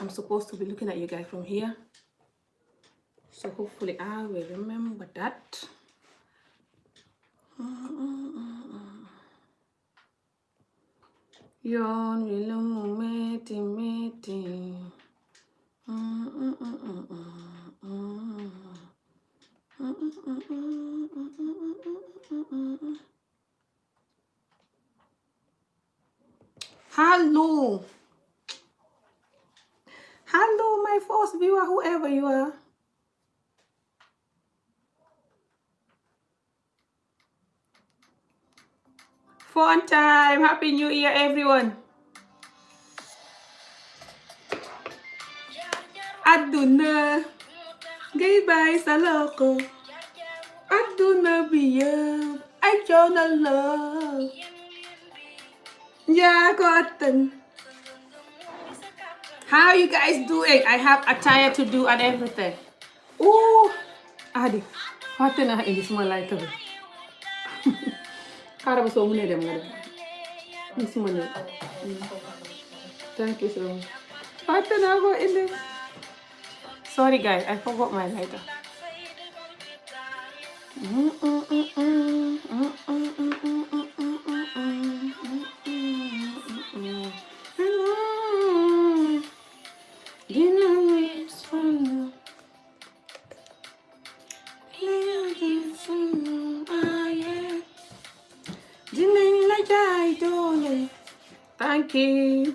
I'm supposed to be looking at you guys from here. So hopefully I will remember that. Yon will meti meti. Hello. Hello, my first viewer, whoever you are. Fun time. Happy New Year, everyone. Aduna. Ngay bàyyi sa loxo. Aduna bi yëpp ay coono la. Yaa ko attan. How you guys doing? I have attire to do and everything. Ooh, Adi, fàtte naa indi suma lighter bi. Xaaral ba soo mënee dem nga dem. Indi suma néeg. Thank you so much. Fàtte naa ko indi. Sorry guys, I forgot my lighter. Thank you.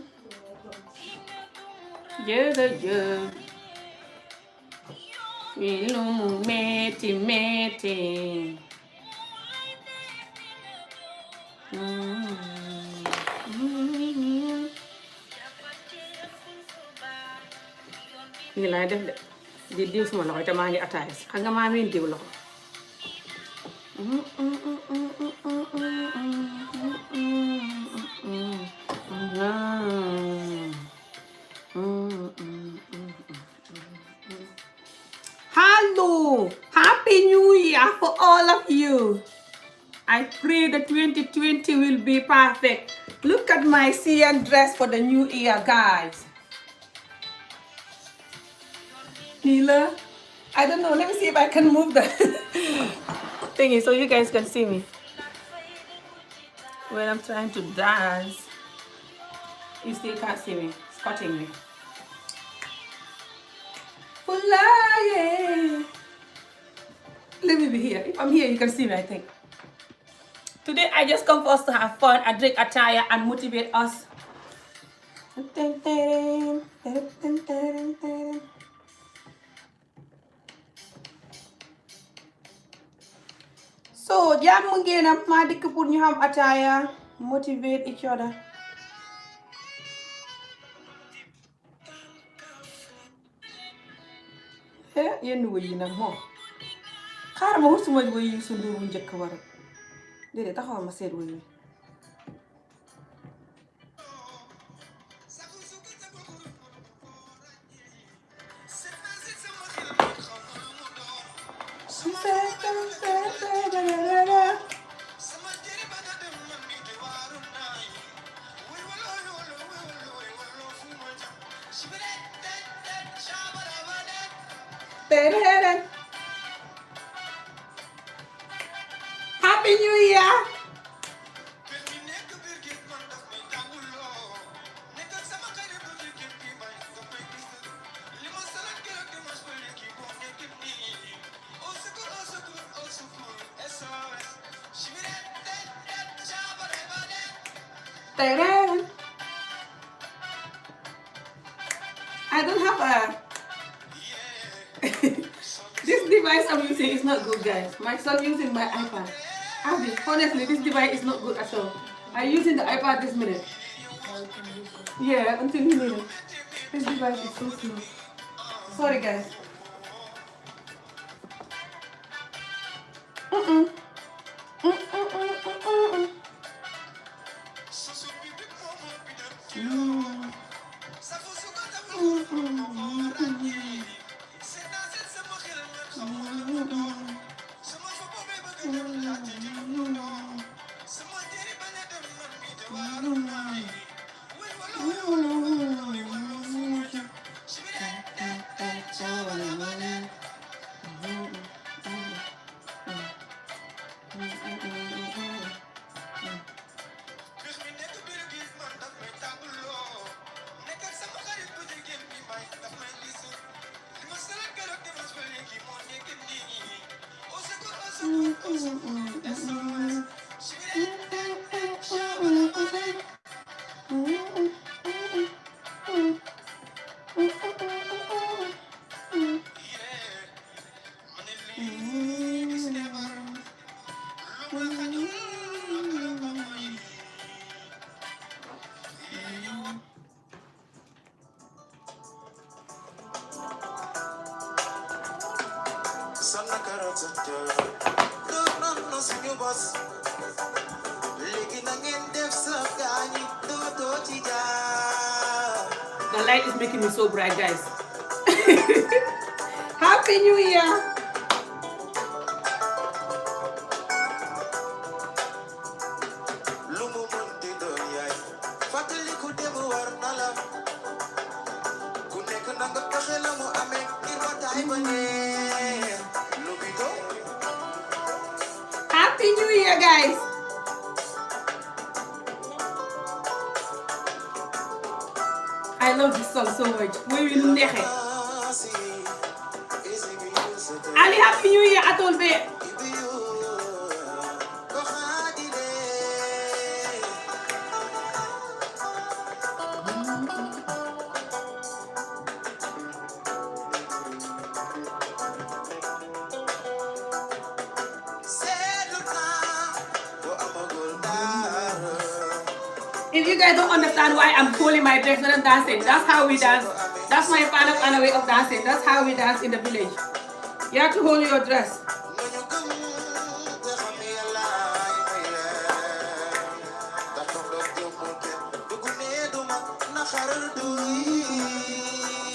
Yeah. Ilum meti meti. Nii laay def de di diw suma loxo te maa ngi ataaya xam nga maa miin diw loxo. Hello, Happy New Year for all of you. I pray that 2020 will be perfect. Look at my CN dress for the new year, guys. Nila, I don't know. Let me see if I can move the thingy so you guys can see me when I'm trying to dance. You still can't see me. It's cutting me. Let me be here. If I'm here, you can see me, I think. Today, I just come for us to have fun and drink attire and motivate us. So, jàmm ngeen am maa dikk pour ñu xam attire, motivate each other. Yenn wëy yi nag moom xaaral ma wut suma wëy yi su nduuru njëkk war a déedéet taxawal ma seet wëy yi. Happy New Year! I don't have a this device I'm using is not good, guys. My son using my iPad. Honestly, this device is not good at all. I'm using the iPad this minute. Yeah, until you need it. This device is so slow. Sorry, guys. The light is making me so bright, guys. Happy New Year! Happy New Year, guys! I love this song so much. Ali, Happy New Year at all, babe. If you guys don't understand why I'm holding my breath when I'm dancing, that's how we dance. That's my Pana way of dancing. That's how we dance in the village. You have to hold your dress.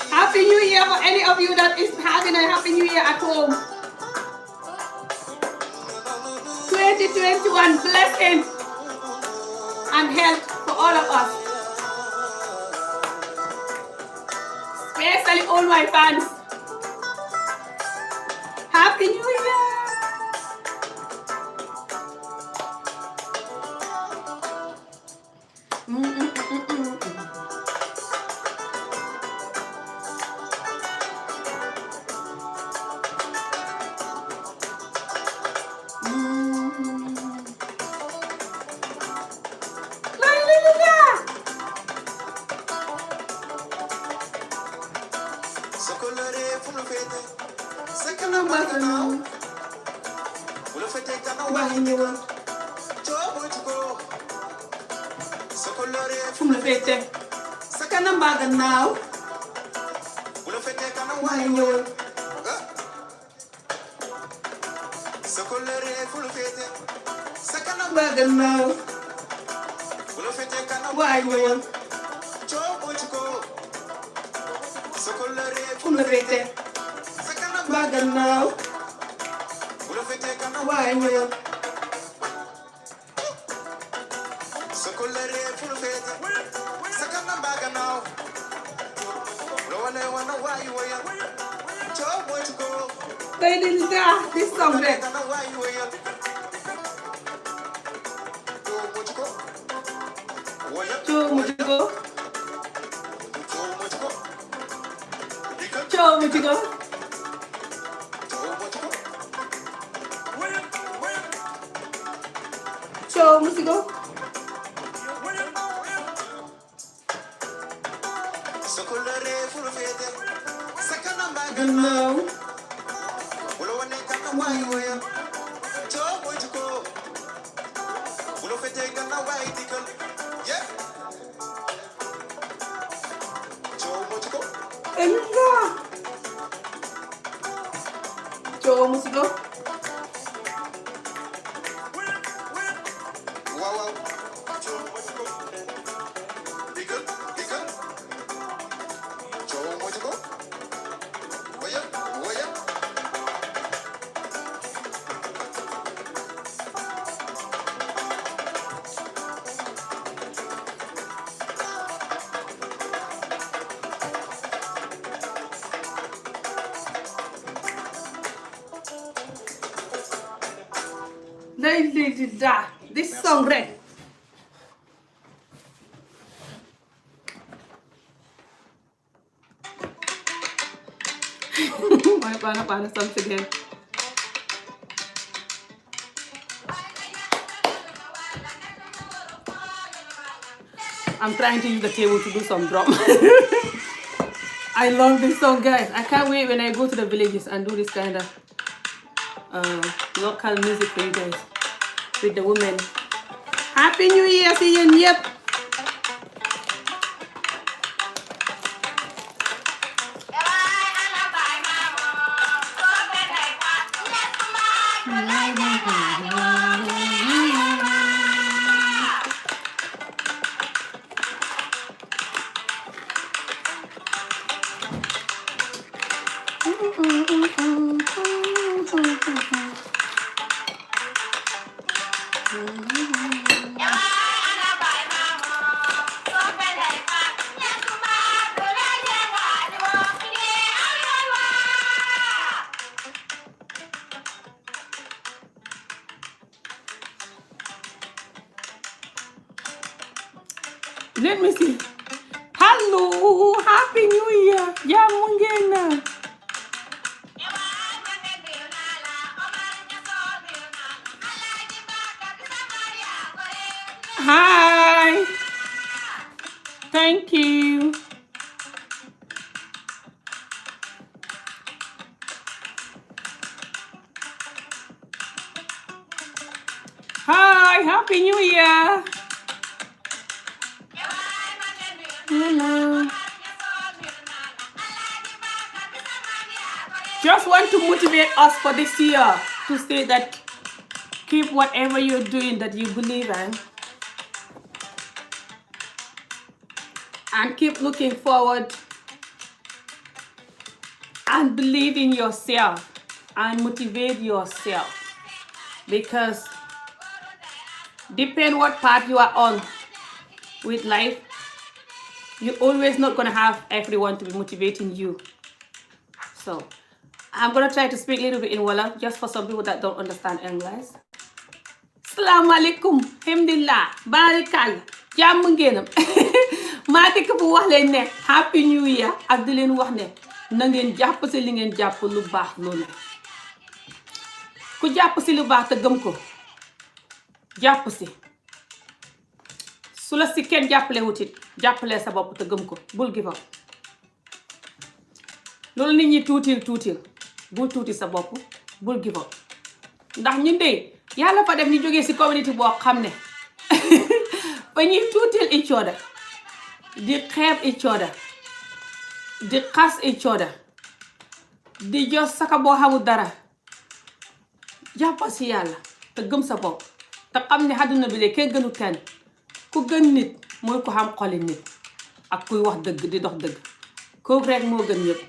Happy New Year for any of you that is having a Happy New Year at home. 2021 blessing and health for all of us. Especially all my fans. Happy New Year! This song there. This song red. My pana songs again. I'm trying to use the table to do some drum. I love this song, guys. I can't wait when I go to the villages and do this kind of local music for you guys with the women. Happy New Year, see you. Yep. Let me see. Hello, Happy New Year. Jàmm ngeen. Hi. Thank you. Hi, Happy New Year. Hello. Just want to motivate us for this year to say that keep whatever you're doing that you believe in and keep looking forward and believe in yourself and motivate yourself, because depend what path you are on with life, you're always not going to have everyone to be motivating you. So I'm going to try to speak a little bit in Wolof just for some people that don't understand English. Salaamaaleykum, alhamdulillah, barikal, jàmm ngeenam. maa dëkk bu wax leen ne happy new year ak di leen wax ne na ngeen jàpp si li ngeen jàpp lu baax loolu. Ku jàpp si lu baax te gëm ko jàpp si. Su la si kenn jàppale wutit jàppale sa bopp te gëm ko bul give up. Loolu nit ñi tuutil bul tuuti sa bopp bul give up. Ndax ñun de yàlla fa def ñu jógee si community boo xam ne fa ñuy tuutil each other, di xeeb each other, di xas each other, di jos saka boo xamul dara. Jàppa si yàlla te gëm sa bopp te xam ne àdduna bi de kenn gënu kenn. Ku gën nit mooy ko xam xoli nit ak kuy wax dëgg di dox dëgg. Kooku rek moo gën ñëpp.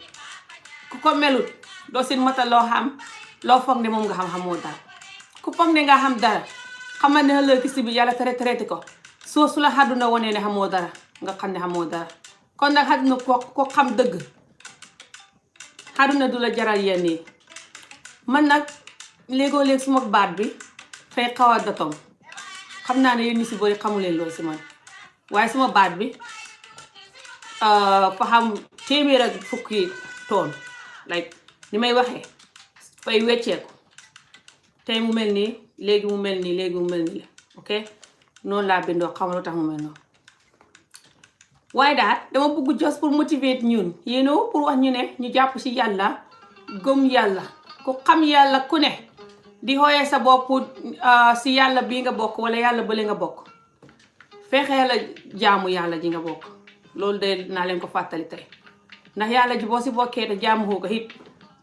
Ku ko melut doo si mata loo xam loo foog ne moom nga xam xamoo dara. Ku foog ne nga xam dara xamal ne ëllëg si bi yàlla traité ko soo su la àdduna wonee ne xamoo dara nga xam ne xamoo dara. Kon nag àdduna ko xam dëgg àdduna du la jaral yenn yi. Man nag léegoo léeg suma baat bi fay xaw a dotom. Xam naa ne yéen ñi si bëri xamu leen loolu si man waaye suma baat bi fa xam téeméer ak fukki toon like ni may waxee fay wecceeku tey mu mel nii léegi mu mel nii léegi mu mel nii la ok noonu laa bindoo xamal lu tax mu mel noonu. waaye daal dama bëgg just pour motivate ñun you know pour wax ñu ne ñu jàpp si yàlla gëm yàlla ku xam yàlla ku ne di xooyee sa bopp si yàlla bii nga bokk wala yàlla bële nga bokk fexee la jaamu yàlla ji nga bokk. Loolu de naa leen ko fàttali tey ndax yàlla ji boo si bokkee te jaamu ko it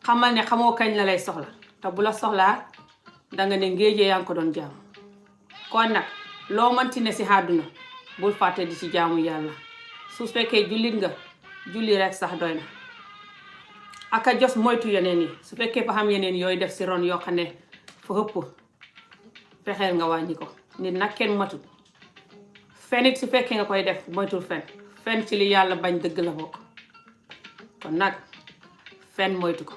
xamal ne xamoo kañ la lay soxla te bu la soxlaa danga ne ngéejee yaa ngi ko doon jaamu. Kon nag loo mënti ne si àdduna bul fàtte di ci jaamu yàlla. Su fekkee jullit nga julli rek sax doy na aka jos moytu yeneen yi. Su fekkee fa xam yeneen yooyu def si ron yoo xam ne fa ëpp fexeel nga wàññi ko. Nit nag kenn matut. Fen it su fekkee nga koy def moytul fen ci li yàlla bañ dëgg la bokk. Kon nag fen moytu ko.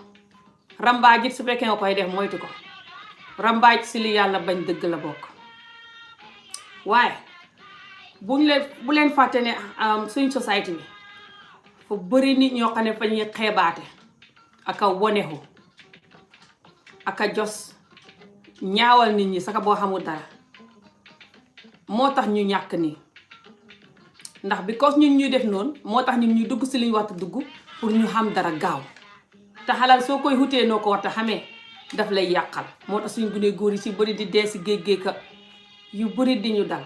Rambaaj it su fekkee nga koy def moytu ko. Rambaaj ci li yàlla bañ dëgg la bokk. waaye bu leen fàtte ne suñ société bi fa bëri nit ñoo xam ne fa ñuy xeebaate aka wonehu aka jos ñaawal nit ñi saka boo xamul dara moo tax ñu ñàkk nii. Ndax because ñun ñuy def noonu moo tax ñun ñuy dugg si li ñu war a dugg pour ñu xam dara gaaw te xalal soo koy xutee noo ko war a xamee daf lay yàqal. Moo tax suñ gune góor yi si bëri di dee si géej ka yu bëri di ñu dal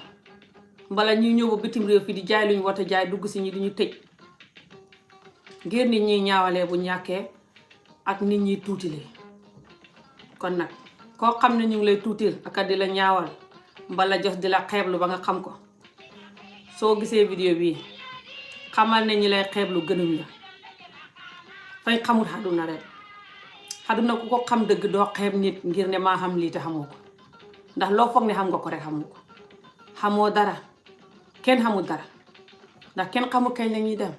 mbala ñu ñëw ba bitim réew fi di jaay lu ñu war a jaay dugg si ñi di ñu tëj ngir nit ñi ñaawalee bu ñàkkee ak nit ñi tuutilee. Kon nag koo xam ne ñu ngi lay tuutil aka di la ñaawal mbala jos di la xeeblu ba nga xam ko. Soo gisee vidéo bi xamal ne ñi lay xeeblu gënuñ la fay xamul àdduna rek àdduna ku ko xam dëgg doo xeeb nit ngir ne maa xam lii te xamoo ko ndax loo foog ne xam nga ko rek xamoo ko xamoo dara kenn xamul dara ndax kenn xamul kañ la ñuy dem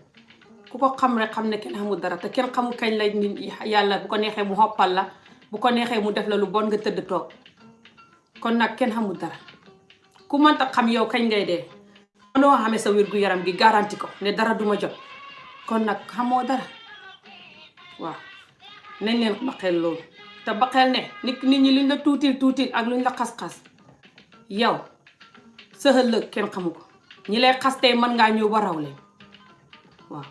ku ko xam rek xam ne kenn xamul dara te kenn xamul kañ la nit yàlla bu ko neexee mu xoppal la bu ko neexee mu def la lu bon nga tëdd toog kon nag kenn xamul dara ku mënta xam yow kañ ngay dee mënoo xamee sa wér gu yaram gi garanti ko ne dara duma jot kon nag xamoo dara waaw nañ leen baxeel loolu te baxeel ne nit ñi luñ la tuutil ak luñ la xas-xas yow sa ëllëg kenn xamu ko ñi lay xas tey mën ngaa ñëw ba raw leen waaw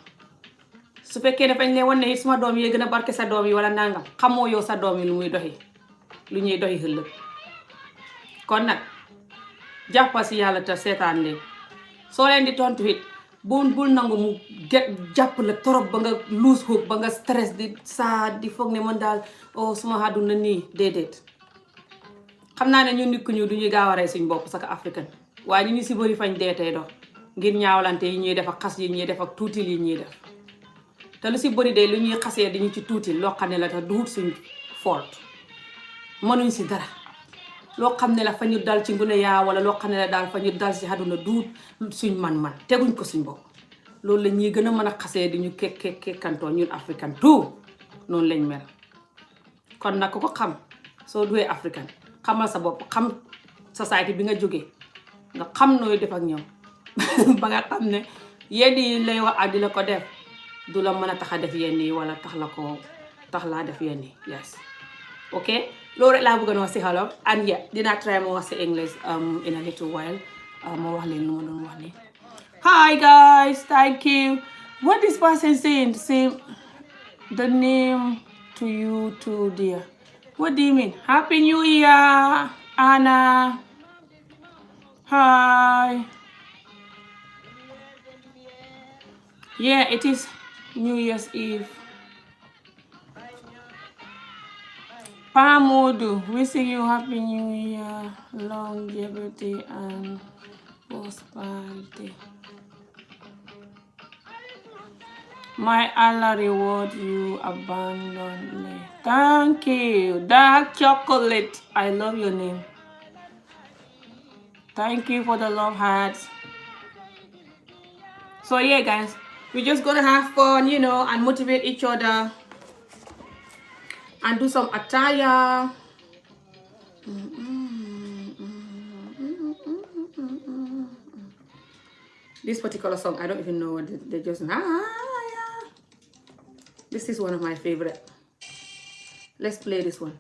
su fekkee ne fañ leen wan ne suma doom yi gën a barke sa doom yi wala nangam xamoo yow sa doom yi lu ñuy doxi ëllëg kon nag jàppal si yàlla te seetaan leen soo leen di tontu it bul nangu mu jàpp la torop ba nga lose hope ba nga stress di saa di foog ne man daal suma àdduna nii déedéet xam naa ne ñun nit ku ñu du ñuy gaaw a rey suñ bopp saka africain waaye ñu si bëri fañ dee tey dox ngir ñaawlante yi ñuy def ak xas yi ñuy def ak tuutil yi ñuy def te lu si bëri de lu ñuy xasee di ñu ci tuutil loo xam ne la tax duhut suñ faute mënuñ si dara loo xam ne la fa ñu dal ci ngune yaa wala loo xam ne la daal fa ñu dal si àdduna duut suñ man-man teguñ ko suñ bopp loolu la ñuy gën a mën a xasee di ñu kekkantoo ñun africain tout noonu lañ mel kon nag ku ko xam soo duwee africain xamal sa bopp xam société bi nga jógee nga xam nooy def ak ñoom ba nga xam ne yenn yi lay wax ak di la ko def du la mën a tax a def yenn yi wala tax laa def yenn yi yes ok loolu rek laa bëgg a wax si Wolof and yeah dinaa try ma wax si English in a little while ma wax leen lu ma doon wax ni hi guys thank you what this person saying say the name to you too dear what do you mean happy new year Anna hi yeah it is New Year's Eve Pamodu, wishing you happy new year, longevity and prosperity. May Allah reward you abundantly. Thank you. Dark chocolate. I love your name. Thank you for the love hearts. So yeah, guys, we're just gonna have fun, and motivate each other. And do some attire. This particular song, I don't even know what they just. Yeah. This is one of my favorite. Let's play this one.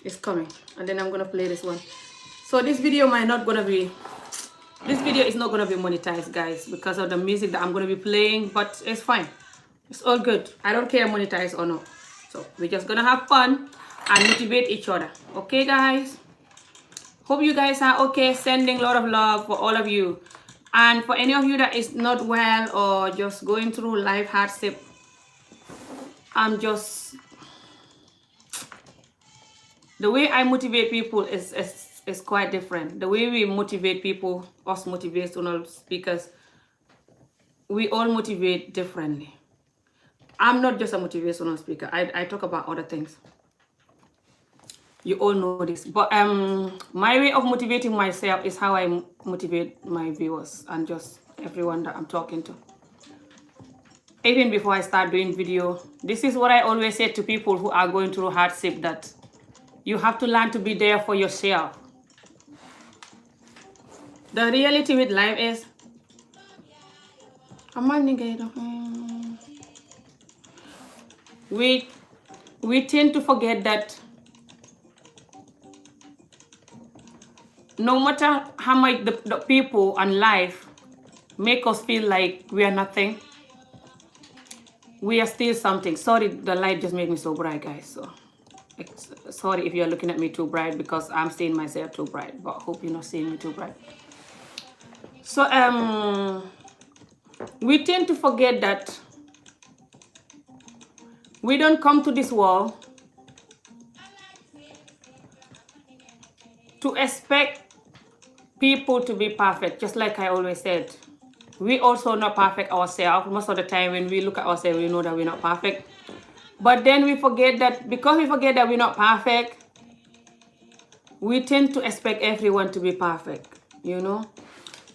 It's coming, and then I'm gonna play this one. So this video is not gonna be monetized, guys, because of the music that I'm gonna be playing, but it's fine. It's all good. I don't care monetize or not. So we're just gonna have fun and motivate each other. Okay, guys? Hope you guys are okay. Sending a lot of love for all of you. And for any of you that is not well or just going through life hardship, the way I motivate people is quite different. The way we motivate people, us motivational speakers, we all motivate differently. I'm not just a motivational speaker. I talk about other things. You all know this. But my way of motivating myself is how I motivate my viewers and just everyone that I'm talking to. Even before I start doing video, this is what I always say to people who are going through hardship, that you have to learn to be there for yourself. The reality with life is, we tend to forget that no matter how much the people and life make us feel like we are nothing, we are still something. Sorry, the light just made me so bright, guys. So sorry if you're looking at me too bright, because I'm seeing myself too bright, but I hope you're not seeing me too bright. So we tend to forget that we don't come to this world to expect people to be perfect. Just like I always said, we also not perfect ourselves. Most of the time when we look at ourselves, we know that we're not perfect. But then we forget that because we forget that we're not perfect, we tend to expect everyone to be perfect, you know?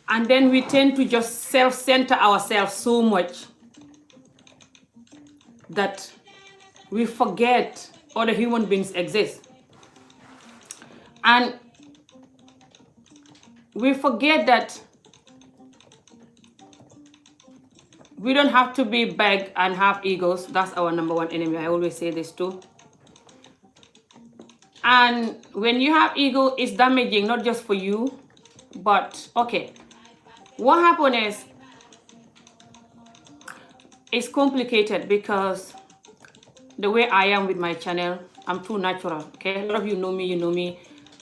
And then we tend to just self-center ourselves so much that we forget other human beings exist. And we forget that we don't have to be big and have egos. That's our number one enemy. I always say this too. And when you have ego, it's damaging, not just for you, but okay. What happened is, it's complicated because the way I am with my channel, I'm too natural, okay? A lot of you know me, you know me.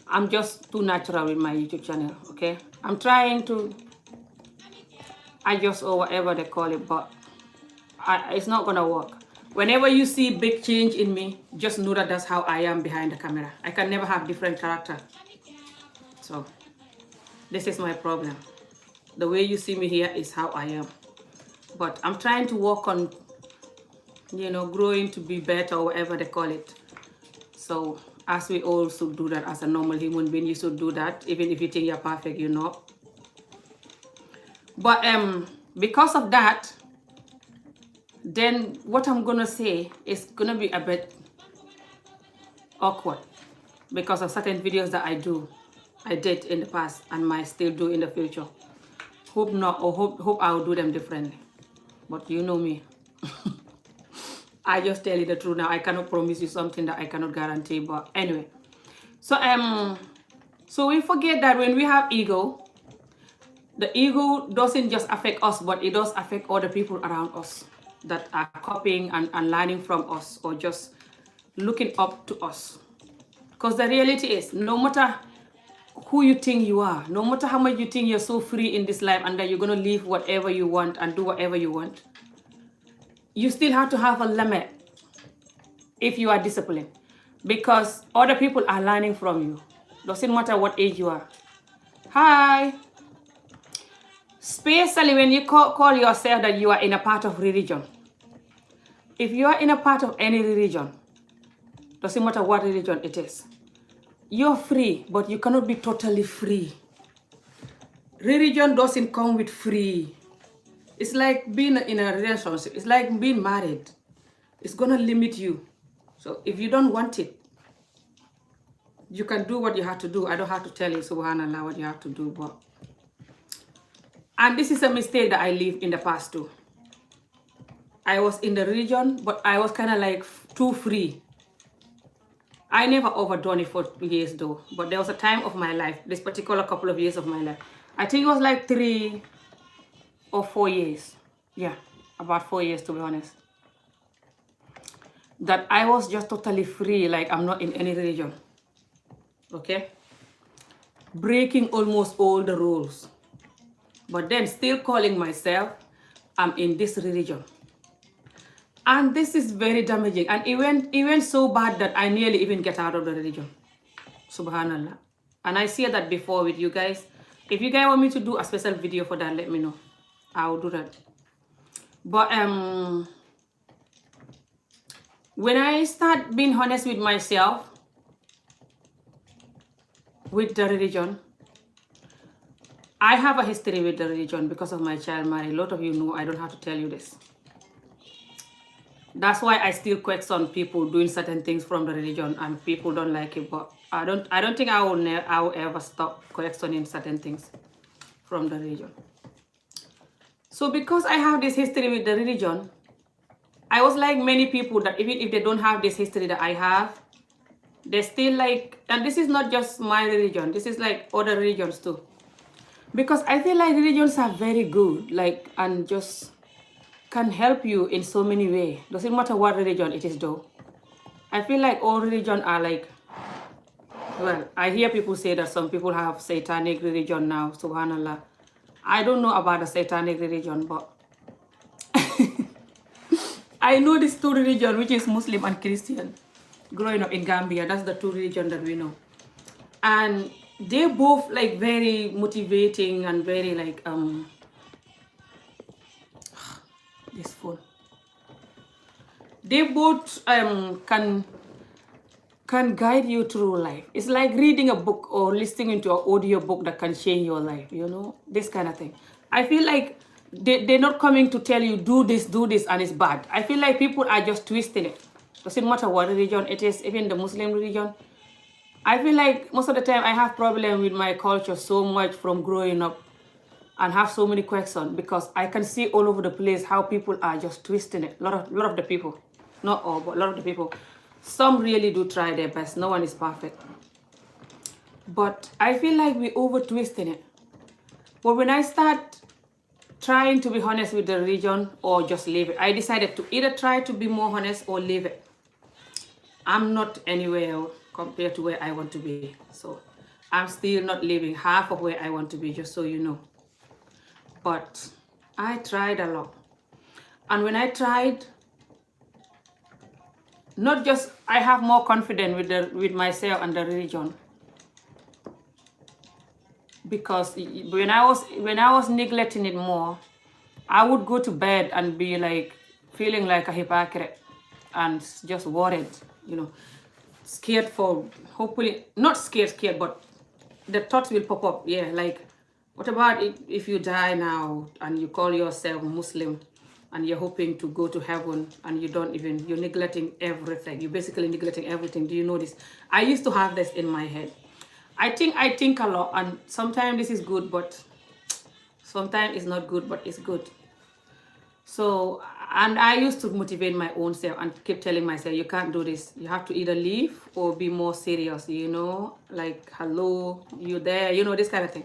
I'm just too natural with my YouTube channel, okay? I'm trying to adjust or whatever they call it, but it's not gonna work. Whenever you see big change in me, just know that that's how I am behind the camera. I can never have different character. So this is my problem. The way you see me here is how I am. But I'm trying to work on, you know, growing to be better or whatever they call it. So as we all should do that as a normal human being, you should do that. Even if you think you're perfect, you're not. But because of that, then what I'm gonna say is gonna be a bit awkward because of certain videos that I did in the past and might still do in the future. Hope not, or hope I'll do them differently. But you know me. I just tell you the truth now. I cannot promise you something that I cannot guarantee. But anyway, so we forget that when we have ego, the ego doesn't just affect us, but it does affect other people around us that are copying and learning from us or just looking up to us. Because the reality is, no matter who you think you are, no matter how much you think you're so free in this life and that you're going to live whatever you want and do whatever you want, you still have to have a limit if you are disciplined. Because other people are learning from you. Doesn't matter what age you are. Hi. Especially when you call yourself that you are in a part of religion. If you are in a part of any religion, doesn't matter what religion it is, you're free, but you cannot be totally free. Religion doesn't come with free. It's like being in a relationship. It's like being married. It's gonna limit you. So if you don't want it, you can do what you have to do. I don't have to tell you, subhanallah, what you have to do. But and this is a mistake that I lived in the past too. I was in the religion, but I was kind of like too free. I never overdone it for years though. But there was a time of my life, this particular couple of years of my life. I think it was like 3 or 4 years. Yeah, about 4 years to be honest. That I was just totally free, like I'm not in any religion. Okay? Breaking almost all the rules. But then still calling myself, I'm in this religion. And this is very damaging. And it went so bad that I nearly even get out of the religion. Subhanallah. And I see that before with you guys. If you guys want me to do a special video for that, let me know. I will do that. But when I start being honest with myself, with the religion, I have a history with the religion because of my child marriage. A lot of you know, I don't have to tell you this. That's why I still question people doing certain things from the religion and people don't like it. But I don't think I will ever stop questioning certain things from the religion. So because I have this history with the religion, I was like many people that even if they don't have this history that I have, they still like, and this is not just my religion, this is like other religions too. Because I feel like religions are very good, like, and just can help you in so many ways. Doesn't matter what religion it is though. I feel like all religions are like, well, I hear people say that some people have satanic religion now, subhanallah. I don't know about the satanic religion, but I know these two religions, which is Muslim and Christian. Growing up in Gambia, that's the two religions that we know. And they're both like very motivating and very like this phone. They both can guide you through life. It's like reading a book or listening to an audio book that can change your life, this kind of thing. I feel like they're not coming to tell you, do this, and it's bad. I feel like people are just twisting it. Doesn't matter what religion it is, even the Muslim religion. I feel like most of the time I have problem with my culture so much from growing up and have so many questions because I can see all over the place how people are just twisting it. A lot of the people, not all, but a lot of the people. Some really do try their best. No one is perfect. But I feel like we over twisting it. But when I start trying to be honest with the religion or just leave it, I decided to either try to be more honest or leave it. I'm not anywhere compared to where I want to be. So I'm still not living half of where I want to be, just so you know. But I tried a lot. And when I tried, not just I have more confidence with myself and the religion. Because when I was neglecting it more, I would go to bed and be like feeling like a hypocrite and just worried, scared for, hopefully not scared, but the thoughts will pop up. Yeah, like what about if you die now and you call yourself Muslim and you're hoping to go to heaven and you're neglecting everything. You're basically neglecting everything. Do you know this? I used to have this in my head. I think a lot, and sometimes this is good, but sometimes it's not good, but it's good. So, and I used to motivate my own self and keep telling myself, you can't do this. You have to either leave or be more serious, like, hello, you there, this kind of thing.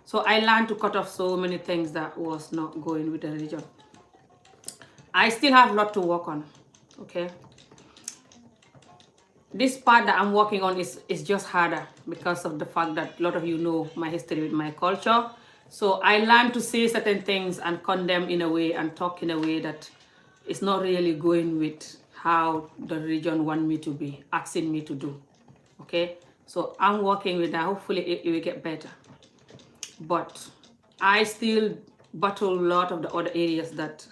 So I learned to cut off so many things that was not going with the religion. I still have a lot to work on, okay? This part that I'm working on is just harder because of the fact that a lot of you know my history with my culture. So I learned to say certain things and condemn in a way and talk in a way that is not really going with how the religion want me to be, asking me to do, okay? So I'm working with that. Hopefully it will get better. But I still battle a lot of the other areas that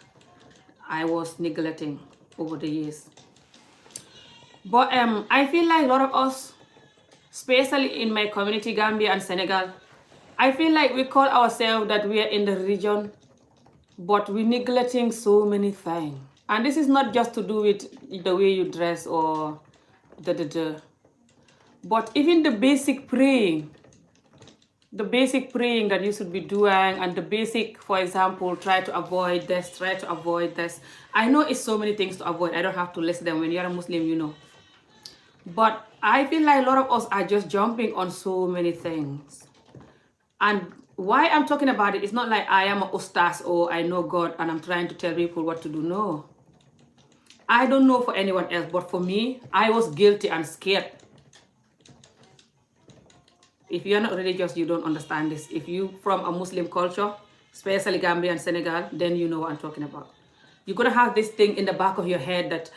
I was neglecting over the years. But I feel like a lot of us, especially in my community, Gambia and Senegal, I feel like we call ourselves that we are in the religion, but we're neglecting so many things. And this is not just to do with the way you dress or but even the basic praying that you should be doing, and the basic, for example, try to avoid this. I know it's so many things to avoid. I don't have to list them. When you're a Muslim, But I feel like a lot of us are just jumping on so many things. And why I'm talking about it is not like I am a ustaz or I know God and I'm trying to tell people what to do. No. I don't know for anyone else, but for me, I was guilty and scared. If you're not religious, you don't understand this. If you from a Muslim culture, especially Gambia and Senegal, then you know what I'm talking about. You're going to have this thing in the back of your head that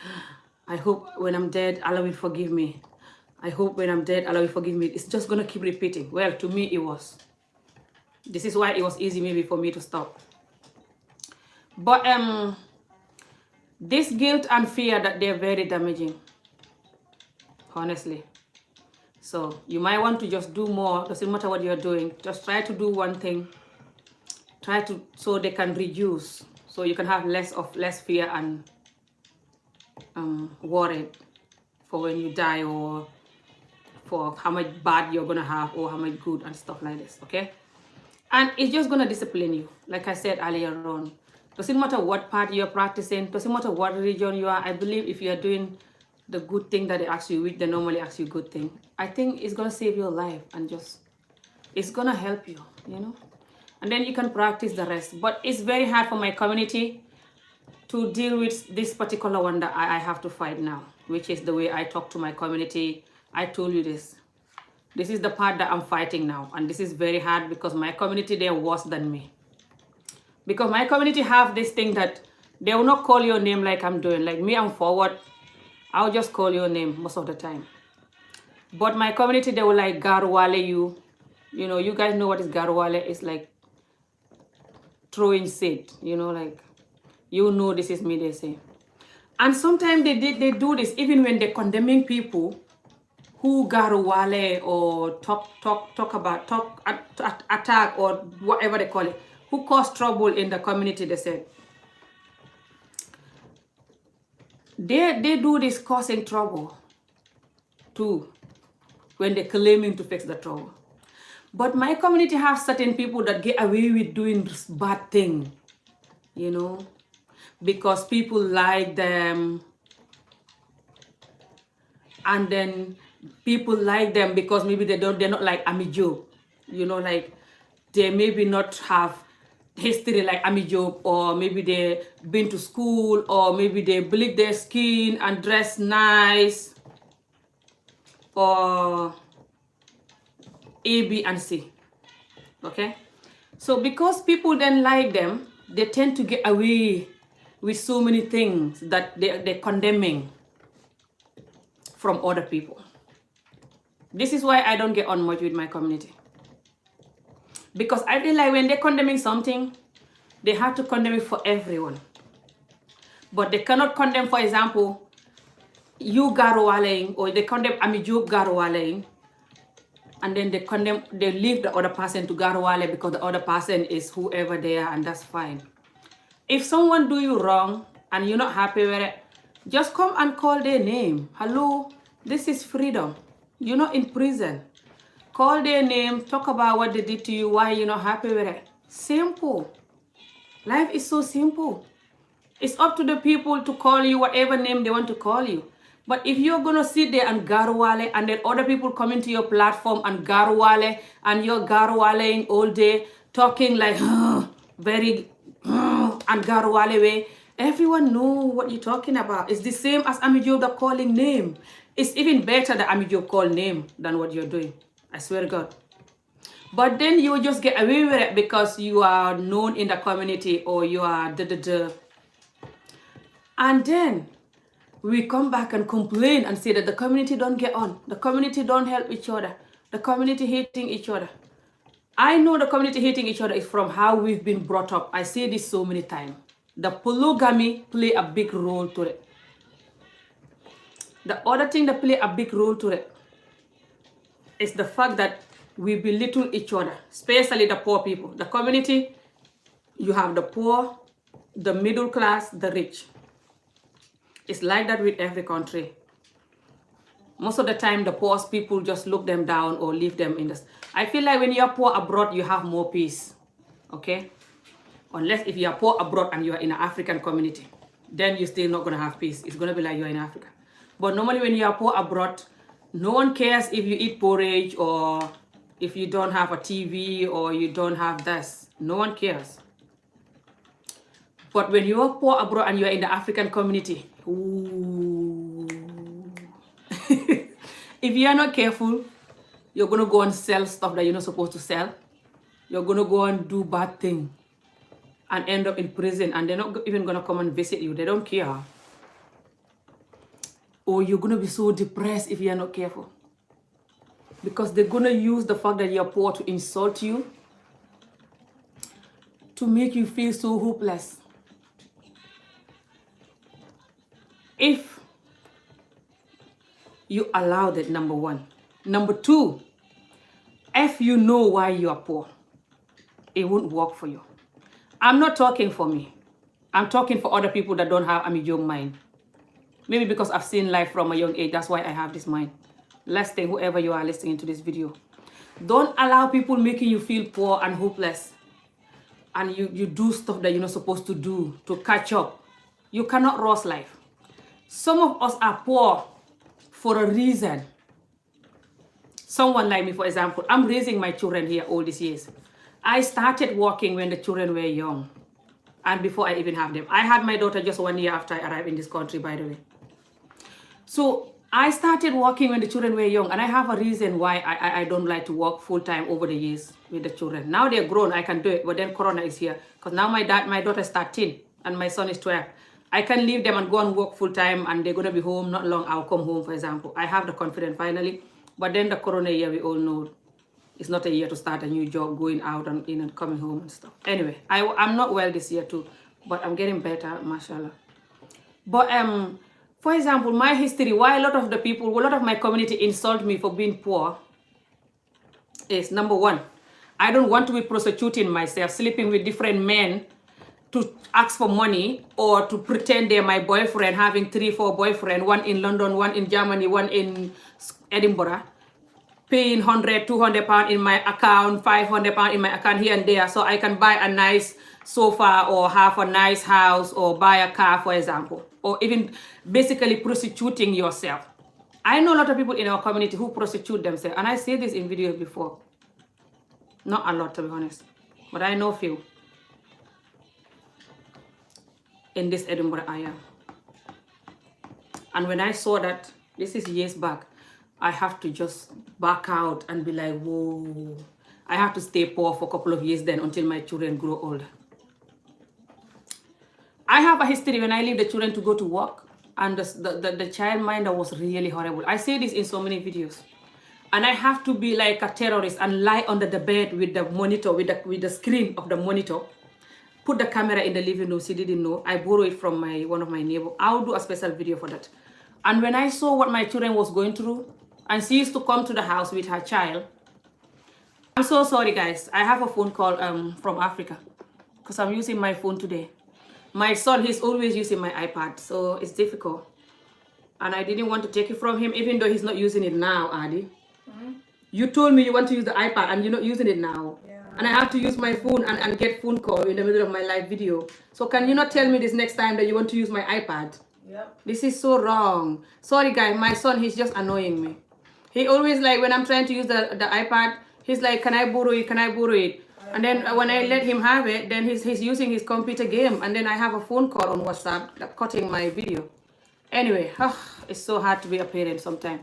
I hope when I'm dead, Allah will forgive me. I hope when I'm dead, Allah will forgive me. It's just going to keep repeating. Well, to me, it was. This is why it was easy maybe for me to stop. But this guilt and fear, that they're very damaging, honestly. So you might want to just do more. Doesn't matter what you're doing. Just try to do one thing. So they can reduce. So you can have less fear and worried for when you die, or for how much bad you're gonna have or how much good and stuff like this, okay? And it's just gonna discipline you, like I said earlier on. Doesn't matter what part you're practicing, doesn't matter what religion you are. I believe if you're doing the good thing that they ask you, which they normally ask you good thing, I think it's gonna save your life and just it's gonna help you, and then you can practice the rest. But it's very hard for my community to deal with this particular one that I have to fight now, which is the way I talk to my community. I told you this. This is the part that I'm fighting now. And this is very hard because my community, they're worse than me. Because my community have this thing that they will not call your name like I'm doing. Like me, I'm forward. I'll just call your name most of the time. But my community, they will like garwale you. You guys know what is garwale? It's like throwing seed, like You know this is me, they say. And sometimes they do this even when they're condemning people who garuwale or attack or whatever they call it, who cause trouble in the community. They said they do this causing trouble too when they're claiming to fix the trouble. But my community have certain people that get away with doing this bad thing, you know, because people like them, and then people like them because maybe they're not like Ami Job, you know, like they maybe not have history like Ami Job, or maybe they been to school, or maybe they bleach their skin and dress nice, or A, B, and C. Okay? So because people then like them, they tend to get away with so many things that they're condemning from other people. This is why I don't get on much with my community. Because I feel like when they're condemning something, they have to condemn it for everyone. But they cannot condemn, for example, you garuwaleing, or they condemn Amiju garuwaleing, and then they leave the other person to garuwale because the other person is whoever they are, and that's fine. If someone do you wrong and you're not happy with it, just come and call their name. Hello, this is freedom. You're not in prison. Call their name, talk about what they did to you, why you're not happy with it. Simple. Life is so simple. It's up to the people to call you whatever name they want to call you. But if you're going to sit there and garuwale, and then other people come into your platform and garuwale, and you're garuwaleing all day, talking like very and garuwale way, everyone know what you're talking about. It's the same as Amijob the calling name. It's even better that Amijob call name than what you're doing. I swear to God. But then you will just get away with it because you are known in the community, or you are And then we come back and complain and say that the community don't get on. The community don't help each other. The community hating each other. I know the community hating each other is from how we've been brought up. I say this so many times. The polygamy play a big role to it. The other thing that play a big role to it is the fact that we belittle each other, especially the poor people. The community, you have the poor, the middle class, the rich. It's like that with every country. Most of the time, the poorest people just look them down or leave them in this. I feel like when you're poor abroad, you have more peace. Okay? Unless if you're poor abroad and you're in an African community, then you're still not going to have peace. It's going to be like you're in Africa. But normally when you're poor abroad, no one cares if you eat porridge, or if you don't have a TV, or you don't have this. No one cares. But when you're poor abroad and you're in the African community, ooh. If you're not careful, you're going to go and sell stuff that you're not supposed to sell. You're going to go and do bad things and end up in prison, and they're not even going to come and visit you. They don't care. Or you're going to be so depressed if you're not careful. Because they're going to use the fact that you're poor to insult you, to make you feel so hopeless. If you allow that, number one. Number two, if you know why you are poor, it won't work for you. I'm not talking for me. I'm talking for other people that don't have a medium mind. Maybe because I've seen life from a young age, that's why I have this mind. Last thing, whoever you are listening to this video, don't allow people making you feel poor and hopeless. And you do stuff that you're not supposed to do to catch up. You cannot rush life. Some of us are poor for a reason. Someone like me, for example, I'm raising my children here all these years. I started working when the children were young, and before I even have them. I had my daughter just 1 year after I arrived in this country, by the way. So I started working when the children were young, and I have a reason why I don't like to work full-time over the years with the children. Now they're grown, I can do it, but then Corona is here. Because now my daughter is 13, and my son is 12. I can leave them and go and work full-time, and they're going to be home. Not long, I'll come home, for example. I have the confidence finally. But then the Corona year, we all know, it's not a year to start a new job, going out and in and coming home and stuff. Anyway, I'm not well this year too. but I'm getting better, mashallah. But for example, my history, why a lot of my community insult me for being poor is, number one, I don't want to be prostituting myself, sleeping with different men to ask for money or to pretend they're my boyfriend, having 3-4 boyfriends, one in London, one in Germany, one in Edinburgh, paying 100-200 pounds in my account, 500 pounds in my account here and there, so I can buy a nice sofa or have a nice house or buy a car, for example, or even basically prostituting yourself. I know a lot of people in our community who prostitute themselves, and I say this in videos before. Not a lot, to be honest, but I know few in this Edinburgh area. And when I saw that, this is years back, I have to just back out and be like, whoa. I have to stay poor for a couple of years then until my children grow old. I have a history when I leave the children to go to work, and the child minder was really horrible. I say this in so many videos. And I have to be like a terrorist and lie under the bed with the monitor, with the screen of the monitor. Put the camera in the living room. She didn't know. I borrowed it from one of my neighbors. I'll do a special video for that. And when I saw what my children was going through, and she used to come to the house with her child. I'm so sorry, guys. I have a phone call from Africa because I'm using my phone today. My son, he's always using my iPad, so it's difficult. And I didn't want to take it from him, even though he's not using it now, Adi. Mm-hmm. You told me you want to use the iPad and you're not using it now. Yeah. And I have to use my phone and get phone call in the middle of my live video. So can you not tell me this next time that you want to use my iPad? Yep. This is so wrong. Sorry, guys. My son, he's just annoying me. He always like, when I'm trying to use the iPad, he's like, can I borrow it? Can I borrow it? And then when I let him have it, then he's using his computer game. And then I have a phone call on WhatsApp cutting my video. Anyway, it's so hard to be a parent sometimes.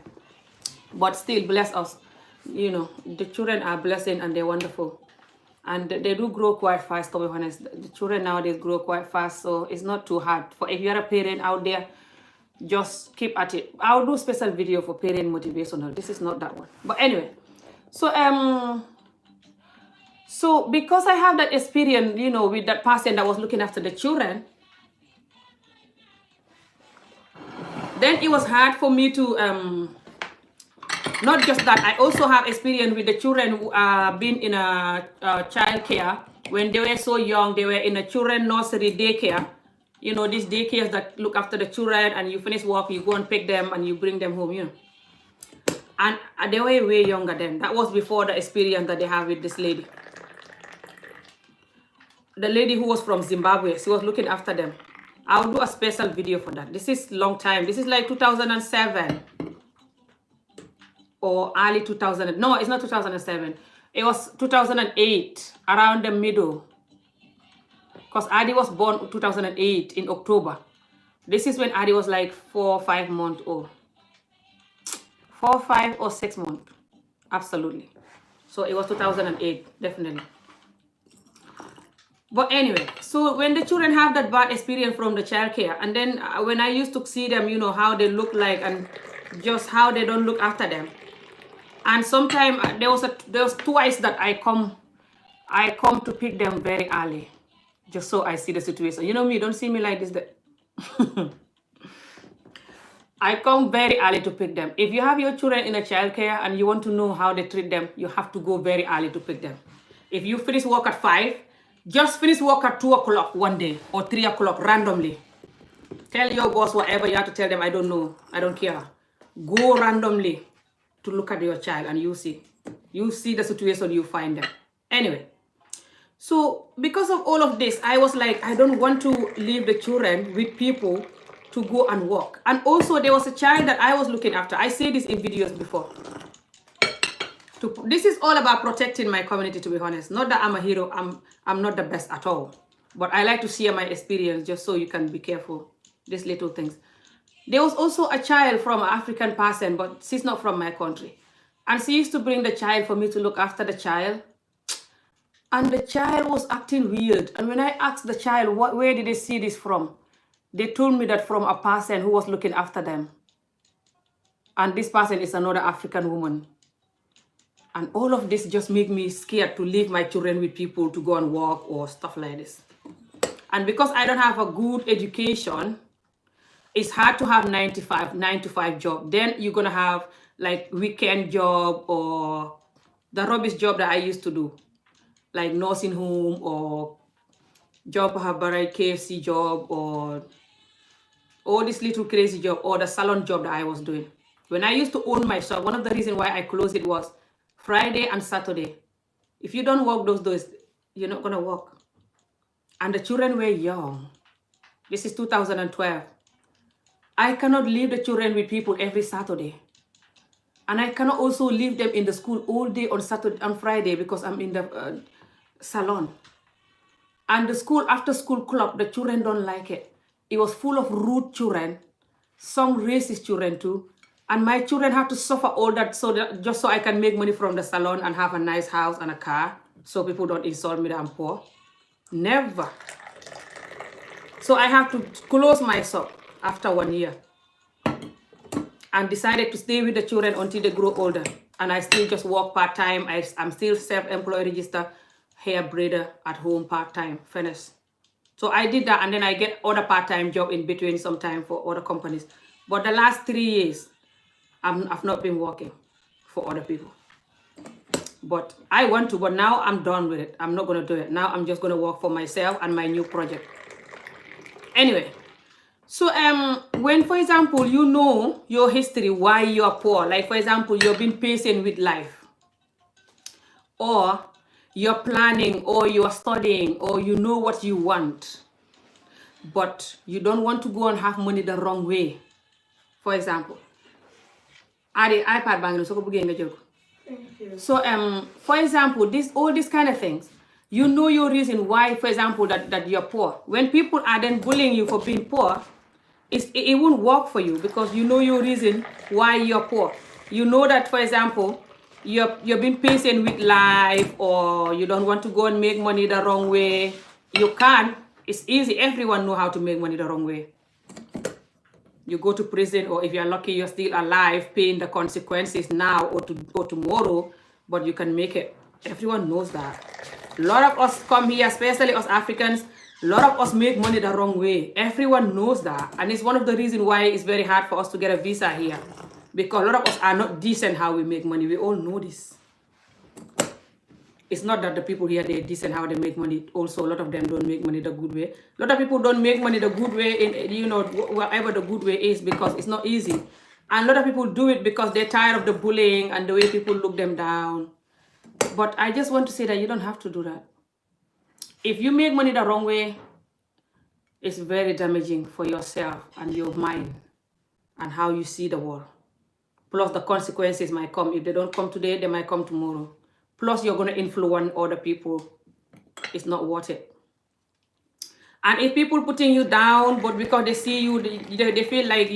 But still, bless us. You know, the children are blessing and they're wonderful. And they do grow quite fast, to be honest. The children nowadays grow quite fast, so it's not too hard. For if you're a parent out there, just keep at it. I'll do a special video for parent motivational. This is not that one. But anyway, so because I have that experience, you know, with that person that was looking after the children, then it was hard for me to, not just that, I also have experience with the children who been in a child care. When they were so young, they were in a children nursery daycare. You know, these daycares that look after the children, and you finish work, you go and pick them and you bring them home, you know. And they were way younger then. That was before the experience that they have with this lady. The lady who was from Zimbabwe, she was looking after them. I'll do a special video for that. This is long time. This is like 2007 or early 2000. No, it's not 2007. It was 2008, around the middle. Because Adi was born 2008 in October. This is when Adi was like 4 or 5 months old. 4, 5 or 6 months. Absolutely. So it was 2008, definitely. But anyway, so when the children have that bad experience from the childcare, and then when I used to see them, you know, how they look like and just how they don't look after them. And sometimes there was twice that I come to pick them very early, just so I see the situation. You know me, don't see me like this. I come very early to pick them. If you have your children in a childcare and you want to know how they treat them, you have to go very early to pick them. If you finish work at 5, just finish work at 2 o'clock one day or 3 o'clock randomly. Tell your boss whatever you have to tell them. I don't know. I don't care. Go randomly to look at your child and you see. You see the situation, you find them. Anyway, so because of all of this, I was like, I don't want to leave the children with people to go and work. And also there was a child that I was looking after. I say this in videos before. This is all about protecting my community, to be honest. Not that I'm a hero. I'm not the best at all. But I like to share my experience just so you can be careful. These little things. There was also a child from an African person, but she's not from my country. And she used to bring the child for me to look after the child. And the child was acting weird. And when I asked the child, where did they see this from? They told me that from a person who was looking after them. And this person is another African woman. And all of this just made me scared to leave my children with people to go and work or stuff like this. And because I don't have a good education, it's hard to have 9 to 5 job. Then you're gonna have like weekend job or the rubbish job that I used to do, like nursing home or job Habarai KFC job or all this little crazy job or the salon job that I was doing. When I used to own my shop, one of the reasons why I closed it was Friday and Saturday. If you don't work those days, you're not gonna work. And the children were young. This is 2012. I cannot leave the children with people every Saturday. And I cannot also leave them in the school all day on Saturday and Friday because I'm in the salon. And the school, after school club, the children don't like it. It was full of rude children, some racist children too. And my children have to suffer all that, just so I can make money from the salon and have a nice house and a car so people don't insult me that I'm poor. Never. So I have to close my shop after 1 year and decided to stay with the children until they grow older. And I still just work part-time. I'm still self-employed register hair braider at home part-time, finish. So I did that, and then I get other part-time job in between sometime for other companies. But the last 3 years, I've not been working for other people. But I want to, but now I'm done with it. I'm not going to do it. Now I'm just going to work for myself and my new project. Anyway, so when, for example, you know your history, why you're poor, like, for example, you've been patient with life, or you're planning, or you're studying, or you know what you want, but you don't want to go and have money the wrong way. For example, iPad bang so for example, all these kind of things, you know your reason why, for example, that you're poor. When people are then bullying you for being poor, it won't work for you because you know your reason why you're poor. You know that, for example, you're being patient with life, or you don't want to go and make money the wrong way. You can. It's easy. Everyone know how to make money the wrong way. You go to prison, or if you're lucky, you're still alive, paying the consequences now or tomorrow, but you can make it. Everyone knows that. A lot of us come here, especially us Africans, a lot of us make money the wrong way. Everyone knows that. And it's one of the reasons why it's very hard for us to get a visa here. Because a lot of us are not decent how we make money. We all know this. It's not that the people here, they're decent how they make money. Also, a lot of them don't make money the good way. A lot of people don't make money the good way, in, whatever the good way is, because it's not easy. And a lot of people do it because they're tired of the bullying and the way people look them down. But I just want to say that you don't have to do that. If you make money the wrong way, it's very damaging for yourself and your mind and how you see the world. Plus the consequences might come. If they don't come today, they might come tomorrow. Plus you're going to influence other people. It's not worth it. And if people putting you down, but because they see you, they feel like,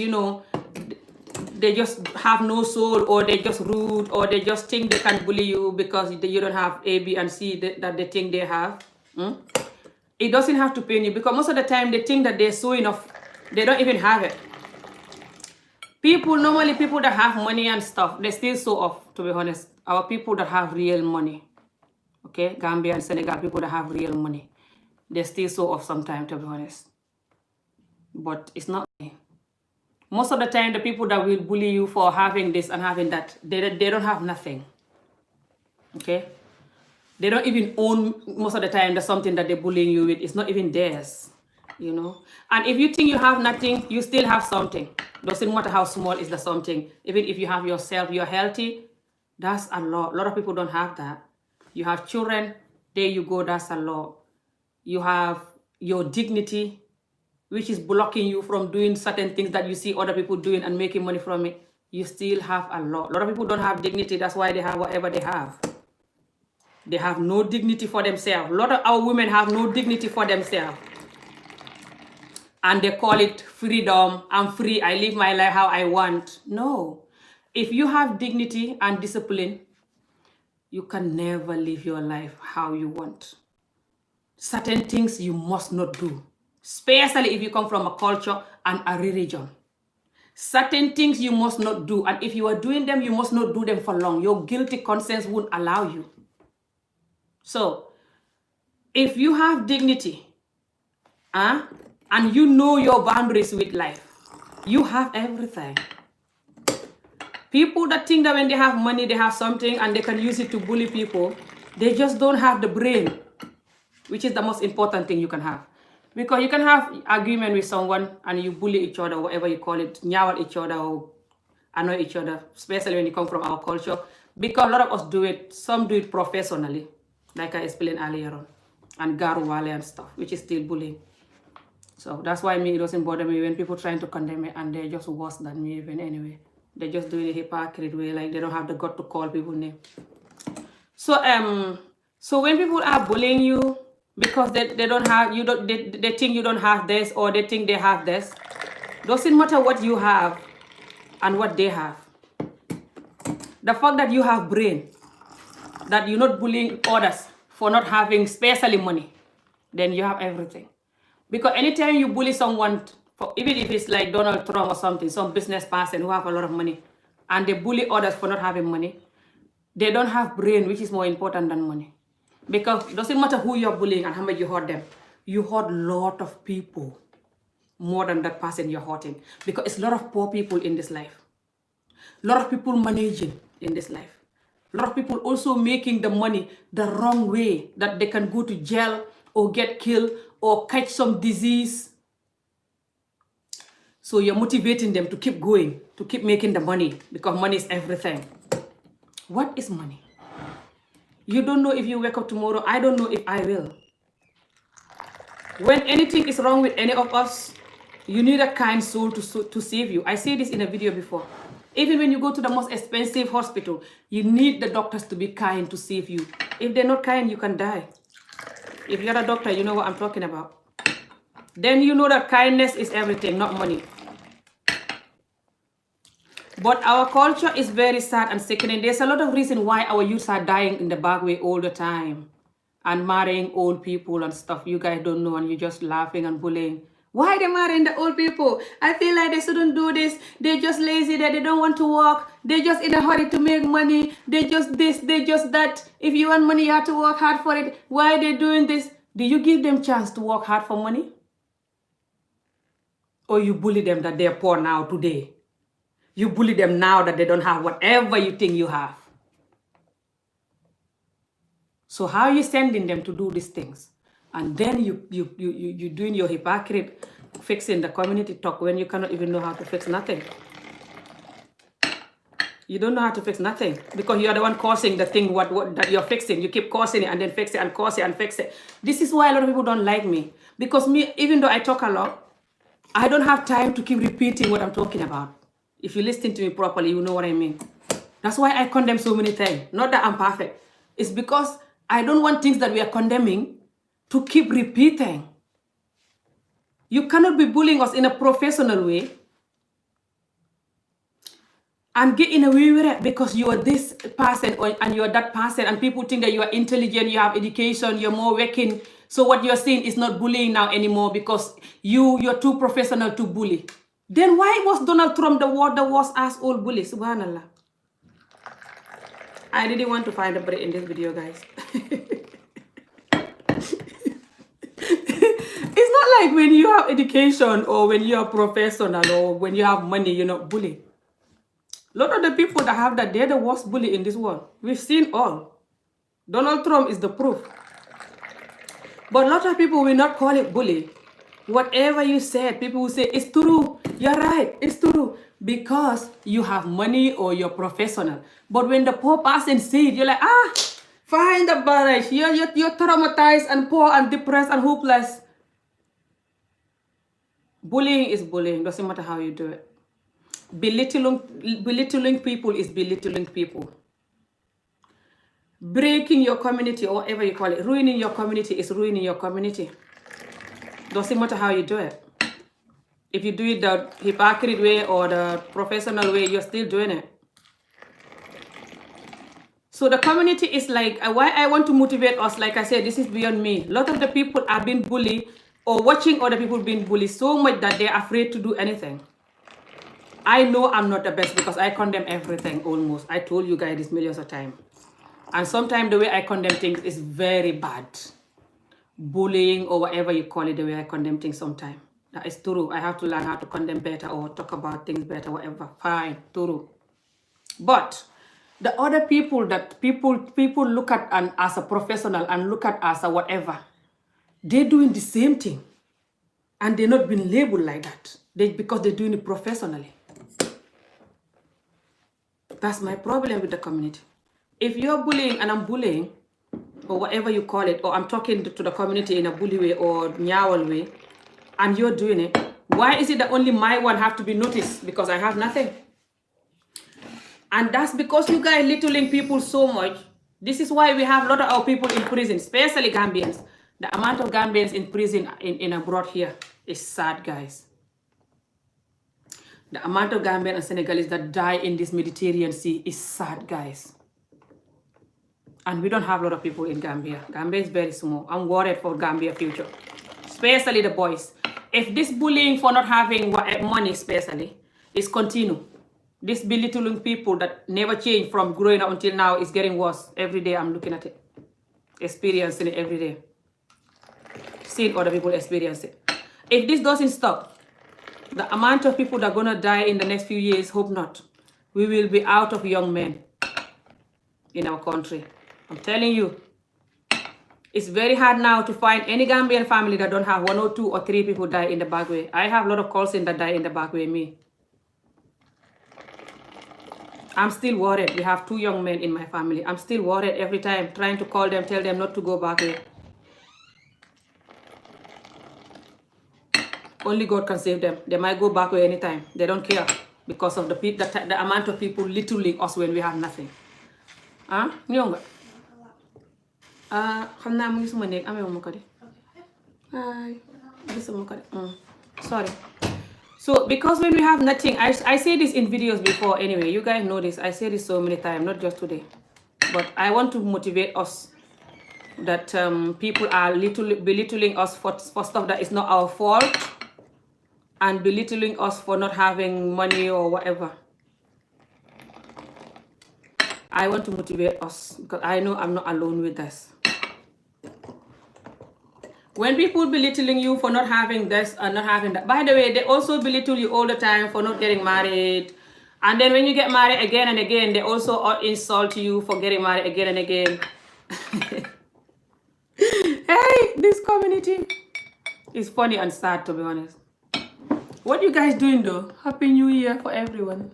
they just have no soul, or they just rude, or they just think they can bully you because you don't have A, B, and C that they think they have. It doesn't have to pain you, because most of the time they think that they're so enough. They don't even have it. Normally people that have money and stuff, they still so off, to be honest. Our people that have real money, okay? Gambia and Senegal, people that have real money, they still so off sometimes, to be honest. But it's not me. Most of the time, the people that will bully you for having this and having that, they don't have nothing, okay? They don't even own, most of the time, the something that they're bullying you with. It's not even theirs, And if you think you have nothing, you still have something. Doesn't matter how small is the something. Even if you have yourself, you're healthy, that's a lot. A lot of people don't have that. You have children, there you go, that's a lot. You have your dignity, which is blocking you from doing certain things that you see other people doing and making money from it. You still have a lot. A lot of people don't have dignity. That's why they have whatever they have. They have no dignity for themselves. A lot of our women have no dignity for themselves. And they call it freedom. I'm free. I live my life how I want. No. If you have dignity and discipline, you can never live your life how you want. Certain things you must not do, especially if you come from a culture and a religion. Certain things you must not do, and if you are doing them, you must not do them for long. Your guilty conscience won't allow you. So, if you have dignity, and you know your boundaries with life, you have everything. People that think that when they have money, they have something and they can use it to bully people, they just don't have the brain, which is the most important thing you can have. Because you can have argument with someone and you bully each other, whatever you call it, nyawal each other or annoy each other, especially when you come from our culture. Because a lot of us do it, some do it professionally, like I explained earlier on, and garuwale and stuff, which is still bullying. So that's why it doesn't bother me when people trying to condemn me and they're just worse than me even anyway. They're just doing a hypocrite way, like they don't have the gut to call people name. So when people are bullying you because they don't have, they think you don't have this, or they think they have this, doesn't matter what you have and what they have. The fact that you have brain, that you're not bullying others for not having especially money, then you have everything. Because anytime you bully someone, even if it's like Donald Trump or something, some business person who have a lot of money, and they bully others for not having money, they don't have brain, which is more important than money. Because it doesn't matter who you're bullying and how much you hurt them. You hurt a lot of people more than that person you're hurting. Because it's a lot of poor people in this life. A lot of people managing in this life. A lot of people also making the money the wrong way, that they can go to jail or get killed or catch some disease. So you're motivating them to keep going, to keep making the money, because money is everything. What is money? You don't know if you wake up tomorrow. I don't know if I will. When anything is wrong with any of us, you need a kind soul to save you. I say this in a video before. Even when you go to the most expensive hospital, you need the doctors to be kind to save you. If they're not kind, you can die. If you're a doctor, you know what I'm talking about. Then you know that kindness is everything, not money. But our culture is very sad and sickening. There's a lot of reason why our youths are dying in the back way all the time. And marrying old people and stuff you guys don't know, and you're just laughing and bullying. Why they marrying the old people? I feel like they shouldn't do this. They're just lazy, that they don't want to work. They're just in a hurry to make money. They just this, they just that. If you want money, you have to work hard for it. Why are they doing this? Do you give them chance to work hard for money? Or you bully them that they're poor now today? You bully them now that they don't have whatever you think you have. So how are you sending them to do these things? And then you doing your hypocrite, fixing the community talk when you cannot even know how to fix nothing. You don't know how to fix nothing because you are the one causing the thing what that you're fixing. You keep causing it and then fix it and cause it and fix it. This is why a lot of people don't like me. Because me, even though I talk a lot, I don't have time to keep repeating what I'm talking about. If you listen to me properly, you know what I mean. That's why I condemn so many things. Not that I'm perfect. It's because I don't want things that we are condemning to keep repeating. You cannot be bullying us in a professional way and get in away with it because you are this person and you are that person, and people think that you are intelligent, you have education, you're more working. So what you're saying is not bullying now anymore because you're too professional to bully. Then why was Donald Trump the worst asshole bully? Subhanallah. I didn't want to find a break in this video, guys. It's not like when you have education or when you are professional or when you have money, you're not bullying. A lot of the people that have that, they're the worst bully in this world. We've seen all. Donald Trump is the proof. But a lot of people will not call it bully. Whatever you said, people will say, it's true. You're right. It's true. Because you have money or you're professional. But when the poor person sees it, you're like, find the barrage. You're traumatized and poor and depressed and hopeless. Bullying is bullying. Doesn't matter how you do it. Belittling people is belittling people. Breaking your community, or whatever you call it, ruining your community is ruining your community. Doesn't matter how you do it. If you do it the hypocrite way or the professional way, you're still doing it. So the community is like, why I want to motivate us, like I said, this is beyond me. A lot of the people are being bullied or watching other people being bullied so much that they're afraid to do anything. I know I'm not the best because I condemn everything almost. I told you guys this millions of times. And sometimes the way I condemn things is very bad. bullying or whatever you call it, the way I condemn things sometimes. That is true. I have to learn how to condemn better or talk about things better, whatever. Fine, true. But the other people that people look at and as a professional and look at as a whatever, they're doing the same thing. And they're not being labeled like that. Because they're doing it professionally. That's my problem with the community. If you're bullying and I'm bullying, or whatever you call it, or I'm talking to the community in a bully way or nyawal way, and you're doing it, why is it that only my one have to be noticed because I have nothing? And that's because you guys littling people so much. This is why we have a lot of our people in prison, especially Gambians. The amount of Gambians in prison in abroad here is sad, guys. The amount of Gambians and Senegalese that die in this Mediterranean Sea is sad, guys. And we don't have a lot of people in Gambia. Gambia is very small. I'm worried for Gambia future, especially the boys. If this bullying for not having money, especially, is continue, this belittling people that never change from growing up until now is getting worse. Every day I'm looking at it, experiencing it every day, seeing other people experience it. If this doesn't stop, the amount of people that are gonna die in the next few years, hope not. We will be out of young men in our country. I'm telling you, it's very hard now to find any Gambian family that don't have 1 or 2 or 3 people die in the back way. I have a lot of calls in that die in the back way, me. I'm still worried. We have 2 young men in my family. I'm still worried every time, trying to call them, tell them not to go back way. Only God can save them. They might go back way anytime. They don't care because of the amount of people littling us when we have nothing. ñëw nga xam naa mu ngi suma néeg amee ma ko de gisuma ko de sorry. So because when we have nothing, I say this in videos before anyway, you guys know this, I say this so many times, not just today, but I want to motivate us that people are belittling us for stuff that is not our fault and belittling us for not having money or whatever. I want to motivate us because I know I'm not alone with this. When people belittling you for not having this and not having that, by the way, they also belittle you all the time for not getting married. And then when you get married again and again, they also insult you for getting married again and again. Hey, this community is funny and sad, to be honest. What you guys doing though? Happy New Year for everyone.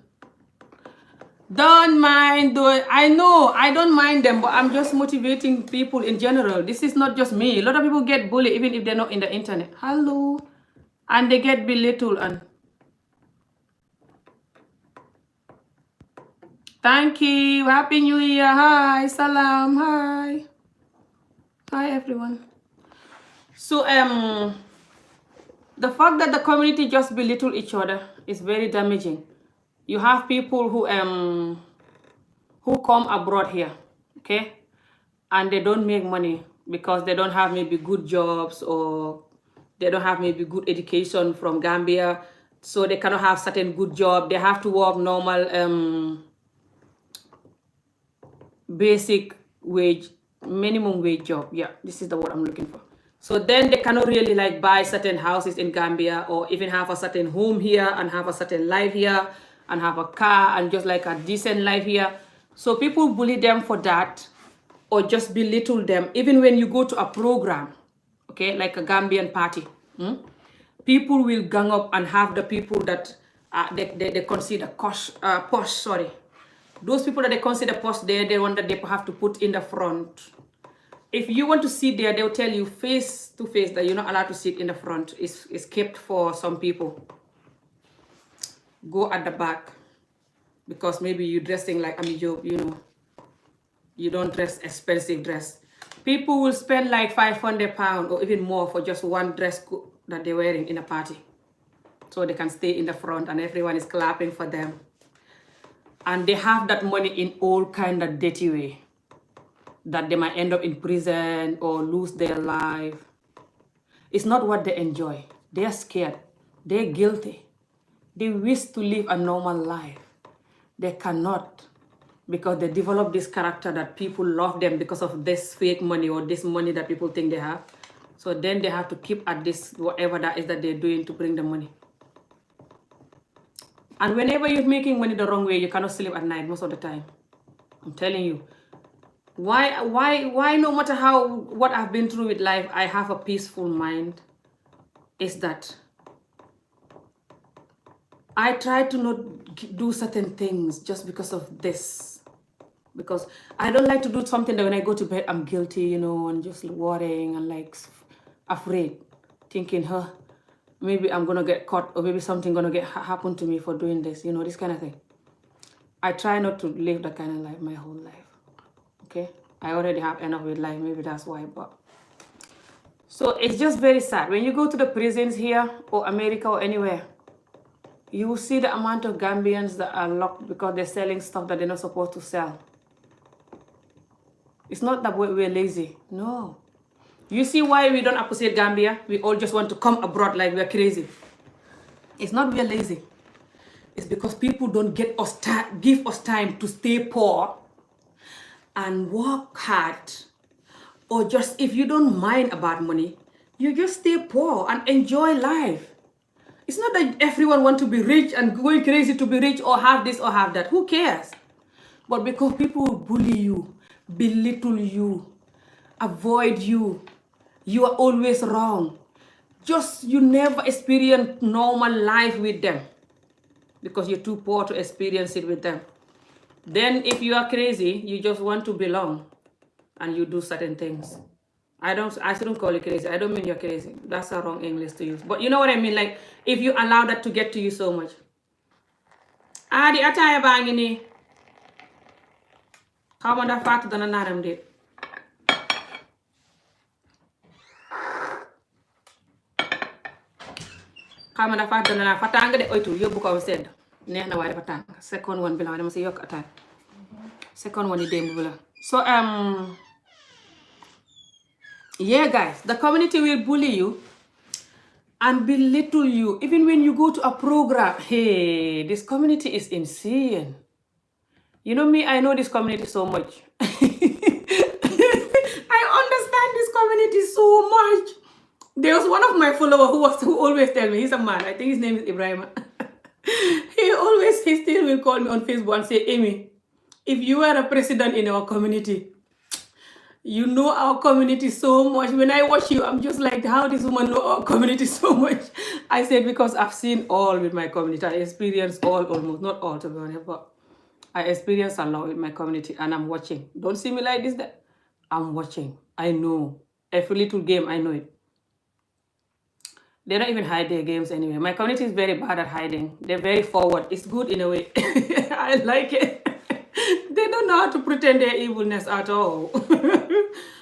Don't mind though. I know I don't mind them, but I'm just motivating people in general. This is not just me. A lot of people get bullied even if they're not in the internet. Hello. And they get belittled and thank you. Happy New Year. Hi. Salam. Hi. Hi everyone. So the fact that the community just belittle each other is very damaging. You have people who come abroad here, okay, and they don't make money because they don't have maybe good jobs or they don't have maybe good education from Gambia, so they cannot have certain good job. They have to work normal basic wage, minimum wage job. Yeah, this is the word I'm looking for. So then they cannot really like buy certain houses in Gambia or even have a certain home here and have a certain life here and have a car and just like a decent life here. So people bully them for that or just belittle them. Even when you go to a program, okay, like a Gambian party, people will gang up and have the people that they consider posh, sorry. Those people that they consider posh, they're the one that they have to put in the front. If you want to sit there, they'll tell you face to face that you're not allowed to sit in the front. It's kept for some people. Go at the back because maybe you're dressing like Ami Job, you know. You don't dress expensive dress. People will spend like £500 or even more for just one dress that they're wearing in a party. So they can stay in the front and everyone is clapping for them. And they have that money in all kind of dirty way that they might end up in prison or lose their life. It's not what they enjoy. They are scared. They're guilty. They wish to live a normal life. They cannot because they develop this character that people love them because of this fake money or this money that people think they have. So then they have to keep at this, whatever that is that they're doing to bring the money. And whenever you're making money the wrong way, you cannot sleep at night most of the time. I'm telling you. Why no matter what I've been through with life, I have a peaceful mind, is that I try to not do certain things just because of this. Because I don't like to do something that when I go to bed, I'm guilty, and just worrying and like afraid, thinking, maybe I'm gonna get caught, or maybe something gonna happen to me for doing this, this kind of thing. I try not to live that kind of life my whole life. Okay? I already have enough with life, maybe that's why, but so it's just very sad. When you go to the prisons here or America or anywhere, you will see the amount of Gambians that are locked because they're selling stuff that they're not supposed to sell. It's not that we're lazy. No. You see why we don't appreciate Gambia? We all just want to come abroad like we're crazy. It's not we're lazy. It's because people don't give us time to stay poor and work hard. Or just if you don't mind about money, you just stay poor and enjoy life. It's not that everyone wants to be rich and going crazy to be rich or have this or have that. Who cares? But because people bully you, belittle you, avoid you, you are always wrong. Just you never experience normal life with them because you're too poor to experience it with them. Then if you are crazy, you just want to belong and you do certain things. I shouldn't call you crazy. I don't mean you're crazy. That's a wrong English to use. But you know what I mean? Like, if you allow that to get to you so much. Di ataaya baa ngi nii. Xaw ma ndax Fatou dana naanam déet. Xaw ma ndax Fatou dana naan fa tàng de oytu yóbbu ko sedd. Neex na waaye dafa tàng. Second one bi la dama si yokk ataaya. Second one yi démb bi la. So, yeah, guys, the community will bully you and belittle you. Even when you go to a program, hey, this community is insane. You know me, I know this community so much. I understand this community so much. There was one of my followers who always tell me, he's a man, I think his name is Ibrahim. he still will call me on Facebook and say, Amy, if you are a president in our community, you know our community so much. When I watch you, I'm just like, how this woman know our community so much? I said, because I've seen all with my community. I experienced all, almost, not all to be honest, but I experienced a lot with my community and I'm watching. Don't see me like this, that I'm watching. I know. Every little game, I know it. They don't even hide their games anyway. My community is very bad at hiding. They're very forward. It's good in a way. I like it. They don't know how to pretend their evilness at all.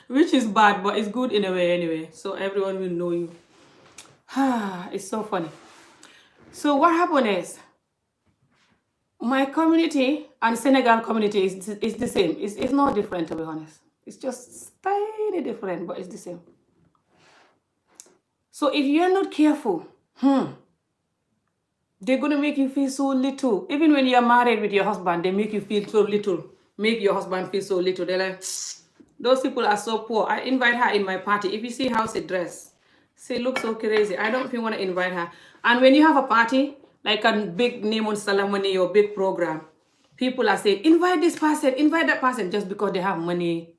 Which is bad, but it's good in a way anyway. So everyone will know you. It's so funny. So what happened is, my community and Senegal community is the same. It's not different, to be honest. It's just tiny different, but it's the same. So if you're not careful, they're going to make you feel so little. Even when you're married with your husband, they make you feel so little. Make your husband feel so little. They're like, those people are so poor. I invite her in my party. If you see how she dress, she looks so crazy. I don't even want to invite her. And when you have a party, like a big name on ceremony or big program, people are saying, invite this person, invite that person, just because they have money.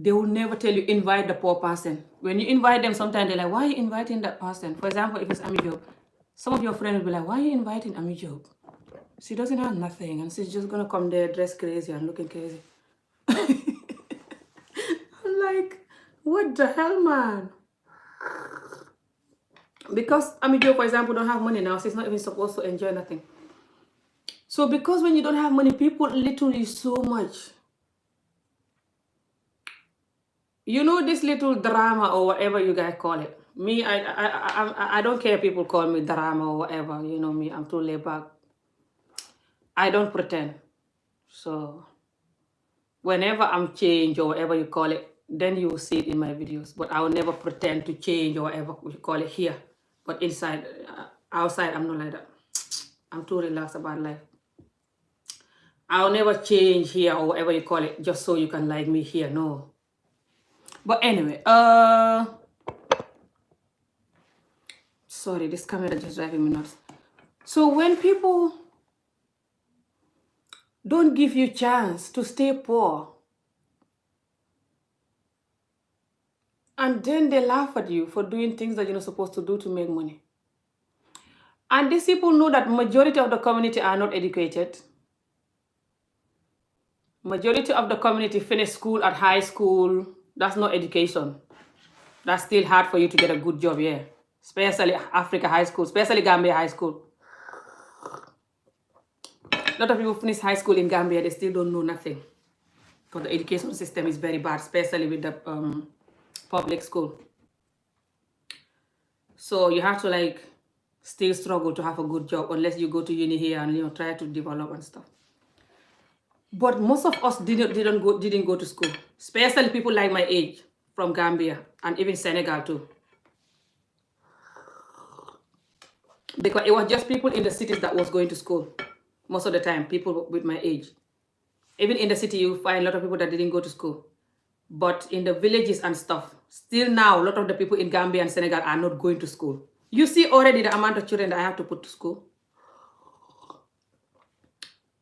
They will never tell you, invite the poor person. When you invite them, sometimes they're like, why are you inviting that person? For example, if it's Ami Job, some of your friends will be like, why are you inviting Ami Job? She doesn't have nothing, and she's just going to come there dressed crazy and looking crazy. I'm like, what the hell, man? Because Ami Job, for example, don't have money now, she's not even supposed to enjoy nothing. So because when you don't have money, people literally so much. You know this little drama or whatever you guys call it. Me, I don't care if people call me drama or whatever. You know me, I'm too laid back. I don't pretend. So whenever I'm changed or whatever you call it, then you will see it in my videos. But I will never pretend to change or whatever you call it here. But inside, outside, I'm not like that. I'm too relaxed about life. I'll never change here or whatever you call it just so you can like me here. No. But anyway, sorry, this camera just driving me nuts. So when people don't give you chance to stay poor, and then they laugh at you for doing things that you're not supposed to do to make money. And these people know that majority of the community are not educated. Majority of the community finish school at high school. That's not education. That's still hard for you to get a good job here. Especially Africa high school, especially Gambia high school. A lot of people finish high school in Gambia, they still don't know nothing. Because the education system is very bad, especially with the public school. So you have to like still struggle to have a good job unless you go to uni here and try to develop and stuff. But most of us didn't go to school, especially people like my age from Gambia and even Senegal too. Because it was just people in the cities that was going to school. Most of the time, people with my age. Even in the city, you find a lot of people that didn't go to school. But in the villages and stuff, still now, a lot of the people in Gambia and Senegal are not going to school. You see already the amount of children that I have to put to school.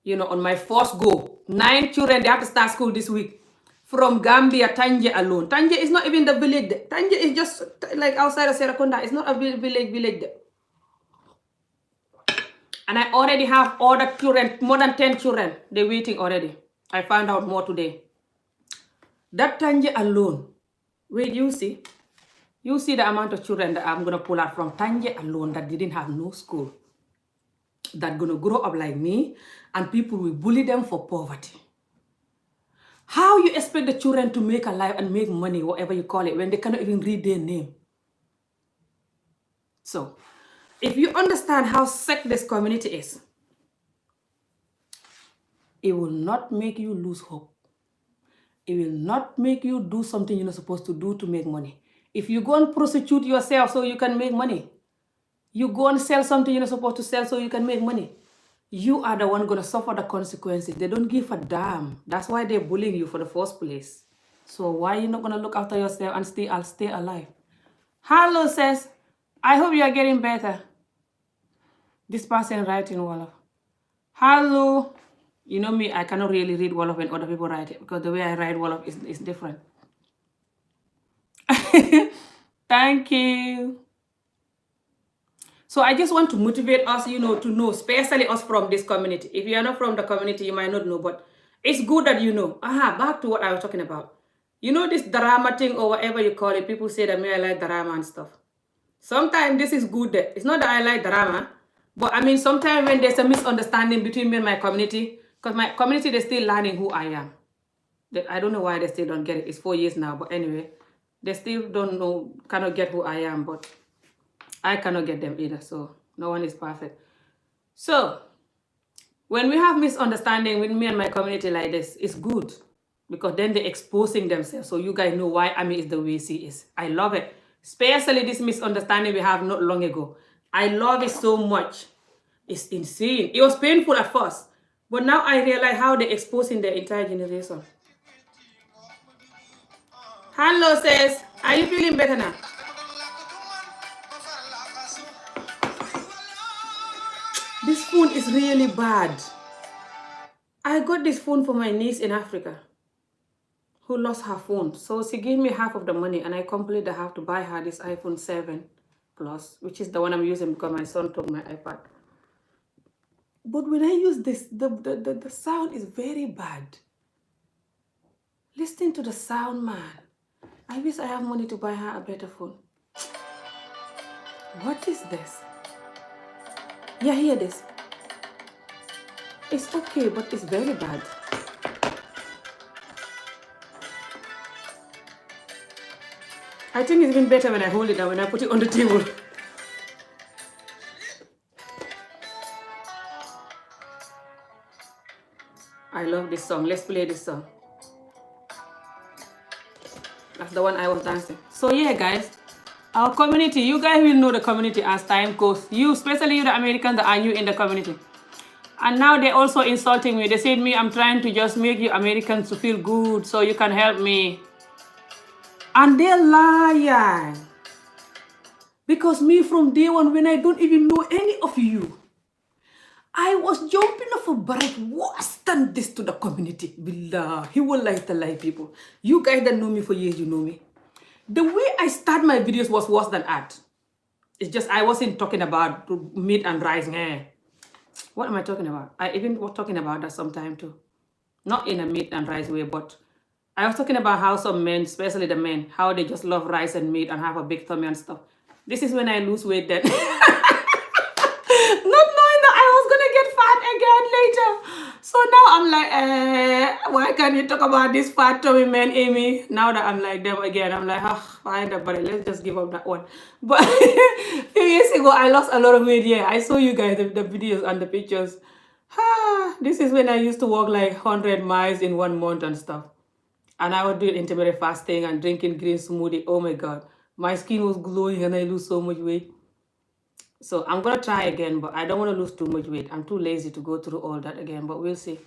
On my first go, 9 children, they have to start school this week. From Gambia, Tanje alone. Tanje is not even the village there. Tanje is just like outside of Serakunda. It's not a village there. And I already have other children, more than 10 children. They're waiting already. I found out more today. That Tanje alone. Wait, you see? You see the amount of children that I'm going to pull out from Tanje alone that didn't have no school. That going to grow up like me. And people will bully them for poverty. How you expect the children to make a life and make money, whatever you call it, when they cannot even read their name? So, if you understand how sick this community is, it will not make you lose hope. It will not make you do something you're not supposed to do to make money. If you go and prostitute yourself so you can make money, you go and sell something you're not supposed to sell so you can make money, you are the one going to suffer the consequences. They don't give a damn. That's why they're bullying you for the first place. So why are you not going to look after yourself and stay alive? Hello says, I hope you are getting better. This person writing Wolof. Hello. You know me, I cannot really read Wolof when other people write it because the way I write Wolof is different. Thank you. So I just want to motivate us, to know, especially us from this community. If you are not from the community, you might not know, but it's good that you know. Back to what I was talking about. This drama thing or whatever you call it, people say that I like drama and stuff. Sometimes this is good. It's not that I like drama, but I mean, sometimes when there's a misunderstanding between me and my community, because my community, they're still learning who I am. I don't know why they still don't get it. It's 4 years now, but anyway, they still don't know, cannot get who I am, but I cannot get them either, so no one is perfect. So, when we have misunderstanding with me and my community like this, it's good. Because then they're exposing themselves, so you guys know why Ami is the way she is. I love it. Especially this misunderstanding we have not long ago. I love it so much. It's insane. It was painful at first. But now I realize how they're exposing their entire generation. Hello, says. Are you feeling better now? This phone is really bad. I got this phone for my niece in Africa who lost her phone. So she gave me half of the money and I completely have to buy her this iPhone 7 Plus, which is the one I'm using because my son took my iPad. But when I use this, the sound is very bad. Listen to the sound, man. I wish I have money to buy her a better phone. What is this? Yeah, hear this. It's okay, but it's very bad. I think it's been better when I hold it than when I put it on the table. I love this song. Let's play this song. That's the one I was dancing. So yeah, guys. Our community, you guys will know the community as time goes. You, especially you, the Americans that are new in the community. And now they're also insulting me. They said I'm trying to just make you Americans to feel good so you can help me. And they're lying. Because me from day one, when I don't even know any of you, I was jumping off a barrage worse than this to the community. Billah, he will lie to lie, people. You guys that know me for years, you know me. The way I start my videos was worse than art. It's just I wasn't talking about meat and rice. What am I talking about? I even was talking about that sometime too. Not in a meat and rice way, but I was talking about how some men, especially the men, how they just love rice and meat and have a big tummy and stuff. This is when I lose weight then. Not knowing that I was gonna get fat again later. So now I'm like, why can't you talk about this fat tummy man, Amy? Now that I'm like them again, I'm like, fine, but let's just give up that one. But a few years ago, I lost a lot of weight. Yeah, I saw you guys the videos and the pictures. This is when I used to walk like 100 miles in 1 month and stuff. And I was doing intermittent fasting and drinking green smoothie. Oh my God. My skin was glowing and I lose so much weight. So I'm going to try again, but I don't want to lose too much weight. I'm too lazy to go through all that again, but we'll see.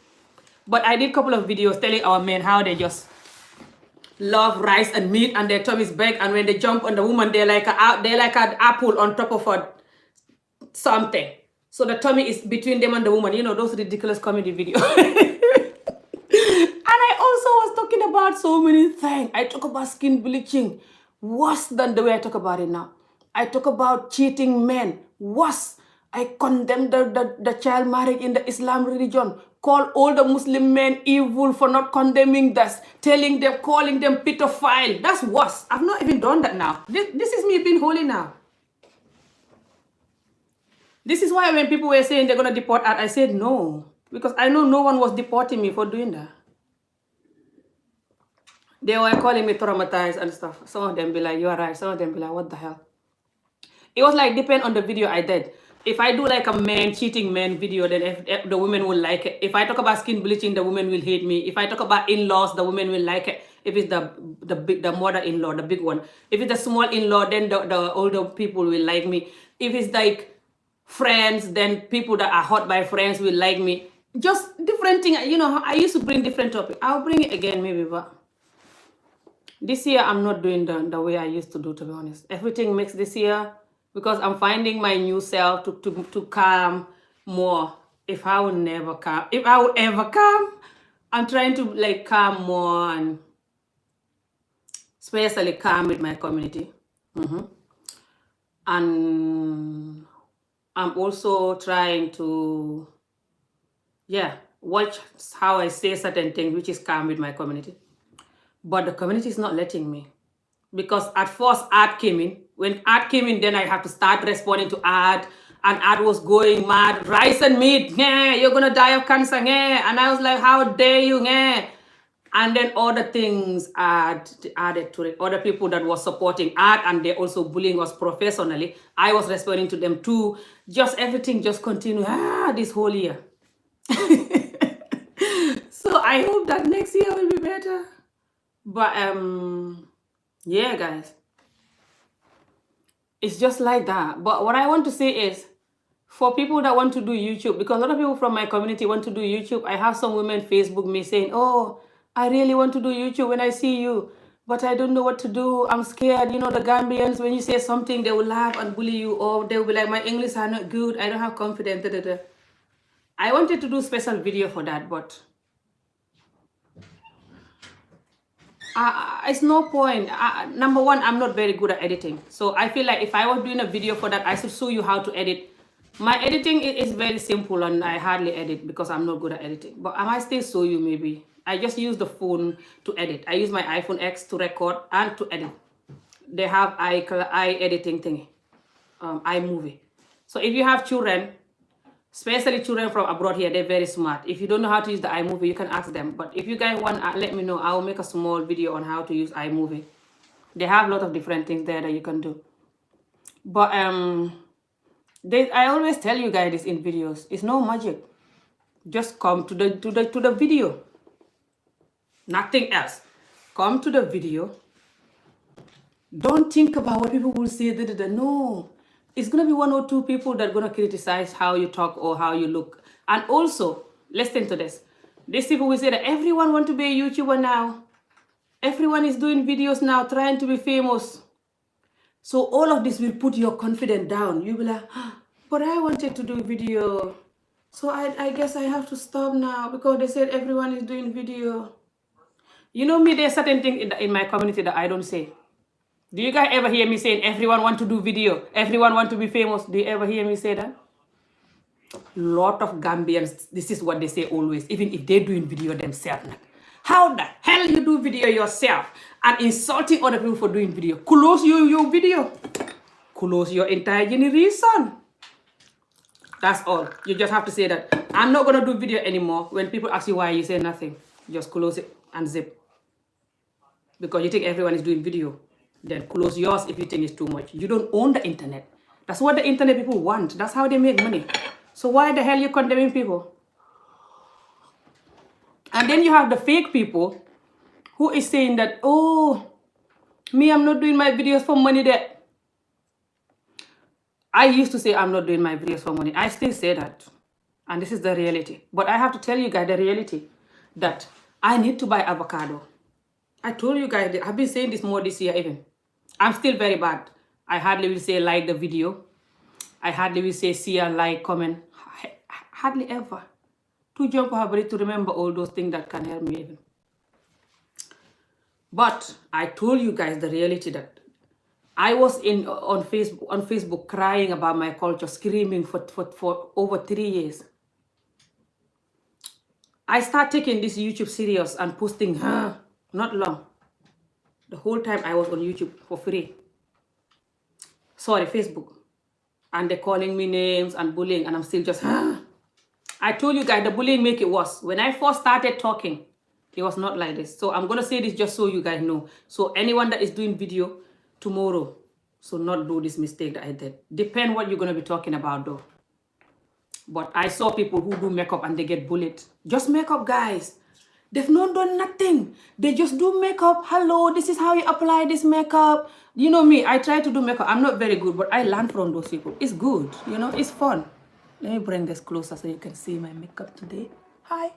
But I did a couple of videos telling our men how they just love rice and meat and their tummies big. And when they jump on the woman, they're like an apple on top of something. So the tummy is between them and the woman. You know, those ridiculous comedy videos. And I also was talking about so many things. I talk about skin bleaching, worse than the way I talk about it now. I talk about cheating men, worse. I condemn the child marriage in the Islam religion. Call all the Muslim men evil for not condemning this, calling them pedophile. That's worse. I've not even done that now. This is me being holy now. This is why when people were saying they're going to deport Art, I said no. Because I know no one was deporting me for doing that. They were calling me traumatized and stuff. Some of them be like, you are right. Some of them be like, what the hell? It was like, depend on the video I did. If I do like a man, cheating man video, then if the women will like it. If I talk about skin bleaching, the women will hate me. If I talk about in-laws, the women will like it. If it's the mother-in-law, the big one. If it's the small in-law, then the older people will like me. If it's like friends, then people that are hot by friends will like me. Just different thing. You know, I used to bring different topics. I'll bring it again maybe, but this year I'm not doing the way I used to do, to be honest. Everything mixed this year because I'm finding my new self to calm more. If I would ever calm, I'm trying to like calm more and especially calm with my community. And I'm also trying to, watch how I say certain things, which is calm with my community. But the community is not letting me. Because at first Art came in. When Art came in, then I had to start responding to Art. And Art was going mad. Rice and meat, you're going to die of cancer. And I was like, how dare you? And then other things added to it. Other people that was supporting Art and they're also bullying us professionally. I was responding to them too. Just everything just continued this whole year. So I hope that next year will be better. But guys, it's just like that. But what I want to say is, for people that want to do YouTube, because a lot of people from my community want to do YouTube, I have some women Facebook me saying, oh, I really want to do YouTube when I see you, but I don't know what to do. I'm scared. You know, the Gambians, when you say something, they will laugh and bully you, or they will be like, my English are not good. I don't have confidence. I wanted to do special video for that, but it's no point. Number one, I'm not very good at editing. So I feel like if I was doing a video for that, I should show you how to edit. My editing is very simple and I hardly edit because I'm not good at editing. But I might still show you maybe. I just use the phone to edit. I use my iPhone X to record and to edit. They have eye editing thingy, iMovie. So if you have children, especially children from abroad here, they're very smart. If you don't know how to use the iMovie, you can ask them. But if you guys want, let me know. I will make a small video on how to use iMovie. They have a lot of different things there that you can do. But I always tell you guys this in videos. It's no magic. Just come to the video. Nothing else. Come to the video. Don't think about what people will say. No. It's going to be 1 or 2 people that are going to criticize how you talk or how you look. And also, listen to this. These people will say that everyone wants to be a YouTuber now. Everyone is doing videos now, trying to be famous. So all of this will put your confidence down. You'll be like, but I wanted to do video. So I guess I have to stop now because they said everyone is doing video. You know me, there's certain things in my community that I don't say. Do you guys ever hear me saying everyone want to do video? Everyone want to be famous? Do you ever hear me say that? Lot of Gambians, this is what they say always, even if they're doing video themselves. How the hell you do video yourself and insulting other people for doing video? Close your video. Close your entire generation. That's all. You just have to say that. I'm not going to do video anymore. When people ask you why, you say nothing. Just close it and zip. Because you think everyone is doing video. Then close yours if you think it's too much. You don't own the internet. That's what the internet people want. That's how they make money. So why the hell you condemning people? And then you have the fake people who is saying that, oh, me, I'm not doing my videos for money that. I used to say I'm not doing my videos for money. I still say that. And this is the reality. But I have to tell you guys the reality that I need to buy avocado. I told you guys, I've been saying this more this year even. I'm still very bad. I hardly will say like the video. I hardly will say see a like, comment. Hardly ever. To jump to remember all those things that can help me even. But I told you guys the reality that I was on Facebook crying about my culture, screaming for over 3 years. I started taking this YouTube serious and posting, not long. The whole time I was on YouTube for free. Sorry, Facebook. And they're calling me names and bullying, and I'm still just, I told you guys the bullying make it worse. When I first started talking, it was not like this. So I'm going to say this just so you guys know. So anyone that is doing video tomorrow, so not do this mistake that I did. Depend what you're going to be talking about though. But I saw people who do makeup and they get bullied. Just makeup, guys. They've not done nothing. They just do makeup. Hello, this is how you apply this makeup. You know me, I try to do makeup. I'm not very good, but I learn from those people. It's good, you know, it's fun. Let me bring this closer so you can see my makeup today. Hi.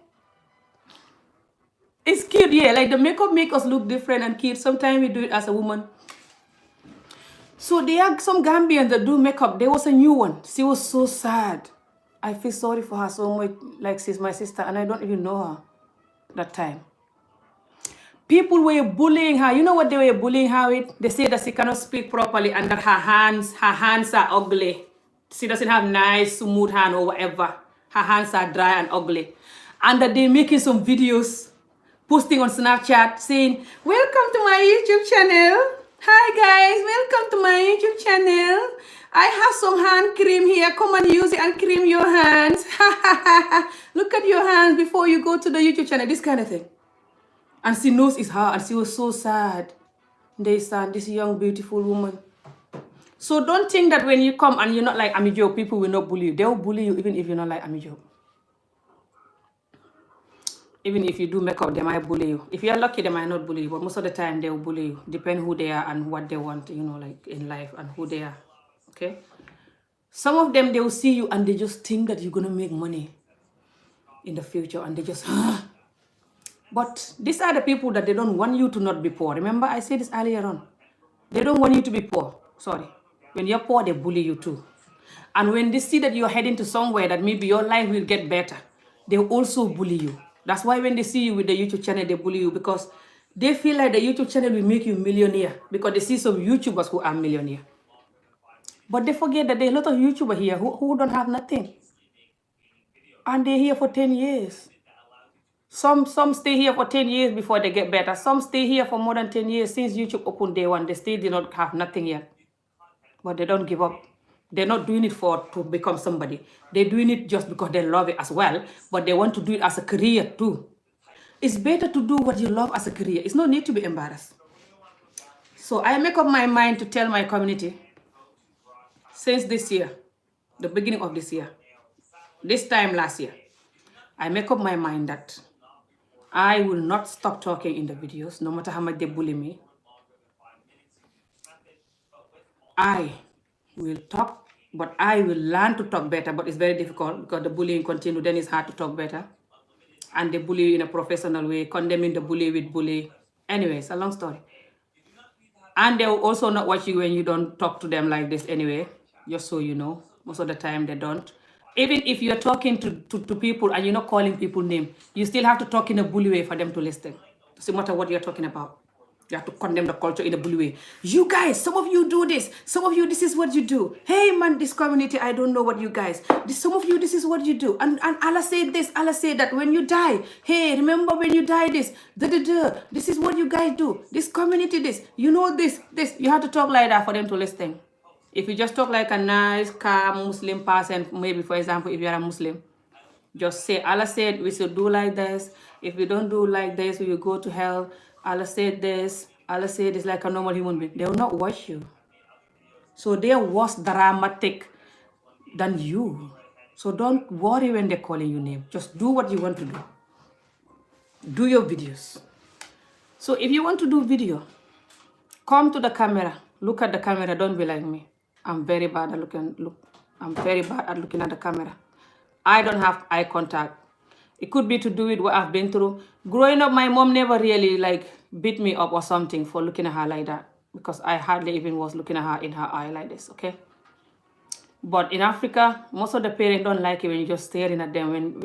It's cute, yeah. Like the makeup make us look different and cute. Sometimes we do it as a woman. So there are some Gambians that do makeup. There was a new one. She was so sad. I feel sorry for her so much. Like she's my sister and I don't even know her that time. People were bullying her. You know what they were bullying her with? They say that she cannot speak properly and that her hands are ugly. She doesn't have nice, smooth hand or whatever. Her hands are dry and ugly. And that they're making some videos, posting on Snapchat, saying, welcome to my YouTube channel. Hi guys, welcome to my YouTube channel. I have some hand cream here. Come and use it and cream your hands. Look at your hands before you go to the YouTube channel. This kind of thing. And she knows it's her and she was so sad. This young, beautiful woman. So don't think that when you come and you're not like Amijo, people will not bully you. They will bully you even if you're not like Amijo. Even if you do makeup, they might bully you. If you're lucky, they might not bully you. But most of the time, they will bully you. Depend who they are and what they want, you know, like in life and who they are. Okay? Some of them, they will see you and they just think that you're going to make money in the future. And they just, But these are the people that they don't want you to not be poor. Remember, I said this earlier on. They don't want you to be poor. Sorry. When you're poor, they bully you too. And when they see that you're heading to somewhere that maybe your life will get better, they will also bully you. That's why when they see you with the YouTube channel, they bully you because they feel like the YouTube channel will make you millionaire because they see some YouTubers who are millionaire. But they forget that there are a lot of YouTubers here who don't have nothing. And they're here for 10 years. Some stay here for 10 years before they get better. Some stay here for more than 10 years since YouTube opened day one. They still did not have nothing yet. But they don't give up. They're not doing it to become somebody. They're doing it just because they love it as well. But they want to do it as a career too. It's better to do what you love as a career. It's no need to be embarrassed. So I make up my mind to tell my community since this year, the beginning of this year, this time last year, I make up my mind that I will not stop talking in the videos, no matter how much they bully me. I will talk, but I will learn to talk better, but it's very difficult because the bullying continues, then it's hard to talk better. And they bully you in a professional way, condemning the bully with bully. Anyways, a long story. And they will also not watch you when you don't talk to them like this anyway, just so you know. Most of the time they don't. Even if you're talking to people and you're not calling people name, you still have to talk in a bully way for them to listen. Doesn't matter what you're talking about. You have to condemn the culture in a bully way. You guys, some of you do this. Some of you, this is what you do. Hey man, this community, I don't know what you guys. Some of you, this is what you do. And Allah said this, Allah said that. When you die, hey, remember when you die this. This is what you guys do. This community, this. You know this. You have to talk like that for them to listen. If you just talk like a nice, calm Muslim person, maybe for example, if you're a Muslim, just say, Allah said we should do like this. If we don't do like this, we will go to hell. Allah said this. Allah said it's like a normal human being. They will not watch you. So they're worse dramatic than you. So don't worry when they're calling you name. Just do what you want to do. Do your videos. So if you want to do video, come to the camera. Look at the camera. Don't be like me. I'm very bad at looking at the camera. I don't have eye contact. It could be to do with what I've been through. Growing up, my mom never really beat me up or something for looking at her like that, because I hardly even was looking at her in her eye like this, okay? But in Africa, most of the parents don't like it when you're just staring at them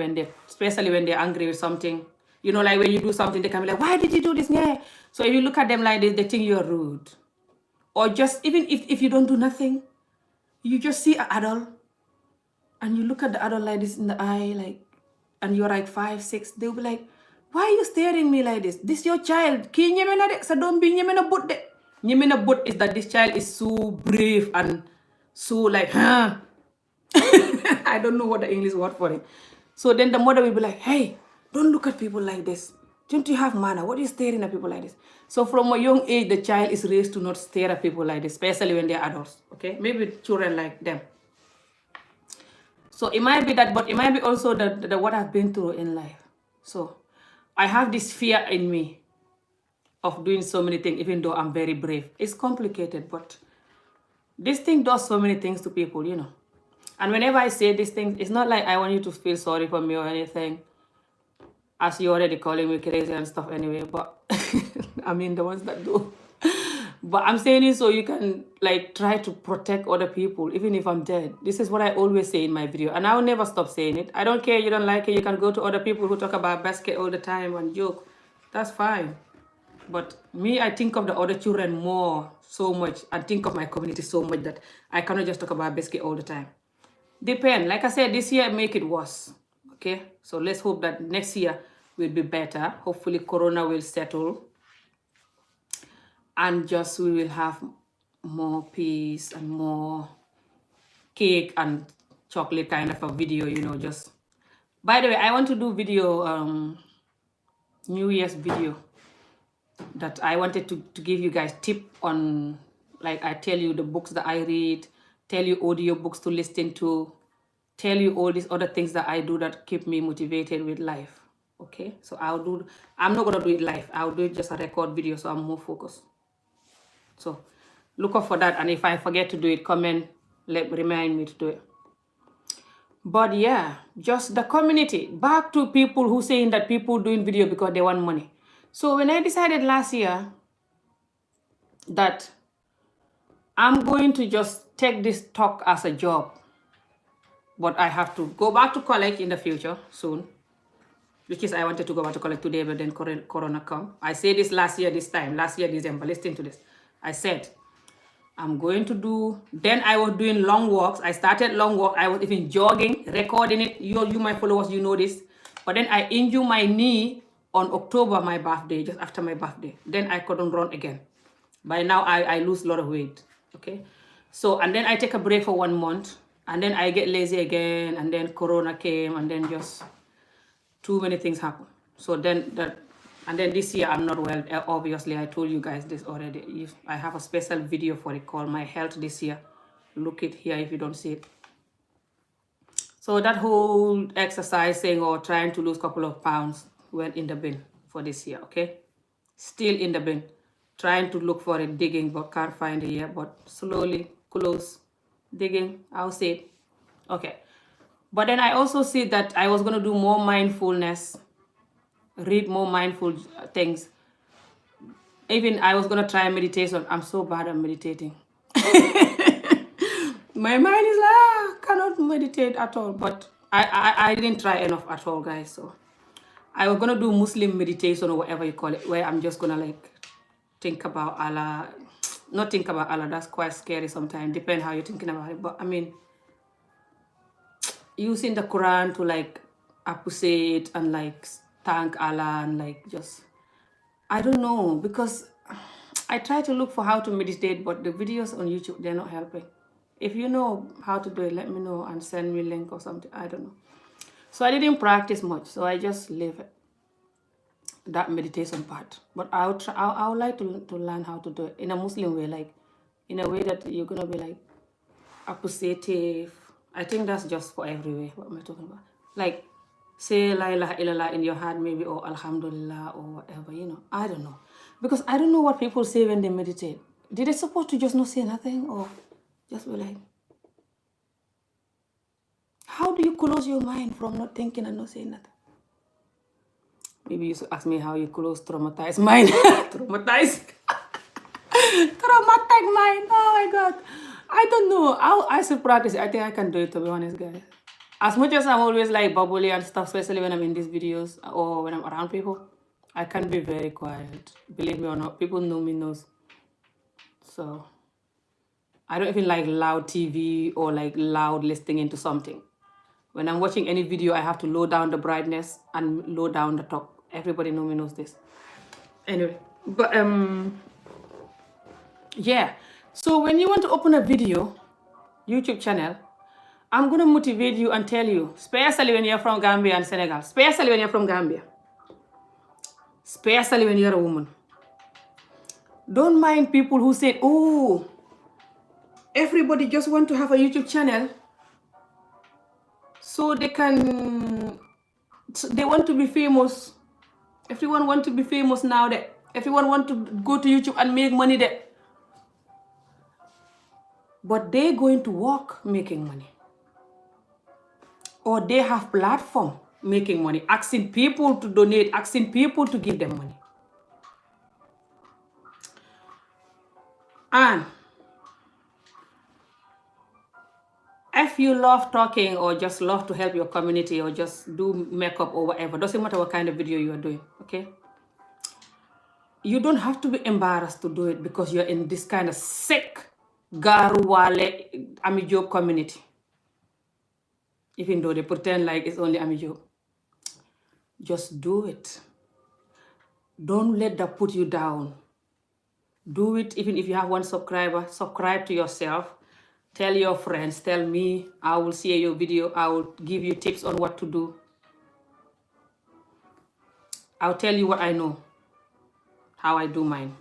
especially when they're angry with something. You know, like when you do something, they can be like, why did you do this? Yeah. So if you look at them like this, they think you're rude. Or just even if you don't do nothing, you just see an adult and you look at the adult like this in the eye, and you're like 5, 6, they'll be like, why are you staring me like this? This your child. Ki ñeme na de sa doom bi ñeme na but de. Ñeme na but is that this child is so brave and so huh? I don't know what the English word for it. So then the mother will be like, hey, don't look at people like this. Don't you have manner? What are you staring at people like this? So from a young age, the child is raised to not stare at people like this, especially when they're adults, okay? Maybe children like them. So it might be that, but it might be also the what I've been through in life. So I have this fear in me of doing so many things, even though I'm very brave. It's complicated, but this thing does so many things to people, you know. And whenever I say these things, it's not like I want you to feel sorry for me or anything, as you're already calling me crazy and stuff anyway, but I mean the ones that do. But I'm saying it so you can try to protect other people, even if I'm dead. This is what I always say in my video, and I will never stop saying it. I don't care, you don't like it, you can go to other people who talk about basket all the time and joke. That's fine. But me, I think of the other children so much, and think of my community so much that I cannot just talk about basket all the time. Depend. Like I said, this year make it worse. Okay? So let's hope that next year will be better. Hopefully Corona will settle. And just we will have more peace and more cake and chocolate kind of a video, you know, just. By the way, I want to do video, New Year's video, that I wanted to give you guys tip on, I tell you the books that I read, tell you audio books to listen to, tell you all these other things that I do that keep me motivated with life. Okay, so I'm not gonna do it live. I'll do it just a record video, so I'm more focused. So look up for that, and if I forget to do it, comment, remind me to do it. But yeah, just the community. Back to people who saying that people doing video because they want money. So when I decided last year that I'm going to just take this talk as a job, but I have to go back to college in the future soon, because I wanted to go back to college today, but then Corona come. I said this last year December, listen to this. I said, I'm going to do, then I was doing long walks. I started long walk. I was even jogging, recording it. You my followers, you know this. But then I injured my knee on October, my birthday, just after my birthday. Then I couldn't run again. By now, I lose a lot of weight, okay? So, and then I take a break for 1 month. And then I get lazy again. And then Corona came. And then just too many things happen. So then this year I'm not well. Obviously, I told you guys this already. I have a special video for it called My Health this year. Look it here if you don't see it. So that whole exercising or trying to lose a couple of pounds went in the bin for this year, okay? Still in the bin. Trying to look for it, digging, but can't find it yet. But slowly, close, digging, I'll see it. Okay. But then I also see that I was going to do more mindfulness, read more mindful things. Even I was gonna try meditation. I'm so bad at meditating. My mind is like, cannot meditate at all. But I didn't try enough at all, guys. So I was gonna do Muslim meditation or whatever you call it, where I'm just gonna like think about Allah. Not think about Allah, that's quite scary sometimes, depend how you're thinking about it. But I mean, using the Quran to like appreciate and like thank Allah and like just, I don't know, because I try to look for how to meditate, but the videos on YouTube, they're not helping. If you know how to do it, let me know and send me a link or something. I don't know. So I didn't practice much, so I just leave it, that meditation part. But I would like to learn how to do it in a Muslim way, like in a way that you're gonna be like appreciative. I think that's just for every way. What am I talking about? Like say la ilaha illallah in your heart maybe, or alhamdulillah or whatever, you know. I don't know. Because I don't know what people say when they meditate. Did they supposed to just not say nothing, or just be like, how do you close your mind from not thinking and not saying nothing? Maybe you should ask me how you close traumatized mind. Traumatized mind. Oh my god. I don't know. I should practice it. I think I can do it, to be honest, guys. As much as I'm always like bubbly and stuff, especially when I'm in these videos or when I'm around people, I can be very quiet. Believe me or not, people know me knows. So I don't even like loud TV or like loud listening into something. When I'm watching any video, I have to low down the brightness and low down the talk. Everybody know me knows this. Anyway, but yeah. So when you want to open a video, YouTube channel, I'm gonna motivate you and tell you, especially when you're from Gambia and Senegal, especially when you're from Gambia, especially when you're a woman. Don't mind people who say, oh, everybody just want to have a YouTube channel so they want to be famous. Everyone want to be famous now that everyone want to go to YouTube and make money there. But they're going to work making money. Or they have platform making money, asking people to donate, asking people to give them money. And if you love talking or just love to help your community or just do makeup or whatever, doesn't matter what kind of video you are doing, okay? You don't have to be embarrassed to do it because you're in this kind of sick Garuwale Amijob community. Even though they pretend like it's only Amijob. Just do it. Don't let that put you down. Do it even if you have one subscriber. Subscribe to yourself. Tell your friends. Tell me. I will share your video. I will give you tips on what to do. I'll tell you what I know. How I do mine.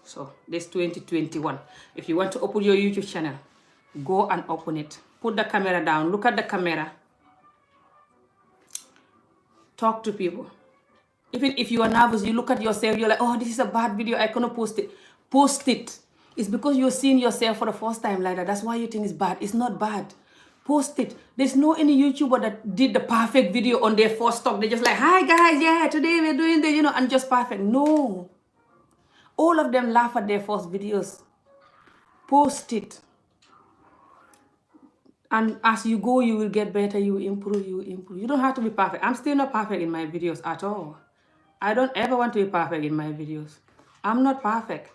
So this 2021. If you want to open your YouTube channel, go and open it. Put the camera down. Look at the camera. Talk to people. Even if you are nervous, you look at yourself, you're like, oh, this is a bad video, I cannot post it. Post it. It's because you're seeing yourself for the first time like that. That's why you think it's bad. It's not bad. Post it. There's no any YouTuber that did the perfect video on their first talk. They're just like, hi guys, yeah, today we're doing this, and just perfect. No. All of them laugh at their first videos. Post it. And as you go, you will get better, you improve. You don't have to be perfect. I'm still not perfect in my videos at all. I don't ever want to be perfect in my videos. I'm not perfect.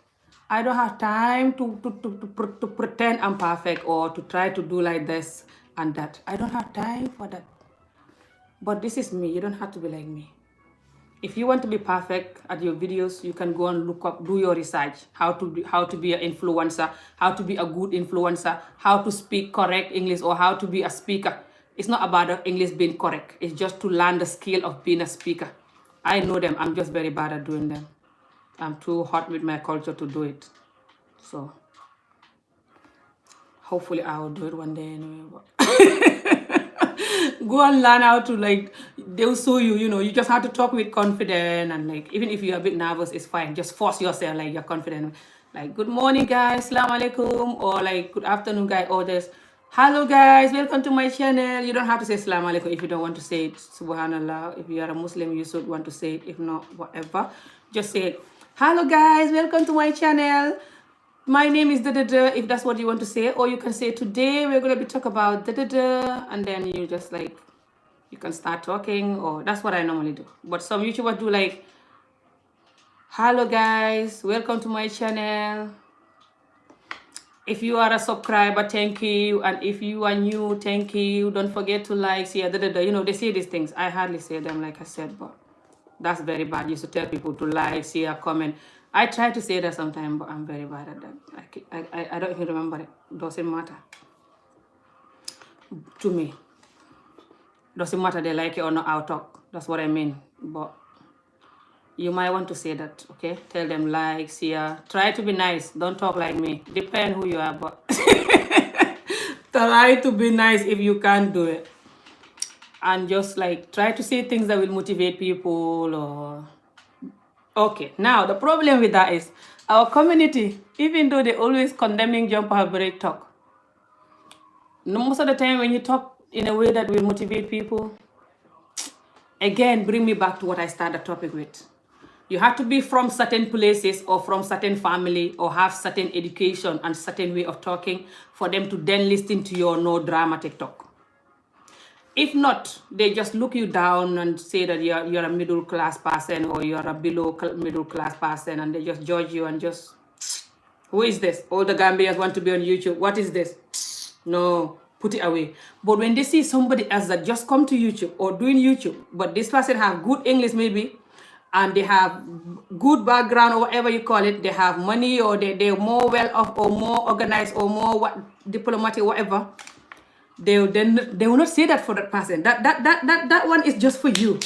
I don't have time to pretend I'm perfect or to try to do like this and that. I don't have time for that. But this is me. You don't have to be like me. If you want to be perfect at your videos, you can go and look up, do your research, how to be an influencer, how to be a good influencer, how to speak correct English, or how to be a speaker. It's not about the English being correct. It's just to learn the skill of being a speaker. I know them. I'm just very bad at doing them. I'm too hot with my culture to do it. So hopefully I will do it one day anyway. Go and learn how to, like, they'll show you, you just have to talk with confidence, and like, even if you're a bit nervous, it's fine. Just force yourself, like, you're confident. Like, good morning guys, assalamu alaikum, or like, good afternoon guys, or this, hello guys, welcome to my channel. You don't have to say assalamu alaikum if you don't want to say it. Subhanallah, if you are a Muslim, you should want to say it. If not, whatever. Just say, hello guys, welcome to my channel. My name is da-da-da, if that's what you want to say. Or you can say, today we're going to be talk about da-da-da. And then you just like, you can start talking. Or that's what I normally do. But some YouTubers do like, hello guys, welcome to my channel. If you are a subscriber, thank you. And if you are new, thank you. Don't forget to like, share, you know, they say these things. I hardly say them, like I said, but that's very bad. You used to tell people to like, share, comment. I try to say that sometimes, but I'm very bad at that. I don't even remember it. Doesn't matter to me. Doesn't matter they like it or not, I'll talk. That's what I mean. But you might want to say that, okay? Tell them like, share. Try to be nice. Don't talk like me. Depend who you are, but try to be nice if you can't do it. And just like try to say things that will motivate people or... Okay, now the problem with that is our community, even though they're always condemning jumper break talk, most of the time when you talk in a way that will motivate people, again, bring me back to what I started the topic with. You have to be from certain places or from certain family or have certain education and certain way of talking for them to then listen to your no dramatic talk. If not, they just look you down and say that you're a middle class person or you're a below middle class person, and they just judge you and just, who is this? All the Gambians want to be on YouTube. What is this? No, put it away. But when they see somebody else that just come to YouTube or doing YouTube, but this person have good English maybe, and they have good background or whatever you call it, they have money or they're more well off or more organized or more diplomatic, whatever, they will not say that for that person. That one is just for you.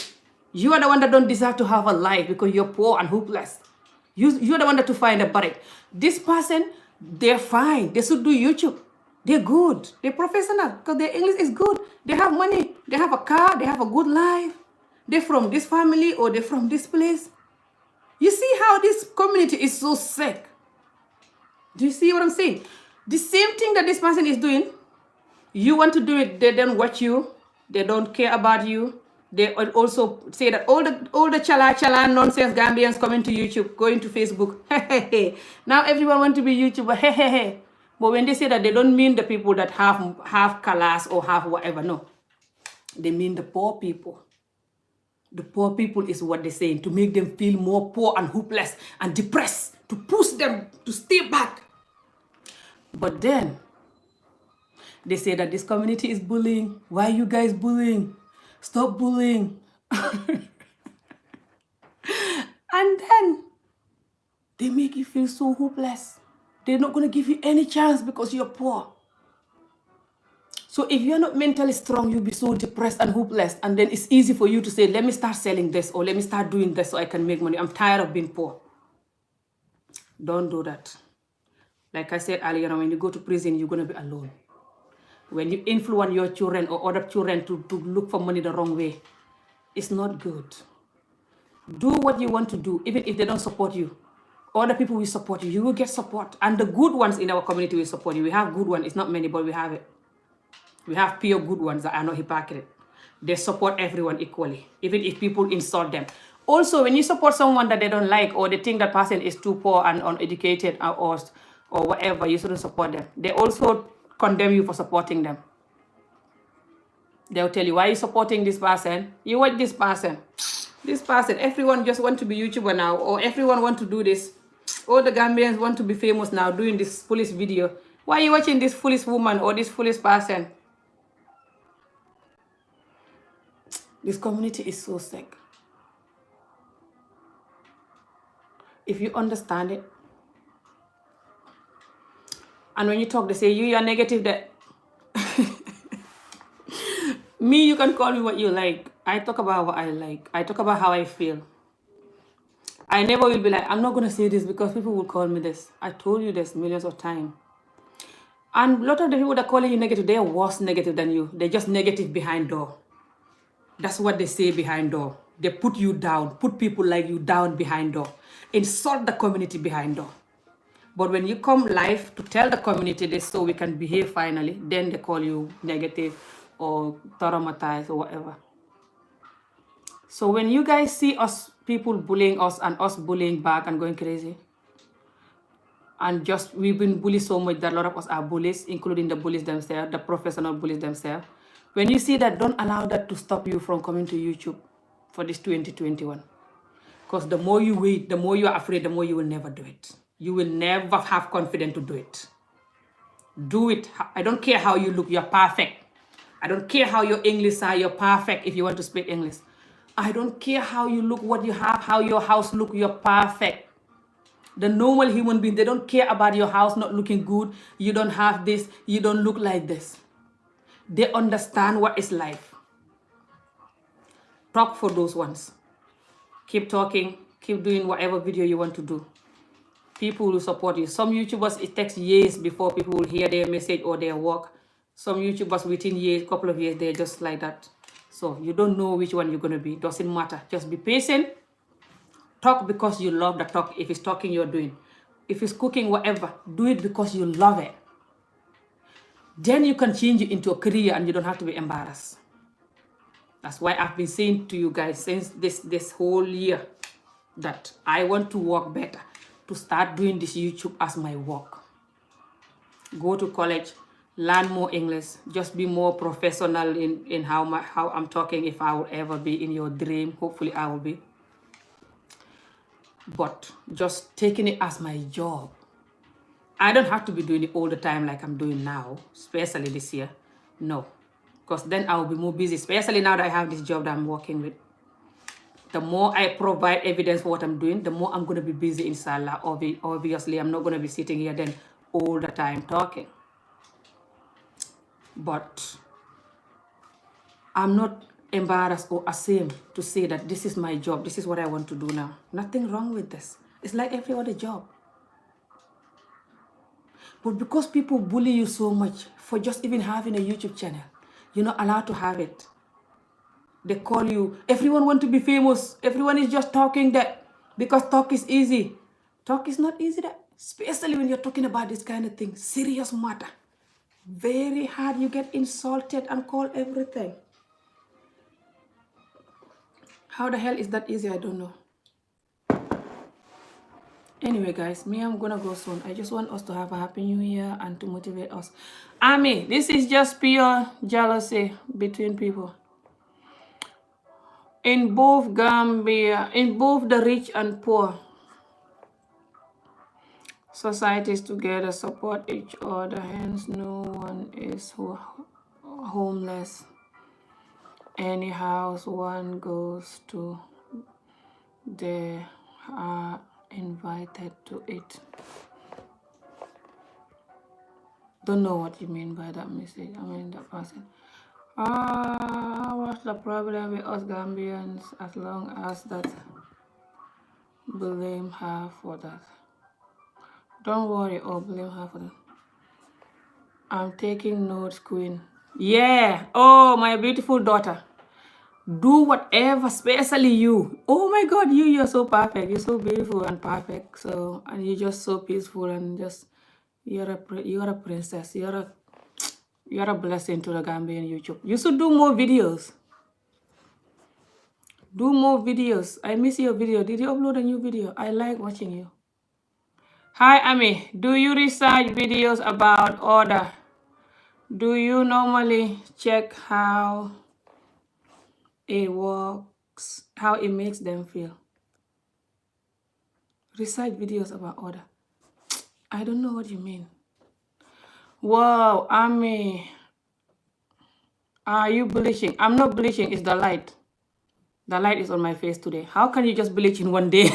You are the one that don't deserve to have a life because you're poor and hopeless. You're the one that to find a barrack. This person, they're fine. They should do YouTube. They're good. They're professional because their English is good. They have money. They have a car. They have a good life. They're from this family or they're from this place. You see how this community is so sick? Do you see what I'm saying? The same thing that this person is doing, you want to do it, they don't watch you, they don't care about you. They also say that all the chala nonsense Gambians coming to YouTube, going to Facebook. Now everyone want to be YouTuber. But when they say that, they don't mean the people that have class or have whatever. No, they mean the poor people. The poor people is what they're saying, to make them feel more poor and hopeless and depressed, to push them to stay back. But then they say that this community is bullying. Why are you guys bullying? Stop bullying. And then they make you feel so hopeless. They're not going to give you any chance because you're poor. So if you're not mentally strong, you'll be so depressed and hopeless. And then it's easy for you to say, let me start selling this or let me start doing this so I can make money. I'm tired of being poor. Don't do that. Like I said earlier, when you go to prison, you're going to be alone. When you influence your children or other children to look for money the wrong way, it's not good. Do what you want to do, even if they don't support you. Other people will support you. You will get support. And the good ones in our community will support you. We have good ones. It's not many, but we have it. We have pure good ones that are not hypocrite. They support everyone equally, even if people insult them. Also, when you support someone that they don't like or they think that person is too poor and uneducated or whatever, you shouldn't support them. They also condemn you for supporting them. They'll tell you, why are you supporting this person? You watch this person. This person, everyone just want to be YouTuber now, or everyone want to do this. All the Gambians want to be famous now doing this foolish video. Why are you watching this foolish woman or this foolish person? This community is so sick. If you understand it, and when you talk, they say, you are negative that... Me, you can call me what you like. I talk about what I like. I talk about how I feel. I never will be like, I'm not going to say this because people will call me this. I told you this millions of times. And a lot of the people that call you negative, they are worse negative than you. They're just negative behind door. That's what they say behind door. They put you down, put people like you down behind door. Insult the community behind door. But when you come live to tell the community this so we can behave finally, then they call you negative or traumatized or whatever. So when you guys see us people bullying us and us bullying back and going crazy. And just we've been bullied so much that a lot of us are bullies, including the bullies themselves, the professional bullies themselves. When you see that, don't allow that to stop you from coming to YouTube for this 2021. Because the more you wait, the more you are afraid, the more you will never do it. You will never have confidence to do it. Do it. I don't care how you look, you're perfect. I don't care how your English are, you're perfect if you want to speak English. I don't care how you look, what you have, how your house look, you're perfect. The normal human being, they don't care about your house not looking good, you don't have this, you don't look like this. They understand what is life. Talk for those ones. Keep talking, keep doing whatever video you want to do. People will support you. Some YouTubers, it takes years before people will hear their message or their work. Some YouTubers within years, couple of years, they're just like that. So you don't know which one you're going to be. Doesn't matter. Just be patient. Talk because you love the talk. If it's talking you're doing. If it's cooking, whatever, do it because you love it. Then you can change it into a career and you don't have to be embarrassed. That's why I've been saying to you guys since this whole year that I want to work better, to start doing this YouTube as my work. Go to college, learn more English, just be more professional in how I'm talking. If I will ever be in your dream, hopefully I will be. But just taking it as my job. I don't have to be doing it all the time like I'm doing now, especially this year. No, because then I will be more busy, especially now that I have this job that I'm working with. The more I provide evidence for what I'm doing, the more I'm going to be busy, inshallah. Obviously, I'm not going to be sitting here then all the time talking. But I'm not embarrassed or ashamed to say that this is my job, this is what I want to do now. Nothing wrong with this. It's like every other job. But because people bully you so much for just even having a YouTube channel, you're not allowed to have it. They call you, everyone want to be famous. Everyone is just talking that because talk is easy. Talk is not easy, that, especially when you're talking about this kind of thing. Serious matter. Very hard. You get insulted and called everything. How the hell is that easy? I don't know. Anyway, guys, I'm gonna go soon. I just want us to have a happy new year and to motivate us. Ami, this is just pure jealousy between people. In both Gambia, in both the rich and poor, societies together support each other, hence no one is homeless. Any house one goes to, they are invited to it. Don't know what you mean by that message. I mean that person. What's the problem with us Gambians as long as that blame her for that? Don't worry, blame her for that. I'm taking notes, Queen. Yeah. Oh, my beautiful daughter. Do whatever, especially you. Oh my God, you're so perfect. You're so beautiful and perfect. So, and you're just so peaceful and just, you're a princess. You're a blessing to the Gambian YouTube. You should do more videos. Do more videos. I miss your video. Did you upload a new video? I like watching you. Hi, Ami. Do you research videos about order? Do you normally check how it works, how it makes them feel? Research videos about order. I don't know what you mean. Wow, Ami. Are you bleaching? I'm not bleaching. It's the light. The light is on my face today. How can you just bleach in one day?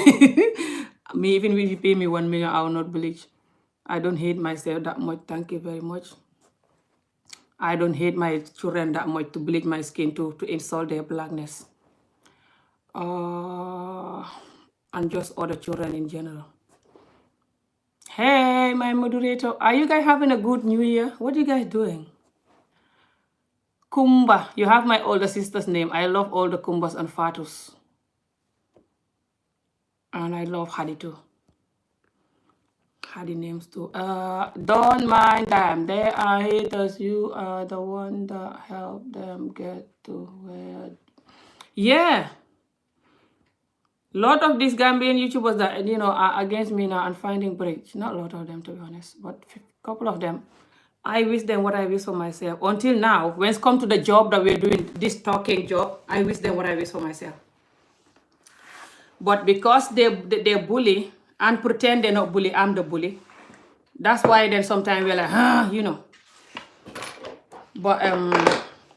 Me, even if you pay me 1 million, I will not bleach. I don't hate myself that much. Thank you very much. I don't hate my children that much to bleach my skin to insult their blackness. And just other children in general. Hey, my moderator. Are you guys having a good new year? What are you guys doing? Kumba. You have my older sister's name. I love all the Kumbas and Fatus. And I love Hadi too. Hadi names too. Don't mind them. They are haters. You are the one that help them get to where. Yeah. Lot of these Gambian YouTubers that, are against me now and finding bridge. Not a lot of them, to be honest, but a couple of them. I wish them what I wish for myself. Until now, when it's come to the job that we're doing, this talking job, I wish them what I wish for myself. But because they bully and pretend they're not bully, I'm the bully. That's why then sometimes we're like, But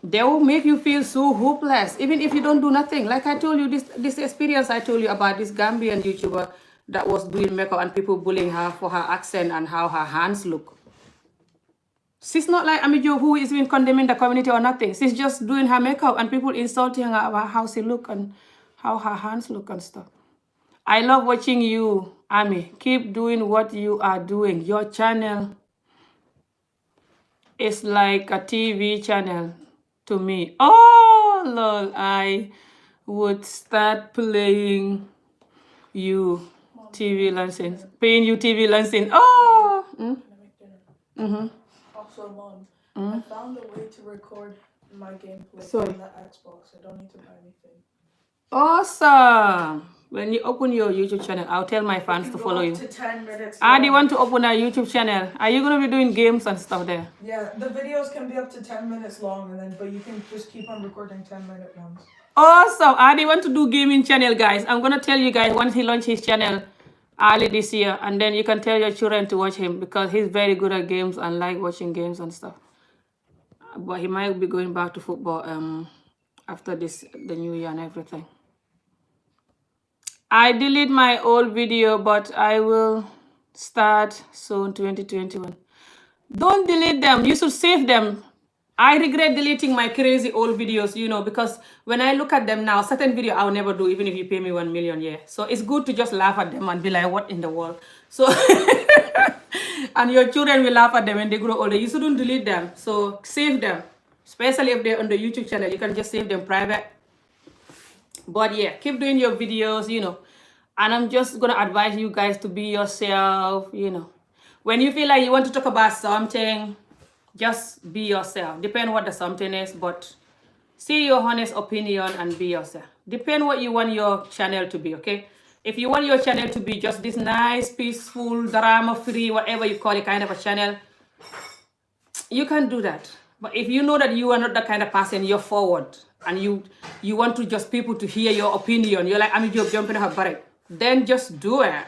they will make you feel so hopeless, even if you don't do nothing. Like I told you, this experience I told you about this Gambian YouTuber that was doing makeup and people bullying her for her accent and how her hands look. She's not like Amijo who is even condemning the community or nothing. She's just doing her makeup and people insulting her about how she look and how her hands look and stuff. I love watching you, Ami. Keep doing what you are doing. Your channel is like a TV channel to me. Oh, lol. I would start playing you TV license. Paying you TV license. Oh. Mm-hmm. Also, Mom, I found a way to record my gameplay from the Xbox. I don't need to buy anything. Awesome. When you open your YouTube channel, I'll tell my fans to follow you. To 10 minutes. Do you want to open a YouTube channel? Are you going to be doing games and stuff there? Yeah, the videos can be up to 10 minutes long, but you can just keep on recording 10-minute ones. Awesome. Adi want to do gaming channel, guys. I'm going to tell you guys once he launches his channel early this year, and then you can tell your children to watch him because he's very good at games and like watching games and stuff. But he might be going back to football after the new year and everything. I delete my old video, but I will start soon, 2021. Don't delete them. You should save them. I regret deleting my crazy old videos, because when I look at them now, certain video I'll never do, even if you pay me 1 million, yeah. So it's good to just laugh at them and be like, what in the world? So, and your children will laugh at them when they grow older. You shouldn't delete them. So save them, especially if they're on the YouTube channel. You can just save them private. But yeah, keep doing your videos, and I'm just gonna advise you guys to be yourself, when you feel like you want to talk about something, just be yourself. Depend what the something is, but see your honest opinion and be yourself. Depend what you want your channel to be, okay? If you want your channel to be just this nice, peaceful, drama-free, whatever you call it, kind of a channel, you can do that. But if you know that you are not the kind of person, you're forward, and you want to just people to hear your opinion, you're like, I'm jumping her barrack, then just do it.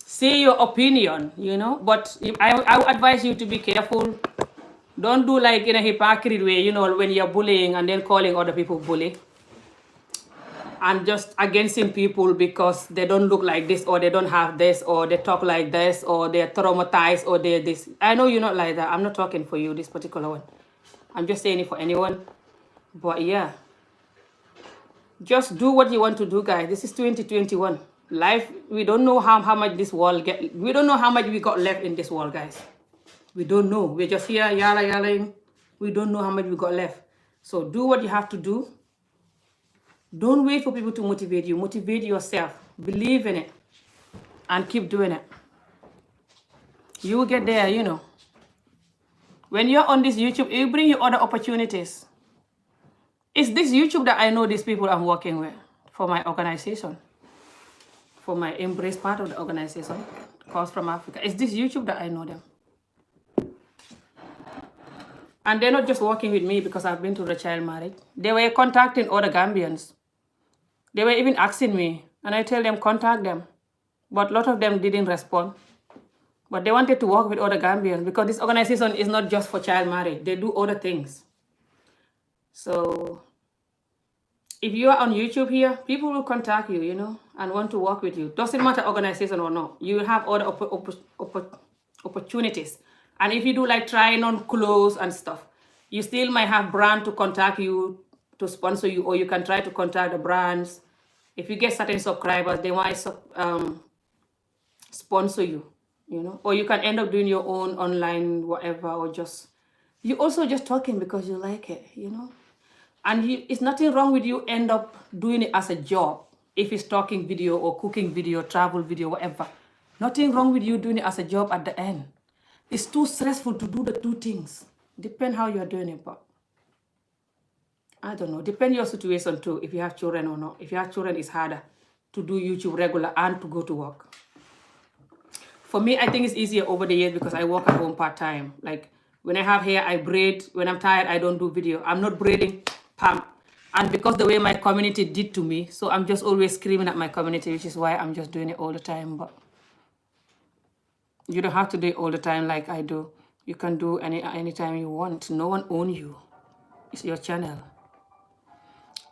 Say your opinion, but I would advise you to be careful. Don't do like in a hypocrite way, when you're bullying and then calling other people bully. And just against people because they don't look like this, or they don't have this, or they talk like this, or they're traumatized, or they're this. I know you're not like that. I'm not talking for you, this particular one. I'm just saying it for anyone. But yeah. Just do what you want to do, guys. This is 2021. Life, we don't know how much this world we don't know how much we got left in this world, guys. We don't know. We're just here, yelling. We don't know how much we got left. So do what you have to do. Don't wait for people to motivate you. Motivate yourself. Believe in it. And keep doing it. You will get there, When you're on this YouTube, it will bring you other opportunities. It's this YouTube that I know these people I'm working with for my organization. For my Embrace part of the organization, Calls from Africa. It's this YouTube that I know them. And they're not just working with me because I've been to the child marriage. They were contacting other Gambians. They were even asking me, and I tell them, contact them. But a lot of them didn't respond. But they wanted to work with other Gambians because this organization is not just for child marriage. They do other things. So if you are on YouTube here, people will contact you, and want to work with you. Doesn't matter organization or not. You will have other opportunities. And if you do like trying on clothes and stuff, you still might have brand to contact you to sponsor you, or you can try to contact the brands. If you get certain subscribers, they might sponsor you, or you can end up doing your own online whatever, or you also just talking because you like it, And it's nothing wrong with you end up doing it as a job. If it's talking video or cooking video, travel video, whatever. Nothing wrong with you doing it as a job at the end. It's too stressful to do the two things. Depend how you're doing it, but I don't know, depend your situation too, if you have children or not. If you have children, it's harder to do YouTube regular and to go to work. For me, I think it's easier over the years because I work at home part-time. Like when I have hair, I braid. When I'm tired, I don't do video. I'm not braiding, pam. And because the way my community did to me, so I'm just always screaming at my community, which is why I'm just doing it all the time. But you don't have to do it all the time like I do. You can do anytime you want. No one owns you. It's your channel.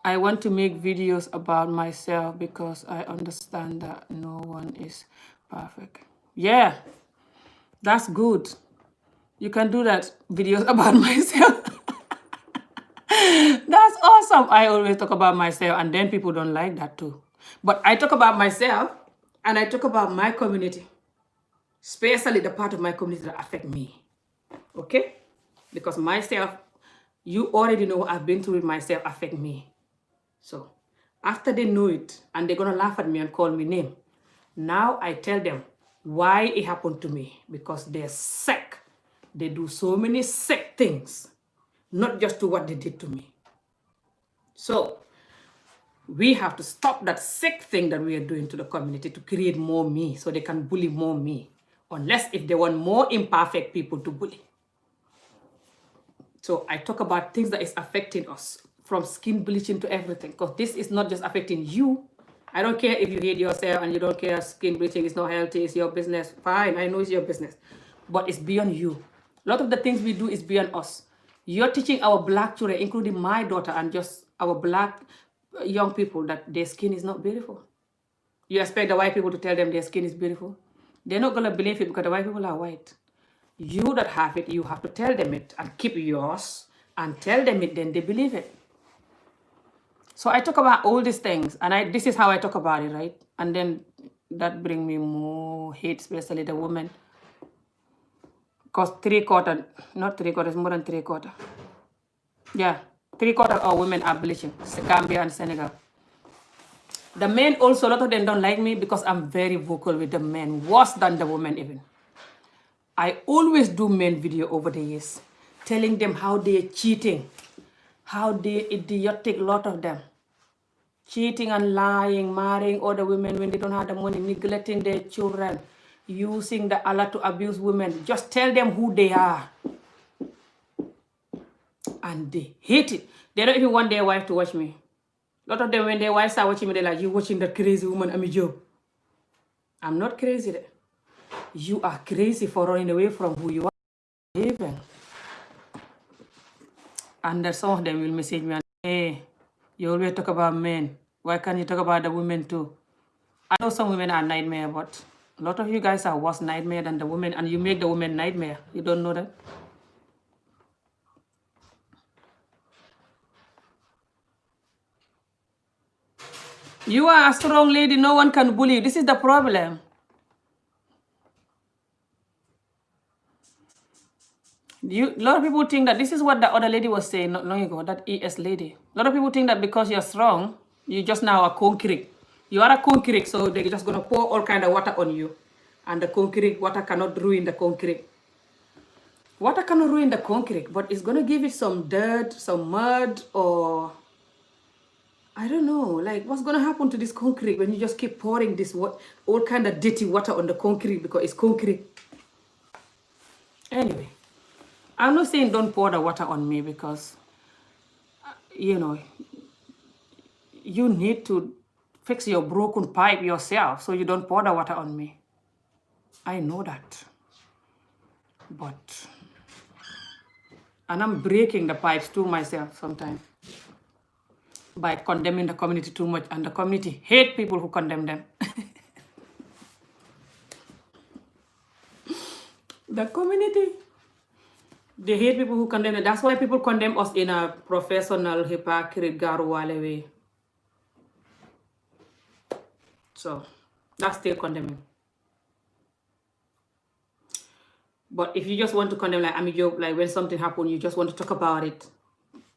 I want to make videos about myself because I understand that no one is perfect. Yeah, that's good. You can do that, videos about myself. That's awesome. I always talk about myself and then people don't like that too. But I talk about myself and I talk about my community, especially the part of my community that affect me. Okay? Because myself, you already know what I've been through with myself affect me. So after they know it and they're gonna laugh at me and call me name, now I tell them why it happened to me, because they're sick. They do so many sick things, not just to what they did to me. So we have to stop that sick thing that we are doing to the community to create more me so they can bully more me. Unless if they want more imperfect people to bully. So I talk about things that is affecting us, from skin bleaching to everything, because this is not just affecting you. I don't care if you hate yourself and you don't care skin bleaching is not healthy, it's your business. Fine, I know it's your business. But it's beyond you. A lot of the things we do is beyond us. You're teaching our black children, including my daughter and just our black young people, that their skin is not beautiful. You expect the white people to tell them their skin is beautiful? They're not going to believe it because the white people are white. You that have it, you have to tell them it and keep yours and tell them it, then they believe it. So I talk about all these things and this is how I talk about it, right? And then that bring me more hate, especially the women. Because not three quarters, more than three quarters. Yeah, three quarters of women are bleaching, Gambia and Senegal. The men also, a lot of them don't like me because I'm very vocal with the men, worse than the women even. I always do men video over the years, telling them how they're cheating, how they idiotic, lot of them. Cheating and lying, marrying other women when they don't have the money, neglecting their children, using the Allah to abuse women. Just tell them who they are. And they hate it. They don't even want their wife to watch me. A lot of them, when their wives are watching me, they're like, you watching that crazy woman, Ami Job. I'm not crazy. You are crazy for running away from who you are living. And then some of them will message me and say, hey, you always talk about men. Why can't you talk about the women too? I know some women are nightmare, but a lot of you guys are worse nightmare than the women, and you make the women nightmare. You don't know that? You are a strong lady. No one can bully you. This is the problem. A lot of people think that this is what the other lady was saying not long ago, that ES lady. A lot of people think that because you're strong, you just now are concrete. You are a concrete, so they're just going to pour all kind of water on you. And the concrete, water cannot ruin the concrete. Water cannot ruin the concrete, but it's going to give it some dirt, some mud, or I don't know, like what's going to happen to this concrete when you just keep pouring this all kind of dirty water on the concrete because it's concrete. Anyway, I'm not saying don't pour the water on me because, you need to fix your broken pipe yourself, so you don't pour the water on me. I know that. And I'm breaking the pipes to myself sometimes by condemning the community too much, and the community hate people who condemn them. The community, they hate people who condemn them. That's why people condemn us in a professional, hypocrite, garuwale way. So that's still condemning. But if you just want to condemn, like Ami Job, like when something happened, you just want to talk about it,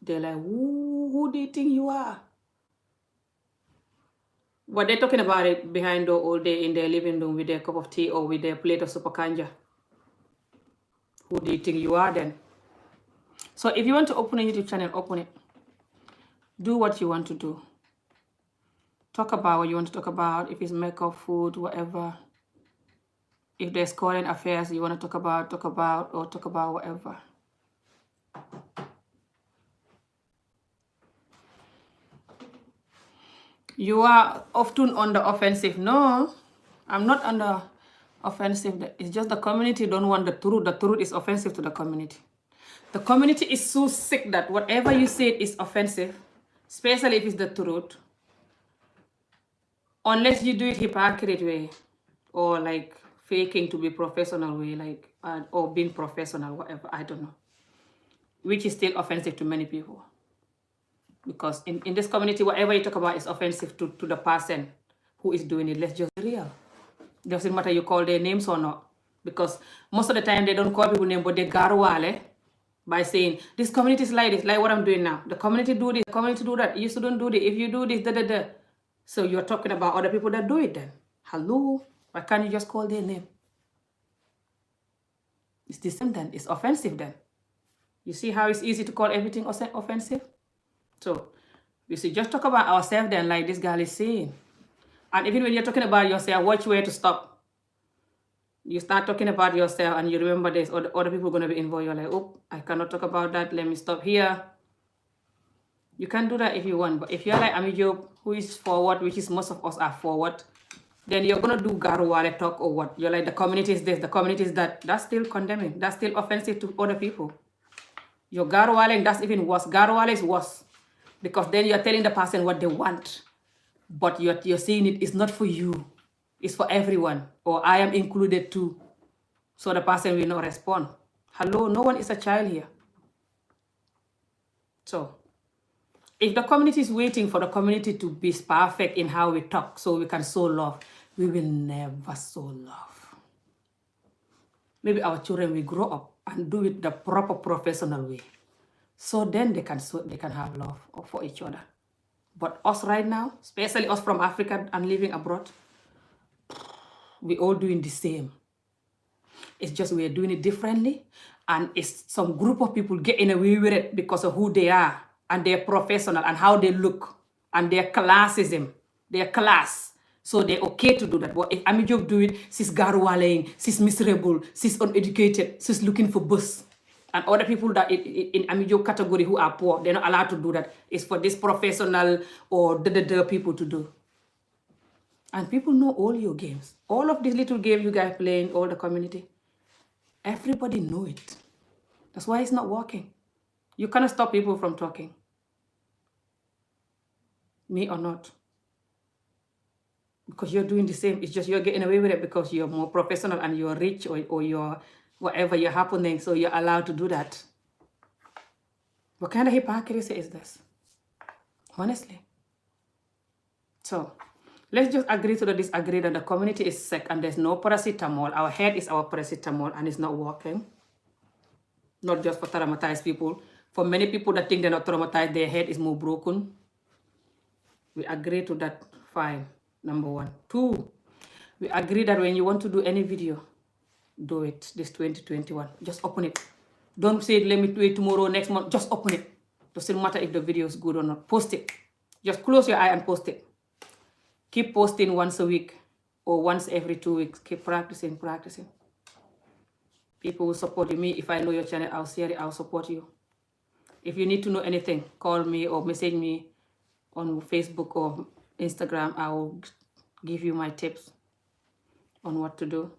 they're like, who do you think you are? But they're talking about it behind door all day in their living room with their cup of tea or with their plate of super kanja. Who do you think you are then? So if you want to open a YouTube channel, open it. Do what you want to do. Talk about what you want to talk about. If it's makeup, food, whatever. If there's current affairs you want to talk about, or talk about whatever. You are often on the offensive. No, I'm not on the offensive. It's just the community don't want the truth. The truth is offensive to the community. The community is so sick that whatever you say is offensive, especially if it's the truth, unless you do it hypocrite way or like faking to be professional way, like or being professional, whatever, I don't know, which is still offensive to many people. Because in this community, whatever you talk about is offensive to the person who is doing it. Let's just be real. Doesn't matter you call their names or not. Because most of the time they don't call people names, but they garwale by saying, this community is like this, like what I'm doing now. The community do this, the community do that. You shouldn't do this. If you do this, da. So you're talking about other people that do it then. Hello? Why can't you just call their name? It's the same then. It's offensive then. You see how it's easy to call everything offensive? So we should just talk about ourselves then, like this girl is saying. And even when you're talking about yourself, watch where to stop. You start talking about yourself and you remember there's other people going to be involved. You're like, oh, I cannot talk about that. Let me stop here. You can do that if you want. But if you're like Amijo, who is forward, which is most of us are forward, then you're going to do Garuwale talk or what? You're like, the community is this, the community is that. That's still condemning. That's still offensive to other people. You're Garuwale, that's even worse. Garuwale is worse. Because then you're telling the person what they want. But you're saying it is not for you. It's for everyone. Or I am included too. So the person will not respond. Hello, no one is a child here. So, if the community is waiting for the community to be perfect in how we talk so we can sow love, we will never sow love. Maybe our children will grow up and do it the proper professional way. So then they can have love for each other. But us right now, especially us from Africa and living abroad, we all doing the same. It's just we're doing it differently, and it's some group of people getting away with it because of who they are and their professional and how they look and their classism, their class. So they're okay to do that. But if Amijob do it, she's garwaleing, she's miserable, she's uneducated, she's looking for bus. And other people that in Amijob category who are poor, they're not allowed to do that. It's for this professional or the people to do. And people know all your games. All of these little games you guys playing, all the community. Everybody know it. That's why it's not working. You cannot stop people from talking. Me or not. Because you're doing the same. It's just you're getting away with it because you're more professional and you're rich or you're whatever you're happening, so you're allowed to do that. What kind of hypocrisy is this? Honestly. So, let's just agree to disagree that the community is sick and there's no paracetamol. Our head is our paracetamol and it's not working. Not just for traumatized people. For many people that think they're not traumatized, their head is more broken. We agree to that. Fine. Number 1. 2, we agree that when you want to do any video, do it this 2021. Just open it. Don't say, let me do it tomorrow, next month. Just open it. Doesn't matter if the video is good or not. Post it. Just close your eye and post it. Keep posting once a week or once every 2 weeks. Keep practicing. People will support you. Me, if I know your channel, I'll share it. I'll support you. If you need to know anything, call me or message me on Facebook or Instagram. I will give you my tips on what to do.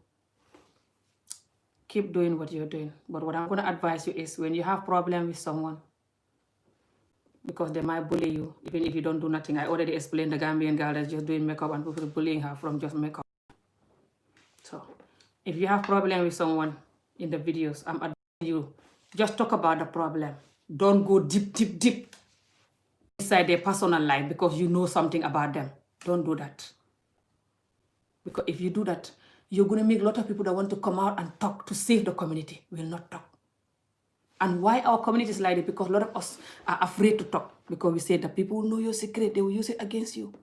Keep doing what you're doing. But what I'm going to advise you is when you have problem with someone, because they might bully you, even if you don't do nothing. I already explained the Gambian girl that's just doing makeup and people bullying her from just makeup. So, if you have problem with someone in the videos, I'm advising you, just talk about the problem. Don't go deep inside their personal life because you know something about them. Don't do that. Because if you do that, you're going to make a lot of people that want to come out and talk to save the community will not talk. And why our community is like this? Because a lot of us are afraid to talk. Because we say that people will know your secret. They will use it against you.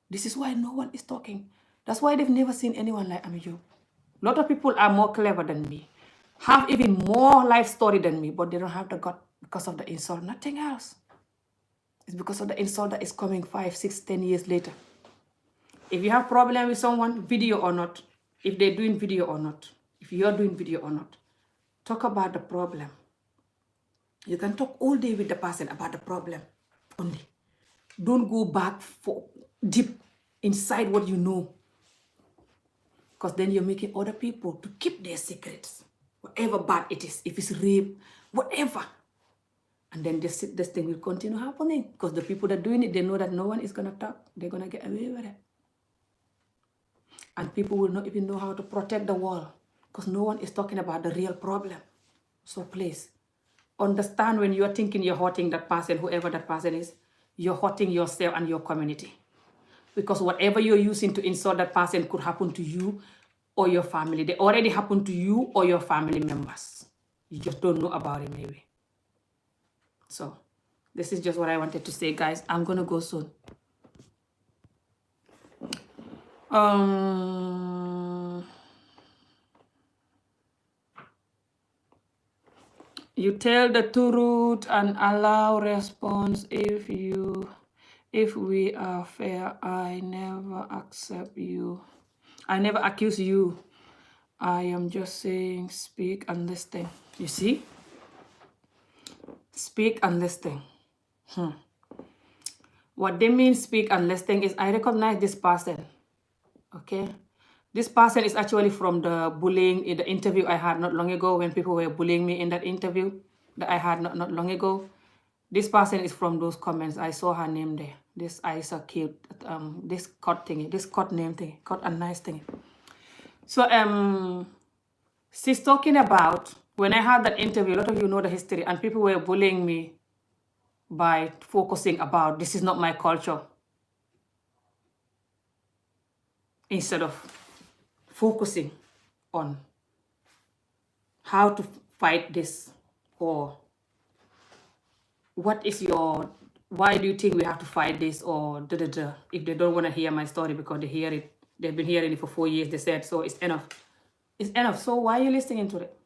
This is why no one is talking. That's why they've never seen anyone like Amijo. A lot of people are more clever than me. Have even more life story than me. But they don't have the gut because of the insult. Nothing else. It's because of the insult that is coming 5, 6, 10 years later. If you have problem with someone, video or not, if they're doing video or not, if you're doing video or not, talk about the problem. You can talk all day with the person about the problem only. Don't go back for deep inside what you know. Because then you're making other people to keep their secrets. Whatever bad it is, if it's rape, whatever. And then this thing will continue happening. Because the people that are doing it, they know that no one is going to talk. They're going to get away with it. And people will not even know how to protect the wall. Because no one is talking about the real problem. So please, understand when you're thinking you're hurting that person, whoever that person is, you're hurting yourself and your community. Because whatever you're using to insult that person could happen to you or your family. They already happened to you or your family members. You just don't know about it maybe. So this is just what I wanted to say, guys. I'm gonna go soon. You tell the truth and allow response. If we are fair, I never accept you. I never accuse you. I am just saying speak and listen. You see? Speak and listen. What they mean speak and listen is I recognize this person. Okay? This person is actually from the bullying in the interview I had not long ago when people were bullying me in that interview that I had not long ago. This person is from those comments. I saw her name there. This Isa cute, this cut thingy, this cut name thingy, cut a nice thing. So she's talking about when I had that interview, a lot of you know the history, and people were bullying me by focusing about this is not my culture. Instead of focusing on how to fight this or why do you think we have to fight this or da-da-da. If they don't want to hear my story because they've been hearing it for 4 years, they said, so it's enough. It's enough. So why are you listening to it?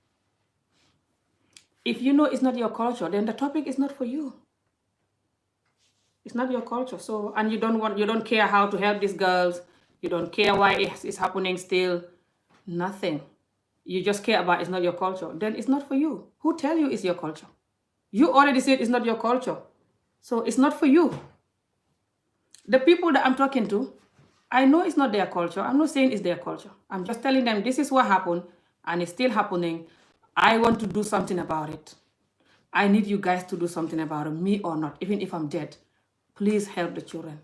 If you know it's not your culture, then the topic is not for you. It's not your culture. So, and you don't care how to help these girls. You don't care why it's happening still. Nothing. You just care about it's not your culture. Then it's not for you. Who tell you it's your culture? You already said it's not your culture. So it's not for you. The people that I'm talking to, I know it's not their culture. I'm not saying it's their culture. I'm just telling them this is what happened and it's still happening. I want to do something about it. I need you guys to do something about it, me or not, even if I'm dead. Please help the children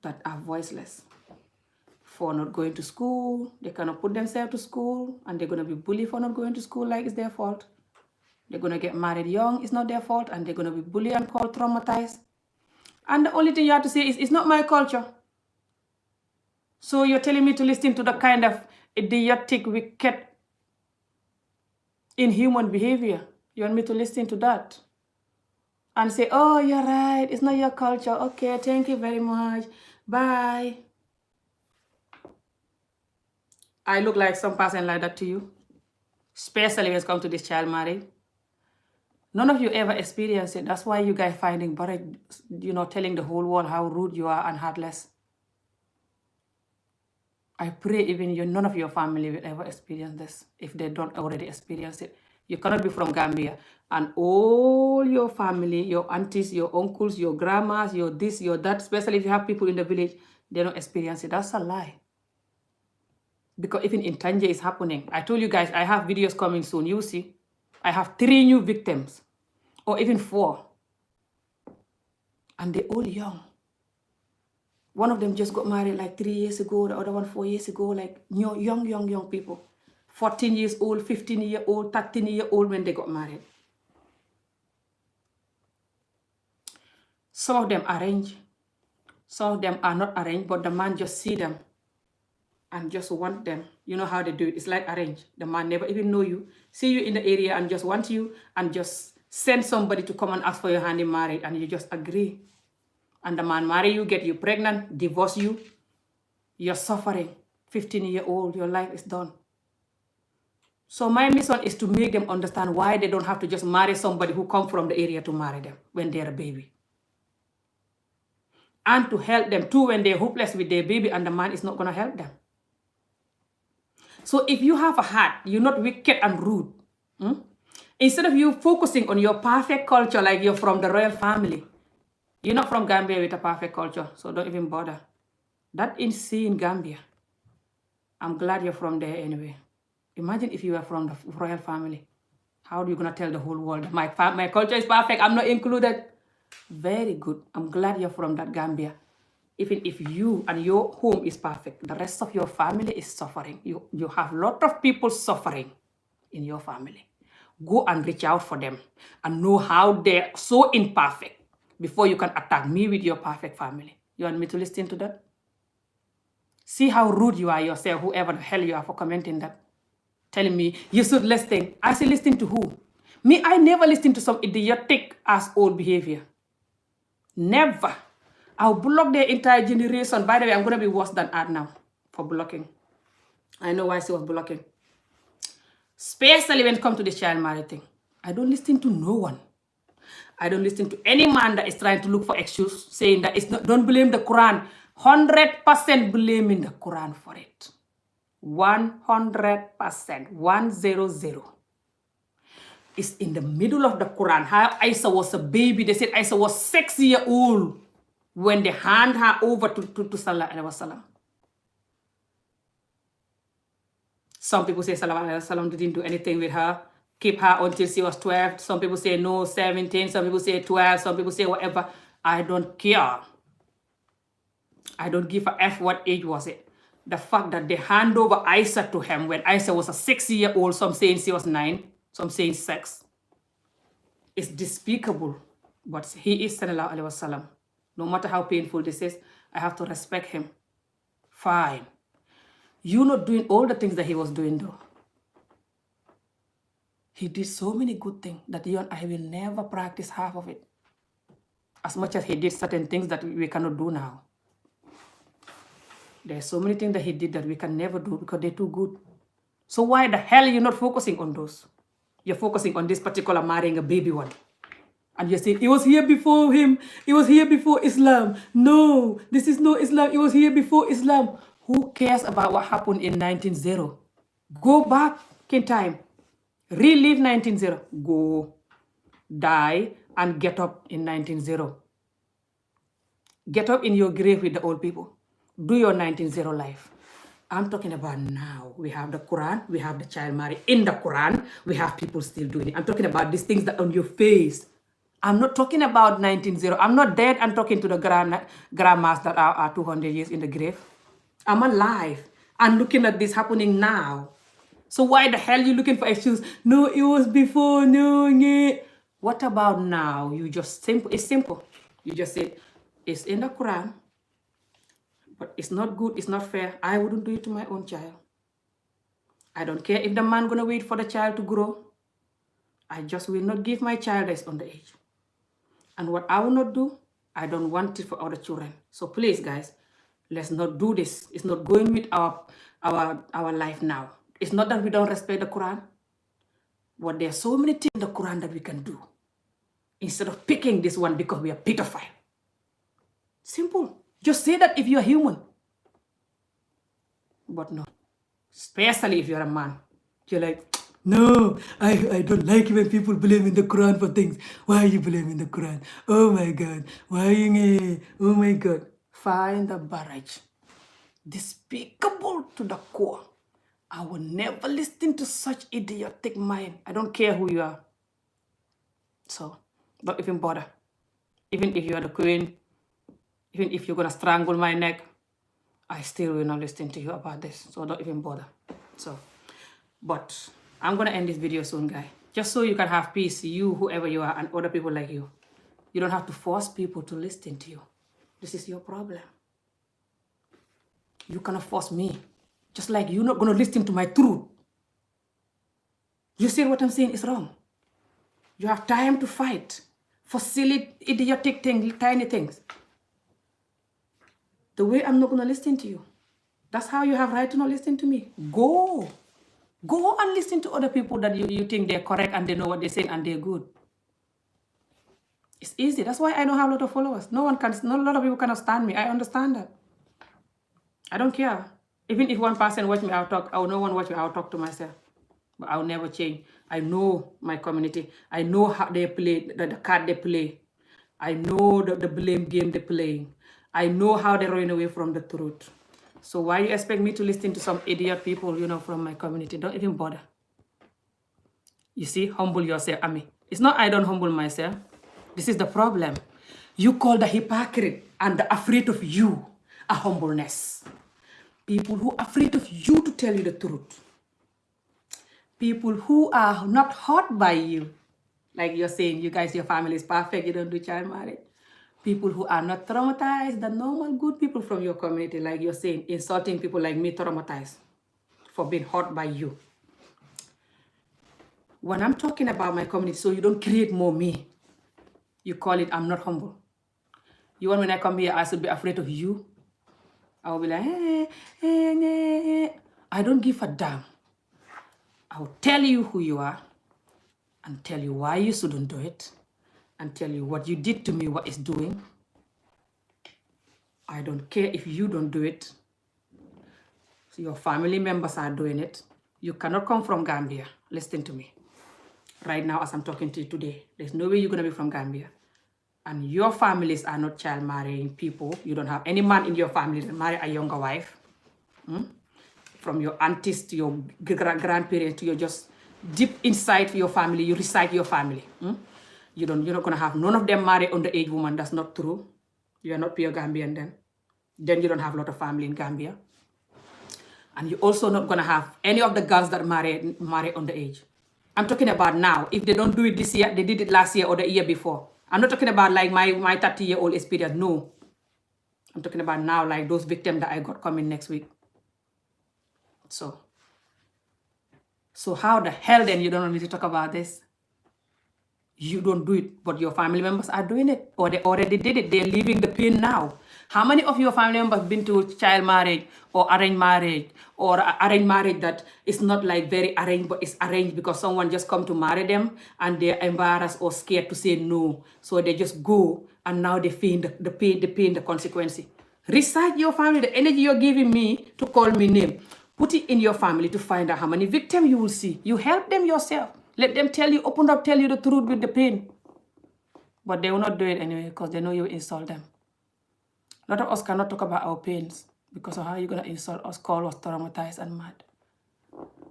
that are voiceless for not going to school. They cannot put themselves to school and they're going to be bullied for not going to school like it's their fault. They're going to get married young, it's not their fault, and they're going to be bullied and called traumatized. And the only thing you have to say is, it's not my culture. So you're telling me to listen to the kind of idiotic, wicked, inhuman behavior. You want me to listen to that? And say, oh, you're right, it's not your culture. Okay, thank you very much. Bye. I look like some person like that to you? Especially when it comes to this child marriage. None of you ever experienced it. That's why you guys finding buried, telling the whole world how rude you are and heartless. I pray even none of your family will ever experience this if they don't already experience it. You cannot be from Gambia and all your family, your aunties, your uncles, your grandmas, your this, your that, especially if you have people in the village, they don't experience it. That's a lie. Because even in Tanje is happening. I told you guys, I have videos coming soon. You see, I have 3 new victims. Or even 4. And they're all young. One of them just got married like 3 years ago. The other one 4 years ago. Like young people. 14 years old, 15-year-old, 13-year-old when they got married. Some of them arranged. Some of them are not arranged, but the man just see them and just want them. You know how they do it. It's like arranged. The man never even know you. See you in the area and just want you and just send somebody to come and ask for your hand in marriage and you just agree. And the man marry you, get you pregnant, divorce you. You're suffering. 15-year-old, your life is done. So my mission is to make them understand why they don't have to just marry somebody who come from the area to marry them when they're a baby. and to help them too when they're hopeless with their baby and the man is not going to help them. So if you have a heart, you're not wicked and rude. Instead of you focusing on your perfect culture, like you're from the royal family, you're not from Gambia with a perfect culture, so don't even bother. That insane Gambia. I'm glad you're from there anyway. Imagine if you were from the royal family. How are you going to tell the whole world my culture is perfect, I'm not included? Very good. I'm glad you're from that Gambia. Even if you and your home is perfect, the rest of your family is suffering. You have a lot of people suffering in your family. Go and reach out for them and know how they're so imperfect before you can attack me with your perfect family. You want me to listen to that? See how rude you are yourself, whoever the hell you are, for commenting that. Telling me you should listen. I say listen to who? Me, I never listen to some idiotic ass old behavior. Never. I'll block their entire generation. By the way, I'm going to be worse than Ad now for blocking. I know why she was blocking. Especially when it comes to the child marriage thing. I don't listen to no one. I don't listen to any man that is trying to look for excuse, saying that it's not, don't blame the Quran. 100% blaming the Quran for it. 100%. 100. It's in the middle of the Quran. How Isa was a baby. They said Isa was 6 years old when they hand her over to Sallallahu Alaihi Wasallam. Some people say Sallallahu Alaihi Wasallam didn't do anything with her. Keep her until she was 12. Some people say no, 17. Some people say 12. Some people say whatever. I don't care. I don't give a F what age was it. The fact that they hand over Isa to him when Isa was a 6-year-old, some saying she was 9, some saying 6. It's despicable. But he is Sallallahu Alaihi Wasallam. No matter how painful this is, I have to respect him. Fine. You're not doing all the things that he was doing though. He did so many good things that you and I will never practice half of it. As much as he did certain things that we cannot do now. There's so many things that he did that we can never do because they're too good. So why the hell are you not focusing on those? You're focusing on this particular marrying a baby one. And you say, it was here before him. It was here before Islam. No, this is no Islam. It was here before Islam. Who cares about what happened in 1900? Go back in time. Relive 1900. Go. Die and get up in 1900. Get up in your grave with the old people. Do your 1900 life. I'm talking about now. We have the Quran. We have the child marriage in the Quran. We have people still doing it. I'm talking about these things that on your face. I'm not talking about 1900. I'm not dead. I'm talking to the grandmas that are 200 years in the grave. I'm alive. I'm looking at this happening now. So why the hell are you looking for excuse? No, it was before. No, yeah. What about now? You just simple. It's simple. You just say, it's in the Quran. But it's not good, it's not fair. I wouldn't do it to my own child. I don't care if the man gonna wait for the child to grow. I just will not give my child that's underage. And what I will not do, I don't want it for other children. So please, guys, let's not do this. It's not going with our life now. It's not that we don't respect the Quran, but there are so many things in the Quran that we can do. Instead of picking this one because we are pedophile. Simple. Just say that if you're human. But no. Especially if you're a man. You're like, no, I don't like it when people blame in the Quran for things. Why are you blaming the Quran? Oh my God. Why are you? Oh my God. Find the barrage. Despicable to the core. I will never listen to such idiotic mind. I don't care who you are. So, don't even bother. Even if you are the queen, even if you're going to strangle my neck, I still will not listen to you about this. So don't even bother. So, but I'm going to end this video soon, guys. Just so you can have peace, you, whoever you are, and other people like you. You don't have to force people to listen to you. This is your problem. You cannot force me. Just like you're not going to listen to my truth. You see what I'm saying is wrong. You have time to fight for silly, idiotic things, tiny things. The way I'm not going to listen to you. That's how you have right to not listen to me. Go. Go and listen to other people that you think they're correct and they know what they're saying and they're good. It's easy. That's why I don't have a lot of followers. Not a lot of people cannot stand me. I understand that. I don't care. Even if one person watch me, I'll talk. Or no one watch me, I'll talk to myself. But I'll never change. I know my community. I know how they play, the card they play. I know the blame game they're playing. I know how they're running away from the truth. So why you expect me to listen to some idiot people, from my community? Don't even bother. You see, humble yourself, Ami. It's not I don't humble myself. This is the problem. You call the hypocrite and the afraid of you a humbleness. People who are afraid of you to tell you the truth. People who are not hurt by you. Like you're saying, you guys, your family is perfect, you don't do child marriage. People who are not traumatized, the normal good people from your community, like you're saying, insulting people like me, traumatized for being hurt by you. When I'm talking about my community, so you don't create more me, you call it I'm not humble. You want when I come here, I should be afraid of you? I will be like, I don't give a damn. I will tell you who you are and tell you why you shouldn't do it and tell you what you did to me, what it's doing. I don't care if you don't do it. So your family members are doing it. You cannot come from Gambia. Listen to me. Right now, as I'm talking to you today, there's no way you're going to be from Gambia. And your families are not child marrying people. You don't have any man in your family that marry a younger wife. From your aunties to your grandparents to your just deep inside your family, you recite your family. You're not going to have none of them marry underage woman. That's not true. You are not pure Gambian then. Then you don't have a lot of family in Gambia. And you're also not going to have any of the girls that marry underage. I'm talking about now. If they don't do it this year, they did it last year or the year before. I'm not talking about like my 30-year-old experience. No. I'm talking about now, like those victims that I got coming next week. So how the hell then you don't need to talk about this? You don't do it, but your family members are doing it, or they already did it. They're living the pain now. How many of your family members been to child marriage or arranged marriage that is not like very arranged, but it's arranged because someone just come to marry them and they're embarrassed or scared to say no, so they just go and now they feel the pain, the consequence. Recite your family, the energy you're giving me to call me name. Put it in your family to find out how many victims you will see. You help them yourself. Let them tell you, open up, tell you the truth with the pain. But they will not do it anyway because they know you insult them. A lot of us cannot talk about our pains because of how you're going to insult us, call us traumatized and mad.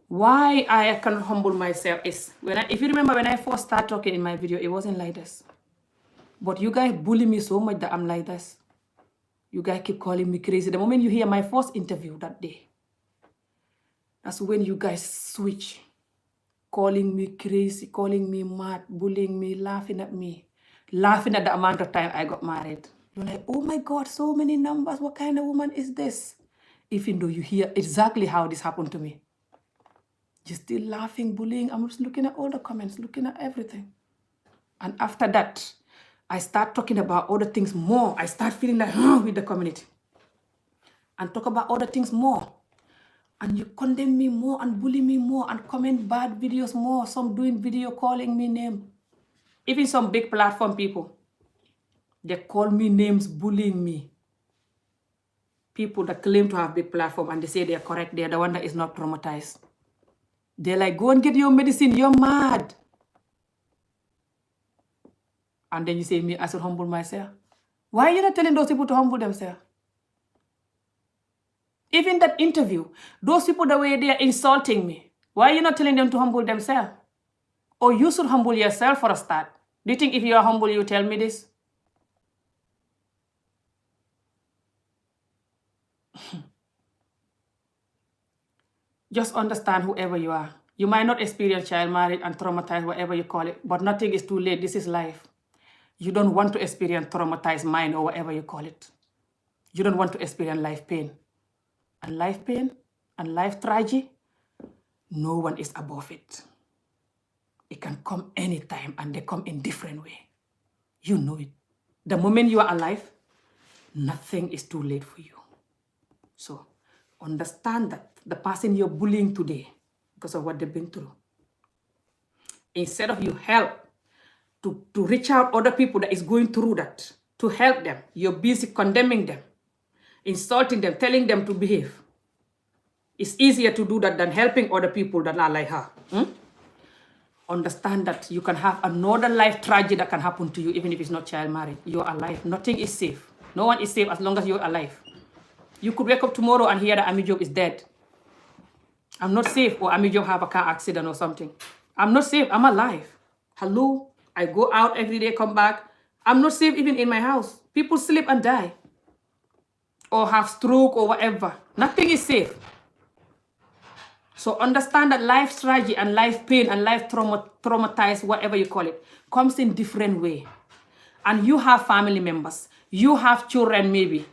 Why I cannot humble myself is, if you remember when I first started talking in my video, it wasn't like this. But you guys bully me so much that I'm like this. You guys keep calling me crazy. The moment you hear my first interview that day, that's when you guys switch. Calling me crazy, calling me mad, bullying me, laughing at the amount of time I got married. You're like, oh my God, so many numbers. What kind of woman is this? Even though you hear exactly how this happened to me. You're still laughing, bullying. I'm just looking at all the comments, looking at everything. And after that, I start talking about other things more. I start feeling like, with the community. And talk about other things more. And you condemn me more and bully me more and comment bad videos more. Some doing video calling me name. Even some big platform people. They call me names, bullying me. People that claim to have big platform and they say they're correct. They're the one that is not traumatized. They're like, go and get your medicine. You're mad. And then you say me, I should humble myself. Why are you not telling those people to humble themselves? Even that interview, those people, the way they are insulting me, why are you not telling them to humble themselves? Or you should humble yourself for a start. Do you think if you are humble, you tell me this? Just understand whoever you are. You might not experience child marriage and traumatized, whatever you call it, but nothing is too late. This is life. You don't want to experience traumatized mind or whatever you call it. You don't want to experience life pain. And life pain and life tragedy, no one is above it. It can come anytime and they come in different way. You know it. The moment you are alive, nothing is too late for you. So understand that the person you're bullying today because of what they've been through, instead of you help to reach out other people that is going through that, to help them. You're busy condemning them, insulting them, telling them to behave. It's easier to do that than helping other people that are like her. Understand that you can have another life tragedy that can happen to you, even if it's not child marriage. You're alive. Nothing is safe. No one is safe as long as you're alive. You could wake up tomorrow and hear that Ami Job is dead. I'm not safe, or Ami Job have a car accident or something. I'm not safe. I'm alive. Hello? I go out every day, come back. I'm not safe even in my house. People sleep and die. Or have stroke or whatever. Nothing is safe. So understand that life tragedy and life pain and life traumatized, whatever you call it, comes in different way. And you have family members. You have children maybe.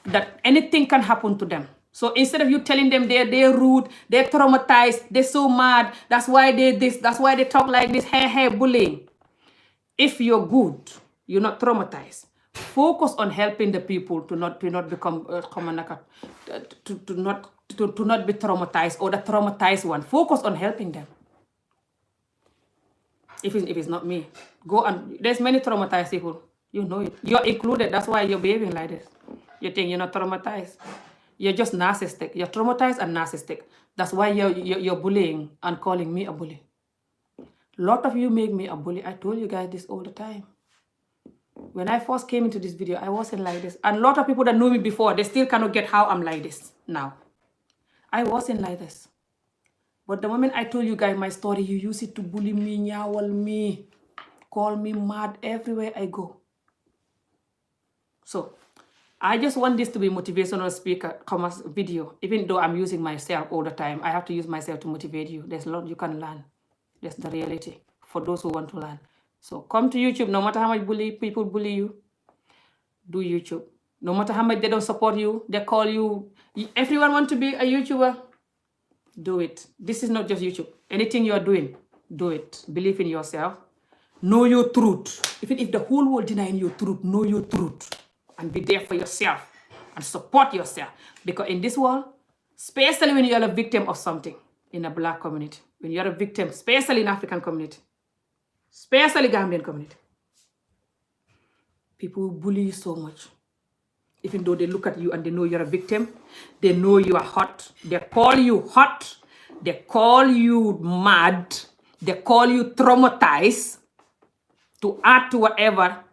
That anything can happen to them. So instead of you telling them they're rude, they're traumatized, they're so mad, that's why they this, that's why they talk like this, hey, bullying. If you're good, you're not traumatized. Focus on helping the people to not become to not be traumatized, or the traumatized one. Focus on helping them. If it's not me, go and there's many traumatized people. You know it. You're included. That's why you're behaving like this. You think you're not traumatized. You're just narcissistic. You're traumatized and narcissistic. That's why you're bullying and calling me a bully. A lot of you make me a bully. I told you guys this all the time. When I first came into this video, I wasn't like this. And a lot of people that knew me before, they still cannot get how I'm like this now. I wasn't like this. But the moment I told you guys my story, you use it to bully me, nyawal me, call me mad everywhere I go. So I just want this to be motivational speaker commerce video. Even though I'm using myself all the time, I have to use myself to motivate you. There's a lot you can learn. That's the reality for those who want to learn. So come to YouTube. No matter how much people bully you, do YouTube. No matter how much they don't support you, they call you. Everyone want to be a YouTuber. Do it. This is not just YouTube. Anything you are doing, do it. Believe in yourself. Know your truth. Even if the whole world denying your truth, know your truth. And be there for yourself. And support yourself. Because in this world, especially when you are a victim of something in a black community, when you are a victim, especially in African community, especially Gambian community, people will bully you so much. Even though they look at you and they know you're a victim, they know you are hot, they call you hot, they call you mad, they call you traumatized, to add to whatever,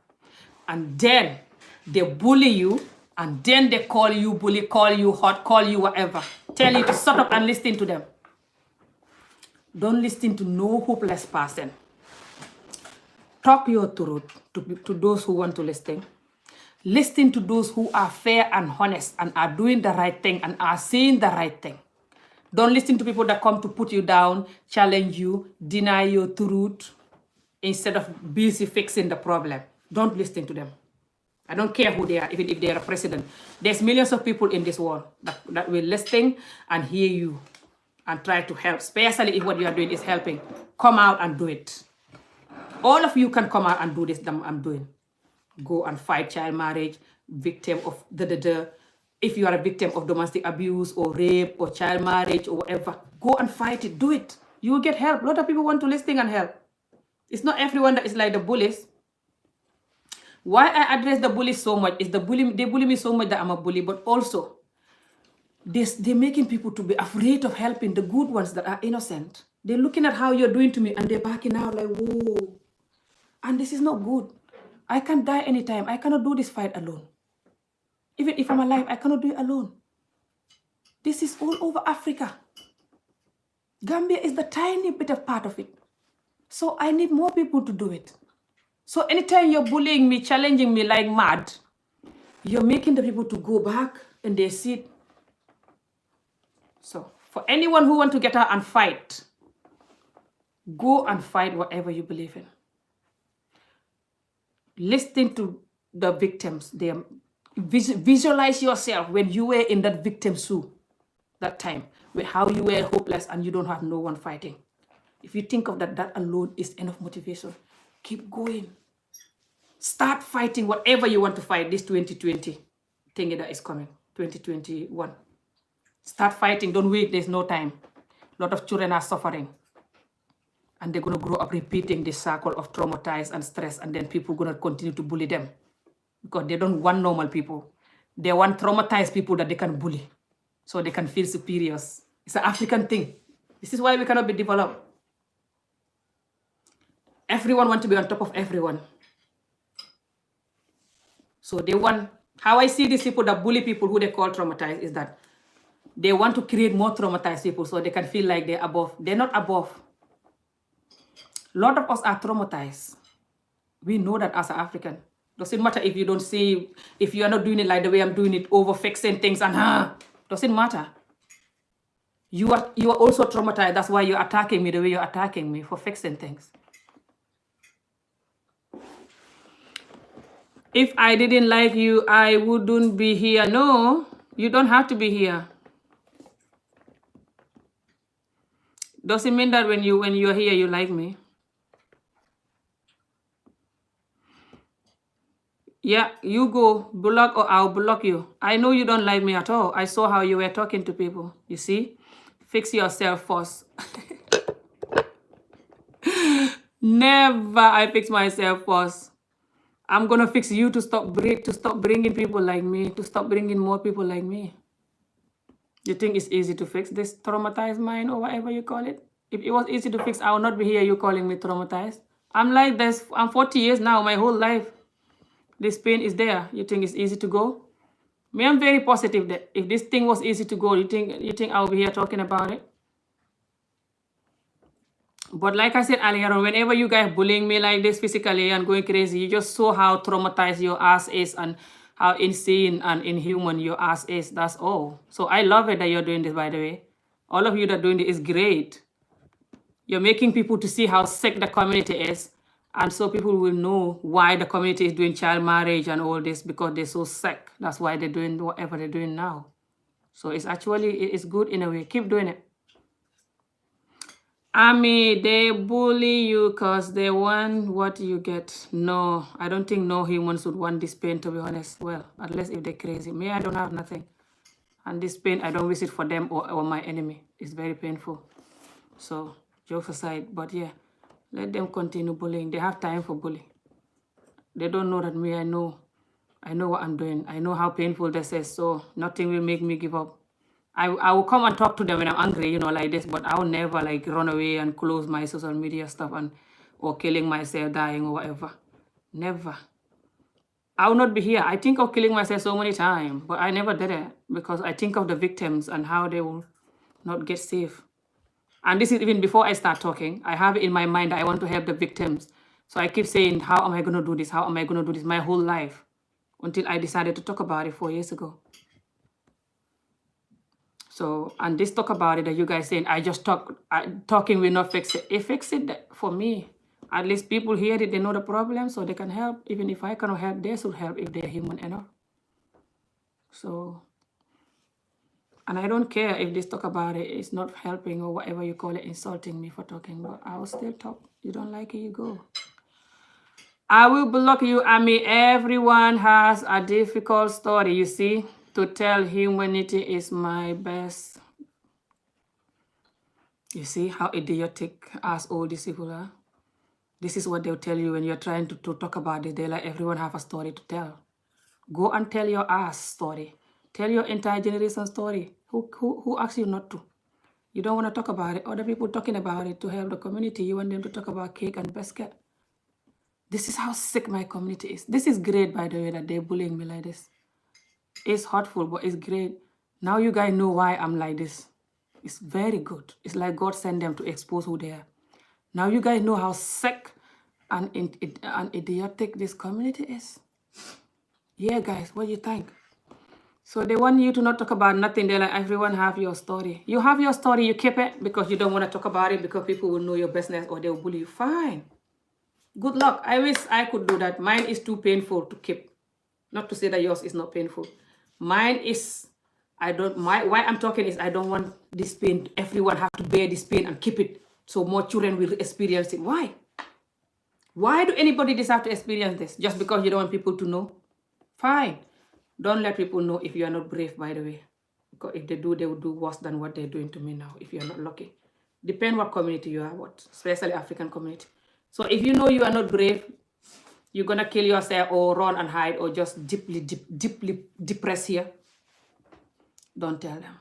and then they bully you, and then they call you bully, call you hot, call you whatever, tell you to shut up and listen to them. Don't listen to no hopeless person. Talk your truth to those who want to listen. Listen to those who are fair and honest and are doing the right thing and are saying the right thing. Don't listen to people that come to put you down, challenge you, deny your truth, instead of busy fixing the problem. Don't listen to them. I don't care who they are, even if they are a president. There's millions of people in this world that will listen and hear you and try to help, especially if what you are doing is helping. Come out and do it. All of you can come out and do this that I'm doing. Go and fight child marriage, victim of if you are a victim of domestic abuse or rape or child marriage or whatever, go and fight it. Do it. You will get help. A lot of people want to listen and help. It's not everyone that is like the bullies. Why I address the bullies so much is they bully me so much that I'm a bully, but also they're making people to be afraid of helping the good ones that are innocent. They're looking at how you're doing to me and they're backing out like, whoa. And this is not good. I can die anytime. I cannot do this fight alone. Even if I'm alive, I cannot do it alone. This is all over Africa. Gambia is the tiny bit of part of it. So I need more people to do it. So anytime you're bullying me, challenging me like mad, you're making the people to go back in their seat. So for anyone who wants to get out and fight, go and fight whatever you believe in. Listen to the victims. Visualize yourself when you were in that victim's shoe that time, with how you were hopeless and you don't have no one fighting. If you think of that, that alone is enough motivation. Keep going. Start fighting whatever you want to fight this 2020 thing that is coming, 2021. Start fighting. Don't wait. There's no time. A lot of children are suffering. And they're going to grow up repeating this cycle of traumatized and stress, and then people are going to continue to bully them because they don't want normal people. They want traumatized people that they can bully so they can feel superiors. It's an African thing. This is why we cannot be developed. Everyone wants to be on top of everyone. So they want, how I see these people that bully people who they call traumatized is that they want to create more traumatized people so they can feel like they're above. They're not above. A lot of us are traumatized. We know that as an African. Doesn't matter if you don't see, if you are not doing it like the way I'm doing it, over fixing things and doesn't matter. You are also traumatized. That's why you're attacking me the way you're attacking me for fixing things. If I didn't like you, I wouldn't be here. No, you don't have to be here. Doesn't mean that when you're here, you like me. Yeah, you go block or I'll block you. I know you don't like me at all. I saw how you were talking to people. You see? Fix yourself first. Never I fix myself first. I'm gonna fix you to stop bringing people like me, to stop bringing more people like me. You think it's easy to fix this traumatized mind or whatever you call it? If it was easy to fix, I would not be here. You calling me traumatized? I'm like this. I'm 40 years now. My whole life, this pain is there. You think it's easy to go? Me, I'm very positive that if this thing was easy to go, you think I'll be here talking about it? But like I said earlier on, whenever you guys bullying me like this physically and going crazy, you just saw how traumatized your ass is and how insane and inhuman your ass is. That's all. So I love it that you're doing this, by the way. All of you that are doing this is great. You're making people to see how sick the community is. And so people will know why the community is doing child marriage and all this, because they're so sick. That's why they're doing whatever they're doing now. So it's good in a way. Keep doing it. They bully you because they want what you get. No, I don't think no humans would want this pain, to be honest. Well, unless if they're crazy. Me, I don't have nothing. And this pain, I don't wish it for them or my enemy. It's very painful. So, jokes aside. But yeah, let them continue bullying. They have time for bullying. They don't know that me, I know what I'm doing. I know how painful this is. So, nothing will make me give up. I will come and talk to them when I'm angry, like this, but I will never run away and close my social media stuff or killing myself, dying or whatever. Never. I will not be here. I think of killing myself so many times, but I never did it because I think of the victims and how they will not get safe. And this is even before I start talking. I have it in my mind that I want to help the victims. So I keep saying, how am I going to do this? How am I going to do this my whole life? Until I decided to talk about it 4 years ago. So, and this talk about it that you guys saying, talking will not fix it. It fixed it for me. At least people hear it, they know the problem, so they can help. Even if I cannot help, they should help if they're human enough. So, and I don't care if this talk about it is not helping or whatever you call it, insulting me for talking, but I will still talk. You don't like it, you go. I will block you. Everyone has a difficult story, you see. To tell humanity is my best. You see how idiotic us all these people are? This is what they'll tell you when you're trying to talk about it. They're like, everyone have a story to tell. Go and tell your ass story. Tell your entire generation story. Who asked you not to? You don't want to talk about it. Other people talking about it to help the community. You want them to talk about cake and biscuit. This is how sick my community is. This is great, by the way, that they're bullying me like this. It's hurtful, but it's great. Now you guys know why I'm like this. It's very good. It's like God sent them to expose who they are. Now you guys know how sick and idiotic this community is. Yeah, guys, what do you think? So they want you to not talk about nothing. They're like, everyone have your story. You have your story, you keep it because you don't want to talk about it because people will know your business or they will bully you. Fine. Good luck. I wish I could do that. Mine is too painful to keep. Not to say that yours is not painful. Mine is, why I'm talking is I don't want this pain. Everyone have to bear this pain and keep it so more children will experience it. Why? Why do anybody deserve to experience this? Just because you don't want people to know? Fine. Don't let people know if you are not brave, by the way. Because if they do, they will do worse than what they're doing to me now, if you're not lucky. Depend what community you are what, especially African community. So if you know you are not brave, you're gonna kill yourself or run and hide or just deeply depressed here, don't tell them.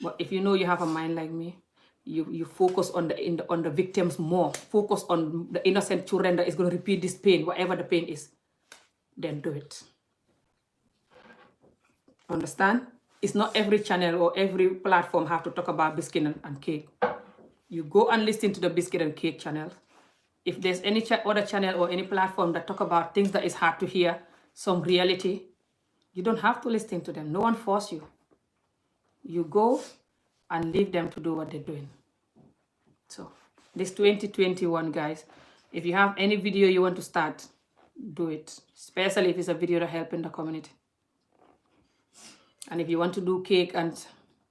But if you know you have a mind like me, you focus on the victims more, focus on the innocent children that is going to repeat this pain, whatever the pain is, then do it. Understand? It's not every channel or every platform have to talk about biscuit and cake. You go and listen to the biscuit and cake channels. If there's any other channel or any platform that talk about things that is hard to hear, some reality, you don't have to listen to them. No one force you. You go and leave them to do what they're doing. So this 2021, guys, if you have any video you want to start, do it. Especially if it's a video that help in the community. And if you want to do cake and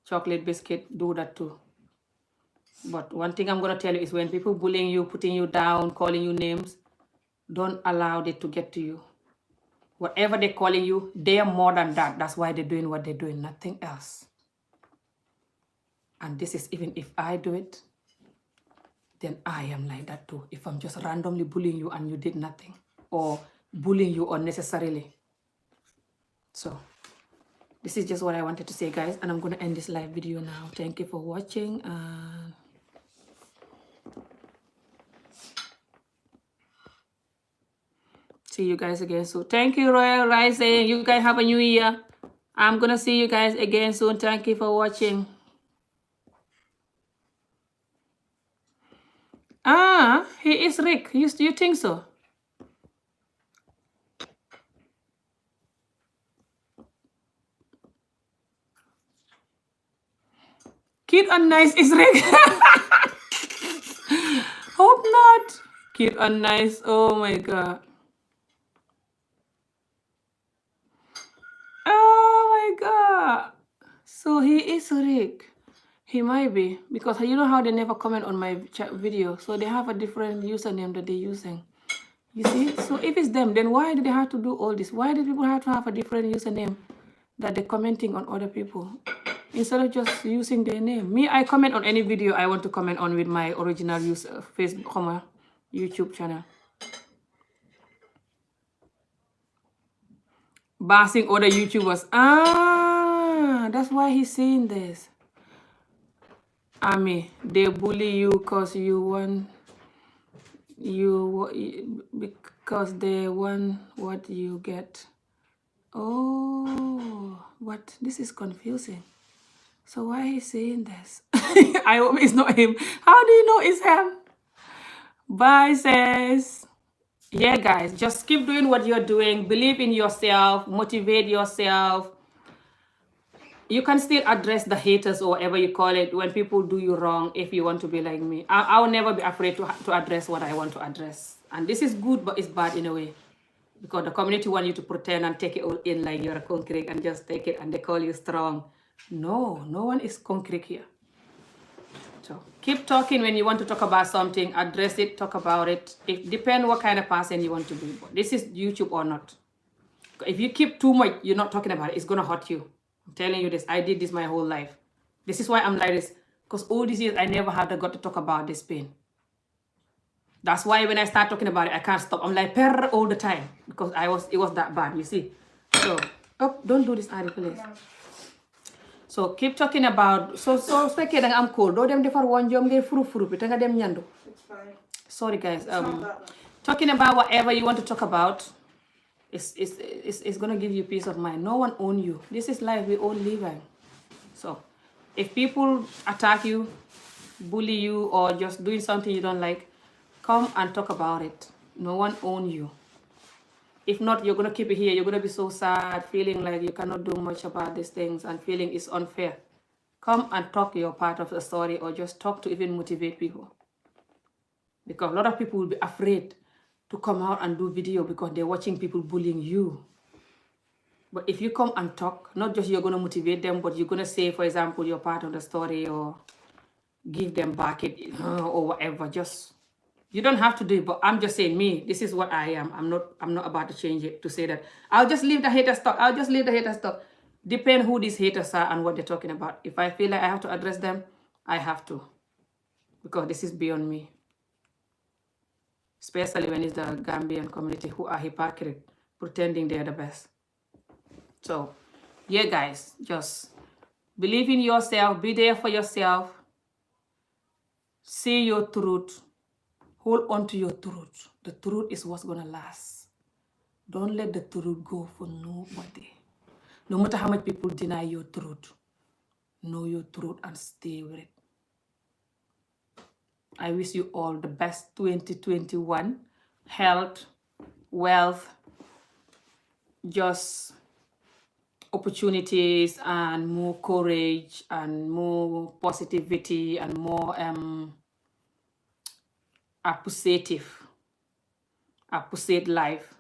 chocolate biscuit, do that too. But one thing I'm going to tell you is when people bullying you, putting you down, calling you names, don't allow it to get to you. Whatever they're calling you, they are more than that. That's why they're doing what they're doing, nothing else. And this is even if I do it, then I am like that too. If I'm just randomly bullying you and you did nothing, or bullying you unnecessarily. So this is just what I wanted to say, guys, and I'm going to end this live video now. Thank you for watching. See you guys again soon. Thank you, Royal Rising. You guys have a new year. I'm going to see you guys again soon. Thank you for watching. He is Rick. You think so? Cute and nice is Rick. Hope not. Cute and nice. Oh my god. Oh my god. So he is Rick. He might be. Because you know how they never comment on my video. So they have a different username that they're using. You see? So if it's them, then why do they have to do all this? Why do people have to have a different username that they're commenting on other people? Instead of just using their name. Me, I comment on any video I want to comment on with my original Facebook, YouTube channel. Bashing other YouTubers. That's why he's saying this. They bully you because because they want what you get. Oh, what? This is confusing. So why he's saying this? I hope it's not him. How do you know it's him? Bye, sis. Yeah, guys, just keep doing what you're doing. Believe in yourself. Motivate yourself. You can still address the haters or whatever you call it when people do you wrong if you want to be like me. I will never be afraid to address what I want to address. And this is good, but it's bad in a way. Because the community want you to pretend and take it all in like you're a concrete and just take it and they call you strong. No one is concrete here. So keep talking when you want to talk about something, address it, talk about it. It depends what kind of person you want to be. But this is YouTube or not. If you keep too much, you're not talking about it, it's going to hurt you. I'm telling you this. I did this my whole life. This is why I'm like this. Because all these years, I never had the gut to talk about this pain. That's why when I start talking about it, I can't stop. I'm like, perr all the time. Because it was that bad, you see. So, don't do this, Ari, please. So keep talking about so spekke da nga am cold doo dem defar woon jom ngay furu bi te nga dem ñandu. It's fine. Sorry guys. Talking about whatever you want to talk about is gonna give you peace of mind. No one owns you. This is life we all live in. So if people attack you, bully you, or just doing something you don't like, come and talk about it. No one owns you. If not, you're going to keep it here. You're going to be so sad, feeling like you cannot do much about these things and feeling it's unfair. Come and talk your part of the story or just talk to even motivate people. Because a lot of people will be afraid to come out and do video because they're watching people bullying you. But if you come and talk, not just you're going to motivate them, but you're going to say, for example, your part of the story or give them back it or whatever. Just... You don't have to do it, but I'm just saying me, this is what I am. I'm not about to change it to say that I'll just leave the haters talk. I'll just leave the haters talk. Depend who these haters are and what they're talking about. If I feel like I have to address them, I have to. because this is beyond me, especially when it's the Gambian community who are hypocrite, pretending they're the best. So, yeah, guys, just believe in yourself, be there for yourself, say your truth, hold on to your truth. The truth is what's gonna last. Don't let the truth go for nobody. No matter how much people deny your truth, know your truth and stay with it. I wish you all the best 2021. Health, wealth, just opportunities and more courage and more positivity and more appreciate life,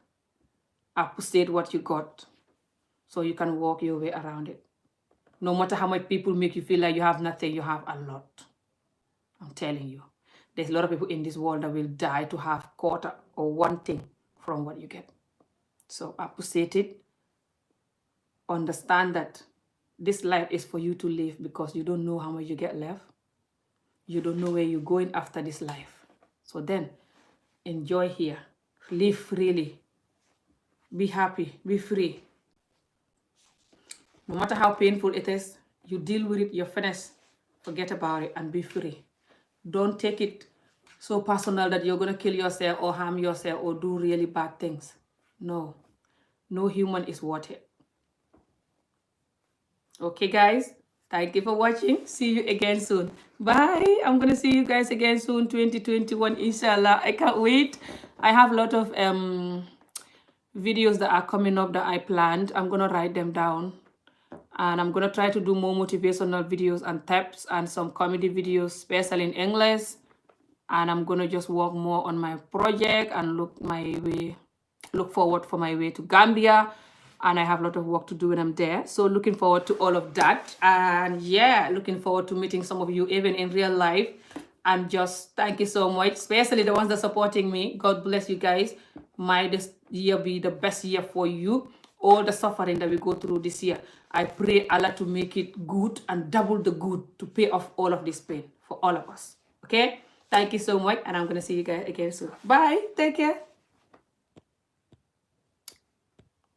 appreciate what you got so you can walk your way around it. No matter how much people make you feel like you have nothing, you have a lot. I'm telling you. There's a lot of people in this world that will die to have quarter or one thing from what you get. So appreciate it. Understand that this life is for you to live because you don't know how much you get left. You don't know where you're going after this life. So then, enjoy here. Live freely. Be happy. Be free. No matter how painful it is, you deal with it, you're finished. Forget about it and be free. Don't take it so personal that you're going to kill yourself or harm yourself or do really bad things. No. No human is worth it. Okay, guys. Thank you for watching. See you again soon. Bye. I'm going to see you guys again soon, 2021, inshallah. I can't wait. I have a lot of videos that are coming up that I planned. I'm going to write them down. And I'm going to try to do more motivational videos and tips and some comedy videos, especially in English. And I'm going to just work more on my project and look forward for my way to Gambia. And I have a lot of work to do when I'm there. So looking forward to all of that. And yeah, looking forward to meeting some of you even in real life. And just thank you so much, especially the ones that are supporting me. God bless you guys. May this year be the best year for you. All the suffering that we go through this year, I pray Allah to make it good and double the good to pay off all of this pain for all of us. Okay? Thank you so much. And I'm going to see you guys again soon. Bye. Take care.